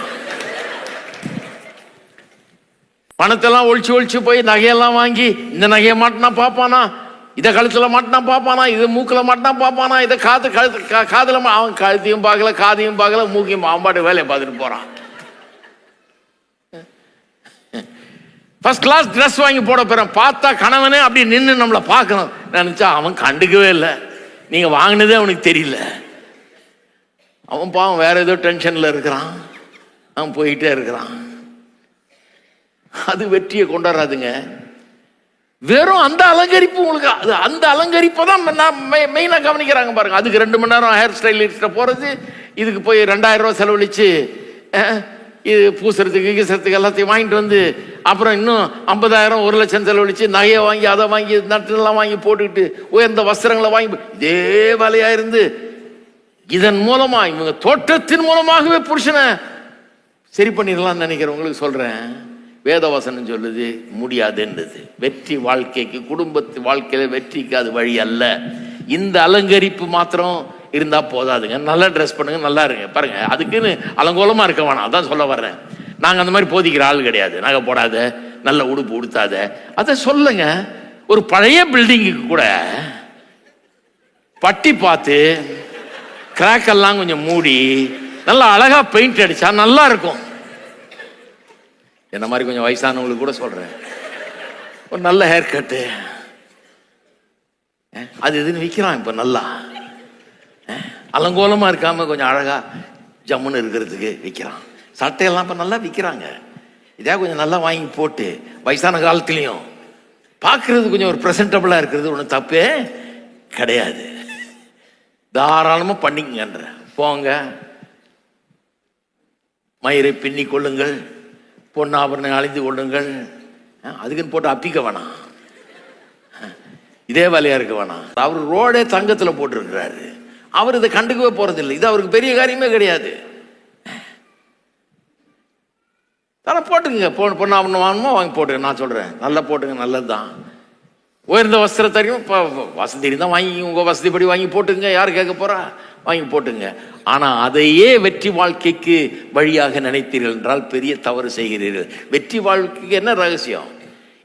Speaker 1: பணத்தெல்லாம் ஒழிச்சு போய் நகையெல்லாம் வாங்கி இந்த நகையை மாட்டினா பாப்பானா, இதை கழுத்துல மாட்டினா பாப்பானா, இதை மூக்கில் மாட்டினா பாப்பானா, இதை காதுல அவன் கழுத்தையும் பார்க்கல காதையும் பார்க்கல மூக்கையும் அவன் பாட்டு வேலையை பார்த்துட்டு போறான். ஃபர்ஸ்ட் கிளாஸ் ட்ரெஸ் வாங்கி போட போறேன், பார்த்தா கணவனே அப்படி நின்று நம்மளை பார்க்கணும் நினைச்சா அவன் கண்டுக்கவே இல்லை. நீங்க வாங்கினதே அவனுக்கு தெரியல. அவன் பாவம் வேற ஏதோ டென்ஷன்ல இருக்கிறான், அவன் போயிட்டே இருக்கிறான். அது வெற்றியை கொண்டாடுறாதுங்க. வெறும் அந்த அலங்கரிப்பு உங்களுக்கு, அது அந்த அலங்கரிப்பை தான் மெயினா கவனிக்கிறாங்க பாருங்க. அதுக்கு 2 மணி நேரம் ஹேர் ஸ்டைலிஸ்ட போறது, இதுக்கு போய் 2000 ரூபாய் செலவழிச்சு இது பூசுறதுக்கு கீசுறதுக்கு எல்லாத்தையும் வாங்கிட்டு அப்புறம் இன்னும் 50,000 1 லட்சம் செலவழிச்சு நகையை வாங்கி அதை வாங்கி நட்டுலாம் வாங்கி போட்டுக்கிட்டு உயர்ந்த வஸ்திரங்களை வாங்கி இதே வேலையா இருந்து இதன் மூலமா இவங்க தோற்றத்தின் மூலமாகவே புருஷனை சரி பண்ணிடலாம்னு நினைக்கிறவங்களுக்கு சொல்றேன். வேதவசனம் சொல்லுது முடியாதுன்றது. வெற்றி வாழ்க்கைக்கு, குடும்பத்து வாழ்க்கையில வெற்றிக்கு அது வழி அல்ல. இந்த அலங்கரிப்பு மாத்திரம் இருந்தா போதாதுங்க. நல்லா ட்ரெஸ் பண்ணுங்க, நல்லா இருங்க பாருங்க. அதுக்குன்னு அலங்கோலமா இருக்க வேணாம், அதான் சொல்ல வர்றேன். நாங்க அந்த மாதிரி போதிக்கிற ஆள் கிடையாது. நகை போடாத, நல்ல உடுப்பு உடுத்தாத, அதை சொல்லுங்க. ஒரு பழைய பில்டிங்குக்கு கூட பட்டி பார்த்து கிராக் எல்லாம் கொஞ்சம் மூடி நல்லா அழகா பெயிண்ட் அடிச்சா நல்லா இருக்கும். என்ன மாதிரி கொஞ்சம் வயசானவங்களுக்கு கூட சொல்றேன், ஒரு நல்ல ஹேர் கட்டு அது இதுன்னு விற்கிறான் இப்ப. நல்லா அலங்கோலமா இருக்காம கொஞ்சம் அழகா ஜம்முன்னு இருக்கிறதுக்கு விற்கிறான். சட்டையெல்லாம் இப்ப நல்லா விற்கிறாங்க. இதே கொஞ்சம் நல்லா வாங்கி போட்டு வயசான காலத்திலையும் பார்க்கறது கொஞ்சம் ஒரு ப்ரெசன்டபிளா இருக்கிறது ஒன்றும் தப்பே கிடையாது. தாராளமா பண்ணிக்கங்கன்ற. போங்க, மயிரை பின்னி கொள்ளுங்கள், பொன்னாபரணை அழிந்து கொள்ளுங்கள். அதுக்குன்னு போட்டு அப்பிக்க வேணாம், இதே வேலையா இருக்க வேணாம். அவர் ரோடே தங்கத்துல போட்டிருக்கிறாரு, அவர் இதை கண்டுக்கவே போறதில்லை. இது அவருக்கு பெரிய காரியமே கிடையாது. தர போட்டுங்க, பொண்ணாபரணம் வாங்கணுமோ வாங்கி போட்டுங்க. நான் சொல்றேன் நல்லா போட்டுங்க, நல்லதுதான். உயர்ந்த வஸ்திரத்தையும் இப்போ வசதி இருந்தால் வாங்கி உங்கள் வசதிப்படி வாங்கி போட்டுங்க, யார் கேட்க போகிறா, வாங்கி போட்டுங்க. ஆனால் அதையே வெற்றி வாழ்க்கைக்கு வழியாக நினைத்தீர்கள் என்றால் பெரிய தவறு செய்கிறீர்கள். வெற்றி வாழ்க்கைக்கு என்ன ரகசியம்?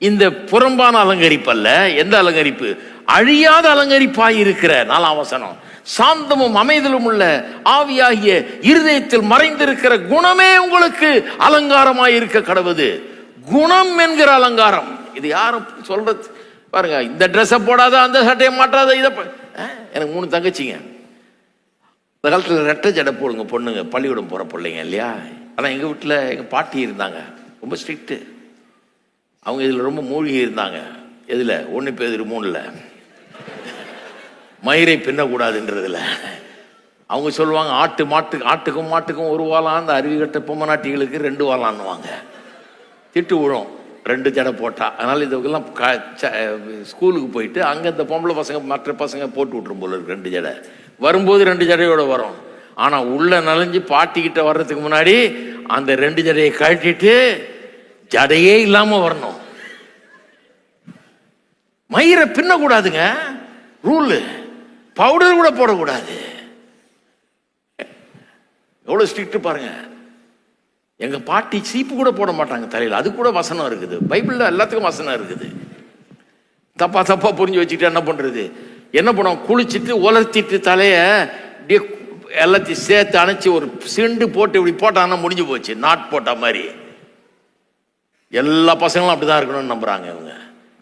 Speaker 1: இந்த புறம்பான அலங்கரிப்பு அல்ல. எந்த அலங்கரிப்பு? அழியாத அலங்கரிப்பாய் இருக்கிற 4ஆம் வசனம், சாந்தமும் அமைதலும் உள்ள ஆவியாகிய இருதயத்தில் மறைந்திருக்கிற குணமே உங்களுக்கு அலங்காரமாய் இருக்க கடவுது. குணம் என்கிற அலங்காரம். இது யாரும் சொல்றது பாருங்க. இந்த ட்ரெஸ்ஸை போடாத, அந்த சட்டையை மாட்டாத, இதை எனக்கு 3 தங்கச்சிங்க. இந்த காலத்தில் ரெட்டை ஜடை போடுங்க பொண்ணுங்க, பள்ளிக்கூடம் போகிற பிள்ளைங்க இல்லையா. ஆனால் எங்கள் வீட்டில் எங்கள் பாட்டி இருந்தாங்க, ரொம்ப ஸ்ட்ரிக்ட்டு. அவங்க இதில் ரொம்ப மூழ்கி இருந்தாங்க. எதில்? 1 பேதுரு 3 மயிரை பின்னக்கூடாதுன்றதுல. அவங்க சொல்லுவாங்க, ஆட்டுக்கும் மாட்டுக்கும் 1 வாலாம், அந்த அருவிகட்ட பொம்மநாட்டிகளுக்கு 2 வாலான்னுவாங்க. திட்டு விழும் 2 ஜடை போட்டா. அதனால் இதுக்கெல்லாம் ஸ்கூலுக்கு போயிட்டு அங்கே இந்த பொம்பளை பசங்க மற்ற பசங்க போட்டு விட்டுரும் போல இருக்கு 2 ஜடை. வரும்போது 2 ஜடையோட வரும். ஆனால் உள்ள நனைஞ்சு பாட்டிக்கிட்ட வர்றதுக்கு முன்னாடி அந்த 2 ஜடையை கழட்டிட்டு ஜடையே இல்லாமல் வரணும். மயிரை பின்னக்கூடாதுங்க, ரூலு. பவுடர் கூட போடக்கூடாது. எவ்வளோ ஸ்ட்ரிக்ட் பாருங்க. எங்க பாட்டி சீப்பு கூட போட மாட்டாங்க தலையில். அது கூட வசனம் இருக்குது, பைபிளில் எல்லாத்துக்கும் வசனம் இருக்குது. தப்பா புரிஞ்சு வச்சுக்கிட்டு என்ன பண்றது? என்ன பண்ணுவோம்? குளிச்சுட்டு உலர்த்திட்டு தலையை இப்படியே எல்லாத்தையும் சேர்த்து அணைச்சி ஒரு சிண்டு போட்டு இப்படி போட்டாங்கன்னா முடிஞ்சு போச்சு. நாட் போட்ட மாதிரி. எல்லா பசங்களும் அப்படிதான் இருக்கணும்னு நம்புறாங்க இவங்க.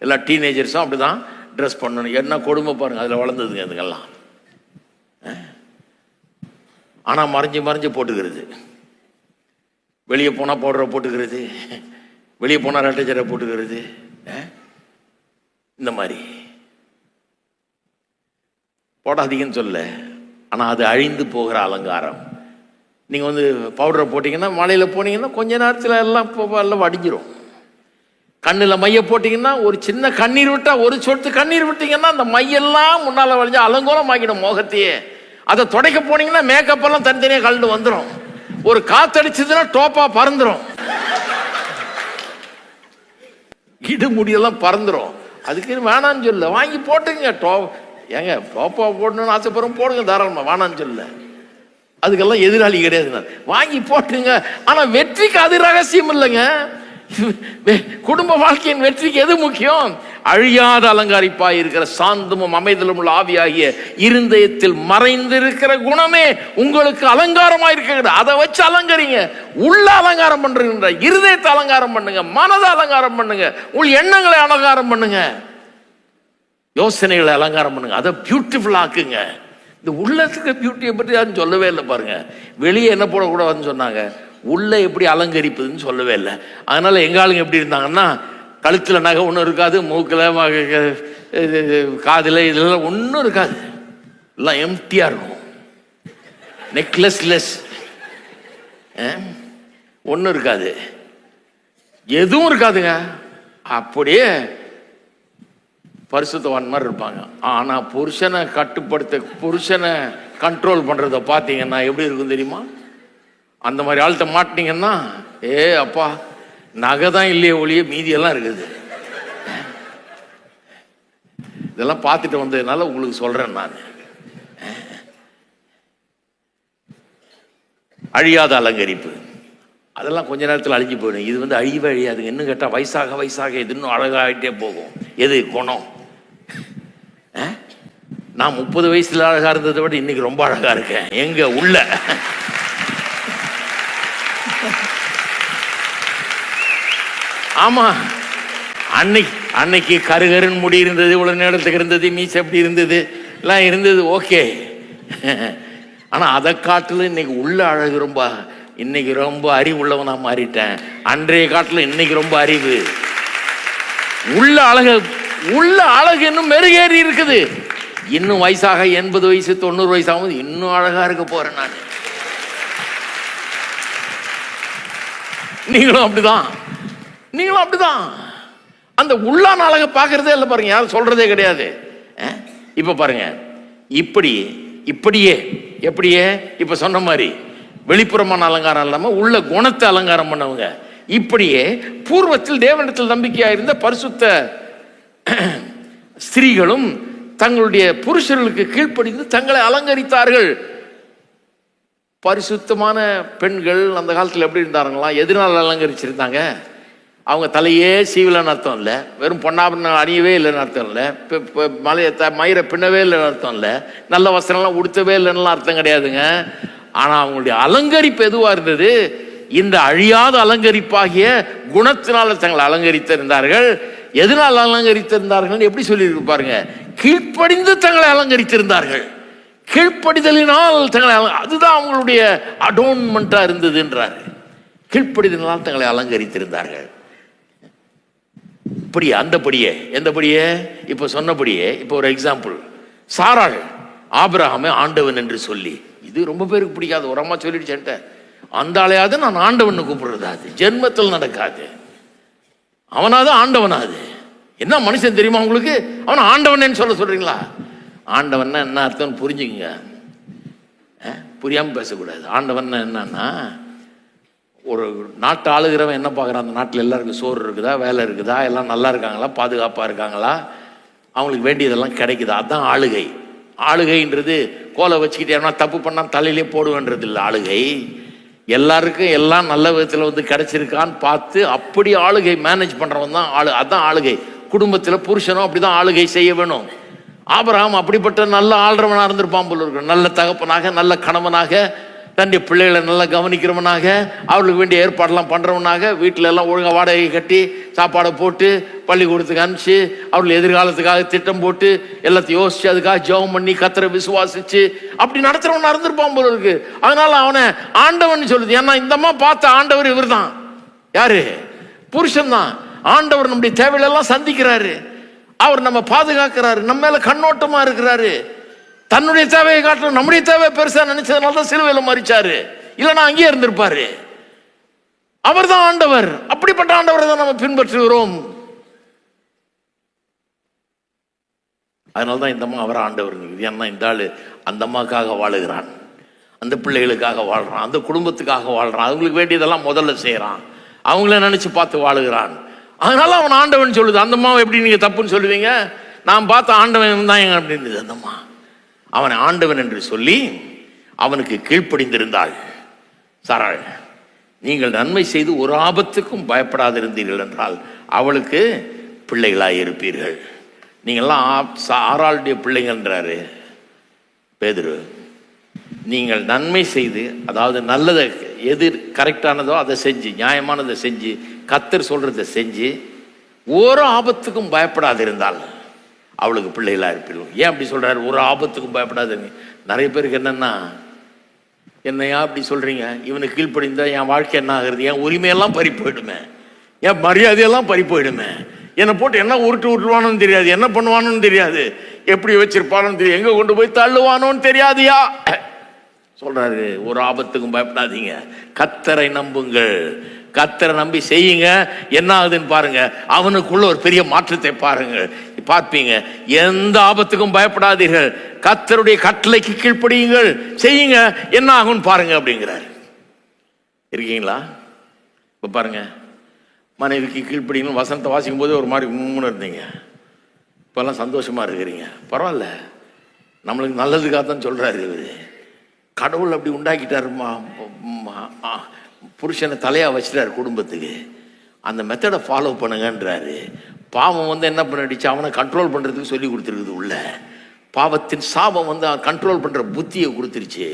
Speaker 1: எல்லா டீனேஜர்ஸும் அப்படிதான் ட்ரெஸ் பண்ணணும். என்ன கொடுமை பாருங்க, அதில் வளர்ந்ததுங்க இதுங்கெல்லாம். ஆனால் மறைஞ்சு போட்டுக்கிறது. வெளியே போனால் பவுடரை போட்டுக்கிறது, வெளியே போனால் ரெட்டை ஜடை போட்டுக்கிறது. இந்த மாதிரி போடாதீங்கன்னு சொல்ல. ஆனால் அது அழிந்து போகிற அலங்காரம். நீங்கள் வந்து பவுடரை போட்டிங்கன்னா, மழையில் போனீங்கன்னா கொஞ்ச நேரத்தில் எல்லாம் வடிஞ்சிரும். கண்ணில் மைய போட்டிங்கன்னா, ஒரு சின்ன கண்ணீர் விட்டால், ஒரு சொட்டு கண்ணீர் விட்டீங்கன்னா அந்த மையெல்லாம் முன்னால் வளைஞ்சு அலங்கோலம் ஆகிடும் முகத்தையே. அதை துடைக்க போனீங்கன்னா மேக்கப் எல்லாம் தனித்தனியாக கலந்து வந்துடும். ஒரு காத்தடிச்சதுன்னா டோப்பா பறந்துடும், இடு முடியெல்லாம் பறந்துடும். அதுக்கு வேணான்னு சொல்ல, வாங்கி போட்டுங்க. ஏங்க டோப்பா போடணும்னு ஆசைப்படுறோம், போடுங்க தாராளமா, வேணான்னு சொல்ல. அதுக்கெல்லாம் எதிராளி கிடையாது, வாங்கி போட்டுங்க. ஆனா வெற்றிக்கு அது ரகசியம் இல்லைங்க. குடும்ப வாழ்க்கையின் வெற்றிக்கு எது முக்கியம்? அழியாத அலங்காரிப்பாய் இருக்கிற சாந்தமும் அமைதலும் உள்ள ஆவியாகிய இருதயத்தில் மறைந்திருக்கிற குணமே உங்களுக்கு அலங்காரமா இருக்கிறது. அதை வச்சு அலங்கரிங்க. உள்ள அலங்காரம் பண்றீங்க, இருதயத்தை அலங்காரம் பண்ணுங்க, மனதை அலங்காரம் பண்ணுங்க, உள் எண்ணங்களை அலங்காரம் பண்ணுங்க, யோசனைகளை அலங்காரம் பண்ணுங்க, அதை பியூட்டிஃபுல் ஆக்குங்க. இந்த உள்ளத்துக்கு பியூட்டியை பற்றி யாரும் சொல்லவே இல்லை பாருங்க. வெளியே என்ன போடக்கூடாதுன்னு சொன்னாங்க, உள்ள எப்படி அலங்கரிப்பதுன்னு சொல்லவே இல்லை. அதனால எங்க ஆளுங்க எப்படி இருந்தாங்கன்னா, கழுத்தில் நகை ஒன்றும் இருக்காது, மூக்கில் காதில் இதெல்லாம் ஒன்றும் இருக்காது, எல்லாம் எம்டியா இருக்கும். நெக்லஸ்லெஸ் ஒன்றும் இருக்காது, எதுவும் இருக்காதுங்க. அப்படியே பரிசுத்தவான் மாதிரி இருப்பாங்க. ஆனால் புருஷனை கட்டுப்படுத்த, புருஷனை கண்ட்ரோல் பண்ணுறத பார்த்தீங்கன்னா எப்படி இருக்கும் தெரியுமா? அந்த மாதிரி ஆள்கிட்ட மாட்டினீங்கன்னா, அப்பா நகை தான் இல்லையே ஒழிய மீதியெல்லாம் இருக்குது. இதெல்லாம் பார்த்துட்டு வந்ததுனால உங்களுக்கு சொல்றேன் நான். அழியாத அலங்கரிப்பு அதெல்லாம் கொஞ்ச நேரத்தில் அழிஞ்சு போயிடும். இது வந்து அழியவே அழியாதுங்க. இன்னும் கேட்டால் வயசாக இது இன்னும் அழகாகிட்டே போகும். எது? குணம். நான் 30 வயசுல அழகா இருந்ததை விட இன்னைக்கு ரொம்ப அழகா இருக்கேன். எங்க உள்ள ஆமா, அன்னைக்கு கருகருன்னு முடி இருந்தது, இவ்வளவு நேரத்துக்கு இருந்தது, மீசை எப்படி இருந்தது எல்லாம் இருந்தது, ஓகே. ஆனா அதை காட்டுல இன்னைக்கு உள்ள அழகு ரொம்ப, இன்னைக்கு ரொம்ப அறிவு உள்ளவனா மாறிட்டேன். அன்றைய காட்டுல இன்னைக்கு ரொம்ப அறிவு. உள்ள அழகு இன்னும் மெருகேறி இருக்குது. இன்னும் வயசாக 80 வயசு 90 வயசு ஆகும்போது இன்னும் அழகா இருக்க போறேன் நான். நீங்களும் அப்படிதான். அந்த உள்ளான அழகை பார்க்கறதே இல்லை பாருங்க, யாரும் சொல்றதே கிடையாது. இப்ப பாருங்க, இப்படியே இப்ப சொன்ன மாதிரி வெளிப்புறமான அலங்காரம் இல்லாம உள்ள குணத்தை அலங்காரம் பண்ணவங்க. இப்படியே பூர்வத்தில் தேவனிடத்தில் நம்பிக்கையா இருந்த பரிசுத்த ஸ்திரீகளும் தங்களுடைய புருஷர்களுக்கு கீழ்ப்படிந்து தங்களை அலங்கரித்தார்கள். பரிசுத்தமான பெண்கள் அந்த காலத்தில் எப்படி இருந்தாங்களா? எதனால் அலங்கரிச்சிருந்தாங்க? அவங்க தலையே சீவலன்னு அர்த்தம் இல்லை, வெறும் பொன்னாபரணம் அணியவே இல்லைன்னு அர்த்தம் இல்லை, மயிரை பின்னவே இல்லைன்னு அர்த்தம் இல்லை, நல்ல வஸ்திரம்லாம் உடுத்தவே இல்லைன்னு அர்த்தம் கிடையாதுங்க. ஆனால் அவங்களுடைய அலங்கரிப்பு எதுவாக இருந்தது? இந்த அழியாத அலங்கரிப்பாகிய குணத்தினால தங்களை அலங்கரித்திருந்தார்கள். எதனால் அலங்கரித்திருந்தார்கள் எப்படி சொல்லி பாருங்க, கீழ்ப்படிந்து தங்களை அலங்கரித்திருந்தார்கள். கீழ்ப்படிதலினால் தங்களை, அதுதான் அவங்களுடைய அடோன்மெண்டா இருந்ததுன்றாரு. கீழ்ப்படிதலினால் தங்களை அலங்கரித்திருந்தார்கள். இப்படியே அந்தபடியே எந்தபடியே இப்ப சொன்னபடியே. இப்போ ஒரு எக்ஸாம்பிள், சாராள் ஆபிரகாமை ஆண்டவன் என்று சொல்லி, இது ரொம்ப பேருக்கு பிடிக்காது. ஒரு அம்மா சொல்லிடுச்சேன்ட்ட, அந்த ஆளையாவது நான் ஆண்டவன் கூப்பிடுறது, அது ஜென்மத்தில் நடக்காது. அவனாவது ஆண்டவனாது என்ன மனுஷன் தெரியுமா உங்களுக்கு? அவன் ஆண்டவன் சொல்ல சொல்றீங்களா? ஆண்டவன்னா என்ன அர்த்தம் புரிஞ்சுக்குங்க, புரியாம பேசக்கூடாது. ஆண்டவன் என்னன்னா, ஒரு நாட்டை ஆளுகிறவன் என்ன பார்க்குறான், அந்த நாட்டில் எல்லாருக்கும் சோறு இருக்குதா, வேலை இருக்குதா, எல்லாம் நல்லா இருக்காங்களா, பாதுகாப்பாக இருக்காங்களா, அவங்களுக்கு வேண்டியதெல்லாம் கிடைக்குதா, அதுதான் ஆளுகை. ஆளுகைன்றது கோலை வச்சுக்கிட்டு ஏன்னா தப்பு பண்ணால் தலையிலே போடுவேன்றது இல்லை. ஆளுகை எல்லாருக்கும் எல்லாம் நல்ல விதத்தில் வந்து கிடைச்சிருக்கான்னு பார்த்து அப்படி ஆளுகை மேனேஜ் பண்ணுறவன் தான் ஆளு. அதுதான் ஆளுகை. குடும்பத்தில் புருஷனும் அப்படிதான் ஆளுகை செய்ய வேணும். ஆபிரகாம் அப்படிப்பட்ட நல்ல ஆள்றவனாக இருந்திருப்பான் போல இருக்கு. நல்ல தகப்பனாக, நல்ல கணவனாக, தன்னுடைய பிள்ளைகளை நல்லா கவனிக்கிறவனாக, அவர்களுக்கு வேண்டிய ஏற்பாடெல்லாம் பண்ணுறவனாக, வீட்டில் எல்லாம் ஒழுங்காக வாடகை கட்டி சாப்பாடை போட்டு பள்ளிக்கூடத்துக்கு அனுப்பிச்சு அவர்கள் எதிர்காலத்துக்காக திட்டம் போட்டு எல்லாத்தையும் யோசிச்சு அதுக்காக ஜெபம் பண்ணி கர்த்தரை விசுவாசிச்சு அப்படி நடத்துறவனா இருந்திருப்பான் போல இருக்கு. அதனால அவனை ஆண்டவன் சொல்லுது. ஏன்னா இந்தம்மா பார்த்த ஆண்டவர் இவர் தான். யாரு? புருஷன் தான். ஆண்டவர் நம்முடைய தேவைகளெல்லாம் சந்திக்கிறாரு, அவர் நம்ம பாதுகாக்கிறாரு, நம்ம மேல கண்ணோட்டமா இருக்கிறாரு. தன்னுடைய தேவையை காட்டணும், நம்முடைய தேவை பெருசா நினைச்சதுனால தான் சிலுவையில மரிச்சாரு, இல்லைன்னா அங்கேயே இருந்திருப்பாரு. அவர் தான் ஆண்டவர். அப்படிப்பட்ட ஆண்டவரை தான் நம்ம பின்பற்றுகிறோம். அதனால்தான் இந்த அம்மா அவர் ஆண்டவர். ஏன்னா இந்த ஆளு அந்த அம்மாக்காக வாழுகிறான், அந்த பிள்ளைகளுக்காக வாழ்றான், அந்த குடும்பத்துக்காக வாழ்றான், அவங்களுக்கு வேண்டியதெல்லாம் முதல்ல செய்யறான், அவங்கள நினைச்சு பார்த்து வாழுகிறான். அதனால அவன் ஆண்டவன் சொல்லுது. அந்த அம்மாவை எப்படி நீங்க தப்புன்னு சொல்லுவீங்க? நான் பார்த்த ஆண்டவன் தான் எங்க அப்படின்னு. அந்த அம்மா அவனை ஆண்டவன் என்று சொல்லி அவனுக்கு கீழ்ப்படிந்திருந்தாள். சாராள், நீங்கள் நன்மை செய்து ஒரு ஆபத்துக்கும் பயப்படாதிருந்தீர்கள் என்றால் அவளுக்கு பிள்ளைகளாய் இருப்பீர்கள். நீங்கள்லாம் சாராளுடைய பிள்ளைங்கன்றாரு பேதுரு. நீங்கள் நன்மை செய்து, அதாவது நல்லதை எது கரெக்டானதோ அதை செஞ்சு, நியாயமானதை செஞ்சு, கர்த்தர் சொல்றதை செஞ்சு ஒரு ஆபத்துக்கும் பயப்படாதிருந்தால் அவளுக்கு பிள்ளைகளா இருப்பீர்கள். ஏன் அப்படி சொல்றாரு? ஒரு ஆபத்துக்கும் பயப்படாதுன்னு. நிறைய பேருக்கு என்னன்னா, என்னையா அப்படி சொல்றீங்க, இவனுக்கு கீழ்ப்படிந்தா என் வாழ்க்கை என்ன ஆகுறது, என் உரிமையெல்லாம் பறி போயிடுமே, என் மரியாதையெல்லாம் பறி போயிடுமே, என்னை போட்டு என்ன உருட்டுவானோன்னு தெரியாது, என்ன பண்ணுவானோன்னு தெரியாது, எப்படி வச்சிருப்பானோன்னு தெரியாது, எங்க கொண்டு போய் தள்ளுவானோன்னு தெரியாதியா சொல்றாரு. ஒரு ஆபத்துக்கும் பயப்படாதீங்க, கர்த்தரை நம்புங்கள், கர்த்தரை நம்பி செய்யுங்க. என்ன ஆகுதுன்னு பாருங்க, அவனுக்குள்ள ஒரு பெரிய மாற்றத்தை பாருங்க, பார்ப்பீங்க. எந்த ஆபத்துக்கும் பயப்படாதீர்கள், கர்த்தருடைய கட்டளைக்கு கீழ்ப்படியுங்கள், செய்யுங்க, என்ன ஆகும் பாருங்க அப்படிங்கிறார். இருக்கீங்களா? இப்ப பாருங்க, மனைவிக்கு கீழ்ப்படியும் வசனத்தை வாசிக்கும் போது ஒரு மாதிரி முன்னு இருந்தீங்க, இப்பெல்லாம் சந்தோஷமா இருக்கிறீங்க. பரவாயில்ல, நம்மளுக்கு நல்லதுக்காகத்தான் சொல்றாரு இவரு. கடவுள் அப்படி உண்டாக்கிட்டாருமா, புருஷனை தலையா வச்சிட்டாரு குடும்பத்துக்கு, அந்த மெத்தடை ஃபாலோ பண்ணுங்கன்றாரு. பாவம் வந்து என்ன பண்ணிடுச்சு, அவனை கண்ட்ரோல் பண்றதுக்கு சொல்லி கொடுத்துருக்குது. உள்ள பாவத்தின் சாபம் வந்து அவன் கண்ட்ரோல் பண்ற புத்தியை கொடுத்துருச்சு.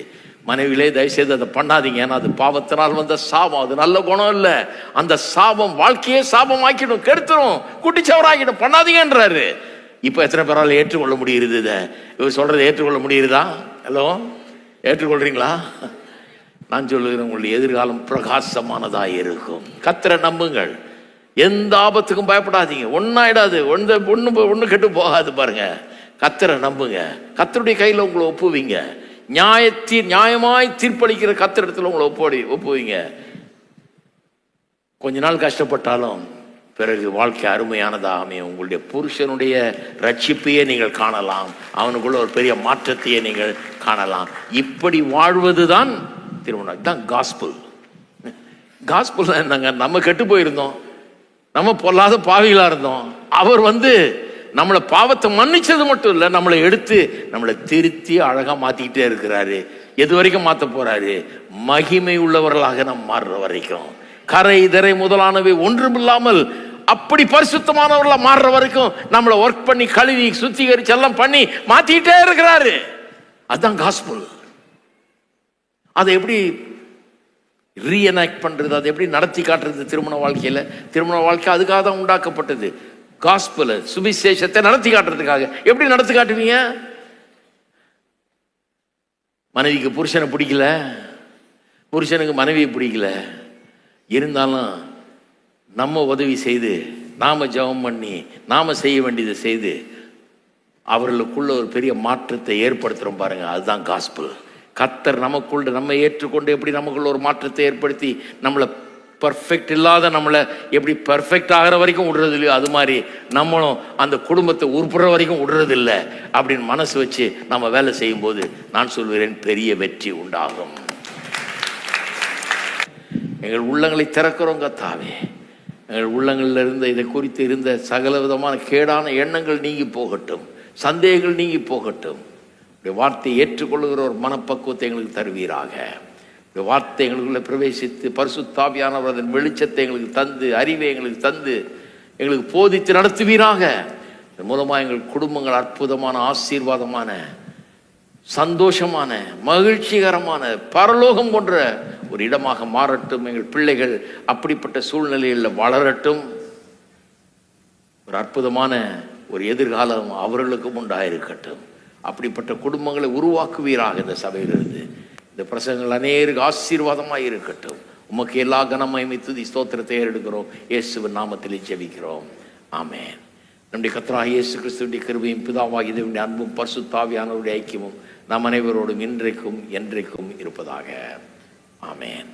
Speaker 1: மனைவிலே தயவுசெய்து அதை பண்ணாதீங்க, ஏன்னா அது பாவத்தினால் வந்த சாபம், அது நல்ல குணம் இல்லை. அந்த சாபம் வாழ்க்கையே சாபம் ஆக்கிடும், கெடுத்துடும், குட்டிச்சவராக்கிடும், பண்ணாதீங்கன்றாரு. இப்ப எத்தனை பேரால் ஏற்றுக்கொள்ள முடியுது? இதை இவர் சொல்றதை ஏற்றுக்கொள்ள முடியுதா? ஹலோ, ஏற்றுக்கொள்றீங்களா? நான் சொல்லுகிறேன், உங்களுடைய எதிர்காலம் பிரகாசமானதா இருக்கும். கர்த்தரை நம்புங்கள், எந்த ஆபத்துக்கும் பயப்படாதீங்க, ஒன்னாயிடாது, ஒண்ணு கெட்டு போகாது. பாருங்க, கர்த்தரை நம்புங்க, கர்த்தருடைய கையில உங்களை ஒப்புவீங்க, நியாயமாய் தீர்ப்பளிக்கிற கர்த்தரிடத்துல உங்களை ஒப்புவீங்க. கொஞ்ச நாள் கஷ்டப்பட்டாலும் பிறகு வாழ்க்கை அருமையானதா அமையும். உங்களுடைய புருஷனுடைய ரட்சிப்பையே நீங்கள் காணலாம், அவனுக்குள்ள ஒரு பெரிய மாற்றத்தையே நீங்கள் காணலாம். இப்படி வாழ்வதுதான் திருமணம், தான் காஸ்பல். காஸ்பல் என்னங்க? நம்ம கெட்டு போயிருந்தோம், நம்ம பொல்லாத பாவிகளா இருந்தோம், அவர் வந்து நம்மளை பாவத்தை மன்னிச்சது மட்டும் இல்லை, நம்மளை எடுத்து நம்மளை திருத்தி அழகா மாத்திக்கிட்டே இருக்கிறாரு. எது வரைக்கும் மாத்த போறாரு? மகிமை உள்ளவர்களாக நாம் மாறுற வரைக்கும். கரை திரை முதலானவை ஒன்றுமில்லாமல் அப்படி பரிசுத்தமானவர்களா மாறுற வரைக்கும் நம்மளை ஒர்க் பண்ணி கழுவி சுத்திகரிச்சு எல்லாம் பண்ணி மாத்திக்கிட்டே இருக்கிறாரு. அதுதான் காஸ்பல். அதை எப்படி ரீஎனாக்ட் பண்றது, அதை எப்படி நடத்தி காட்டுறது? திருமண வாழ்க்கையில, திருமண வாழ்க்கை அதுக்காக தான் உண்டாக்கப்பட்டது. காஸ்பல், சுவிசேஷத்தை நடத்தி காட்டுறதுக்காக. எப்படி நடத்தி காட்டுவீங்க? மனைவிக்கு புருஷனை பிடிக்கல, புருஷனுக்கு மனைவியை பிடிக்கல, இருந்தாலும் நம்ம உதவி செய்து, நாம ஜெபம் பண்ணி, நாம செய்ய வேண்டியதை செய்து அவர்களுக்குள்ள ஒரு பெரிய மாற்றத்தை ஏற்படுத்துறோம் பாருங்க. அதுதான் காஸ்பல். கர்த்தர் நமக்குள்ள நம்ம ஏற்றுக்கொண்டு எப்படி நமக்குள்ள ஒரு மாற்றத்தை ஏற்படுத்தி நம்மளை பர்ஃபெக்ட் இல்லாத நம்மளை எப்படி பர்ஃபெக்ட் ஆகிற வரைக்கும் விடுறது இல்லையோ, அது மாதிரி நம்மளும் அந்த குடும்பத்தை உருப்புற வரைக்கும் விடுறது இல்லை அப்படின்னு மனசு வச்சு நம்ம வேலை செய்யும் போது நான் சொல்கிறேன், பெரிய வெற்றி உண்டாகும். எங்கள் உள்ளங்களை திறக்கிறோம் கர்த்தாவே. எங்கள் உள்ளங்களில் இருந்த இதை குறித்து இருந்த சகல விதமான கேடான எண்ணங்கள் நீங்கி போகட்டும், சந்தேகங்கள் நீங்கி போகட்டும். வார்த்தையை ஏற்றுக்கொள்ளுகிற ஒரு மனப்பக்குவத்தை எங்களுக்கு தருவீராக. வார்த்தை எங்களுக்குள்ள பிரவேசித்து பரிசுத்த ஆவியானவர் அதன் வெளிச்சத்தை எங்களுக்கு தந்து, அறிவை எங்களுக்கு தந்து, எங்களுக்கு போதித்து நடத்துவீராக. இதன் மூலமாக எங்கள் குடும்பங்கள் அற்புதமான, ஆசீர்வாதமான, சந்தோஷமான, மகிழ்ச்சிகரமான, பரலோகம் போன்ற ஒரு இடமாக மாறட்டும். எங்கள் பிள்ளைகள் அப்படிப்பட்ட சூழ்நிலையில் வளரட்டும். ஒரு அற்புதமான ஒரு எதிர்காலம் அவர்களுக்கும் உண்டாயிருக்கட்டும். அப்படிப்பட்ட குடும்பங்களை உருவாக்குவீராக. இந்த சபையிலிருந்து இந்த பிரசங்கங்கள் அநேருக்கு ஆசீர்வாதமாக இருக்கட்டும். உமக்கு எல்லா கனமகிமை துதி ஸ்தோத்திரத்தை ஏறெடுக்கிறோம். இயேசுவின் நாமத்திலே ஜெபிக்கிறோம். ஆமென். நம்முடைய கர்த்தராகிய இயேசு கிறிஸ்துவின் கிருபையும் பிதாவாகிய தேவனுடைய அன்பும் பரிசுத்த ஆவியானவருடைய ஐக்கியமும் நம் அனைவரோடும் இன்றைக்கும் என்றைக்கும் இருப்பதாக. ஆமென்.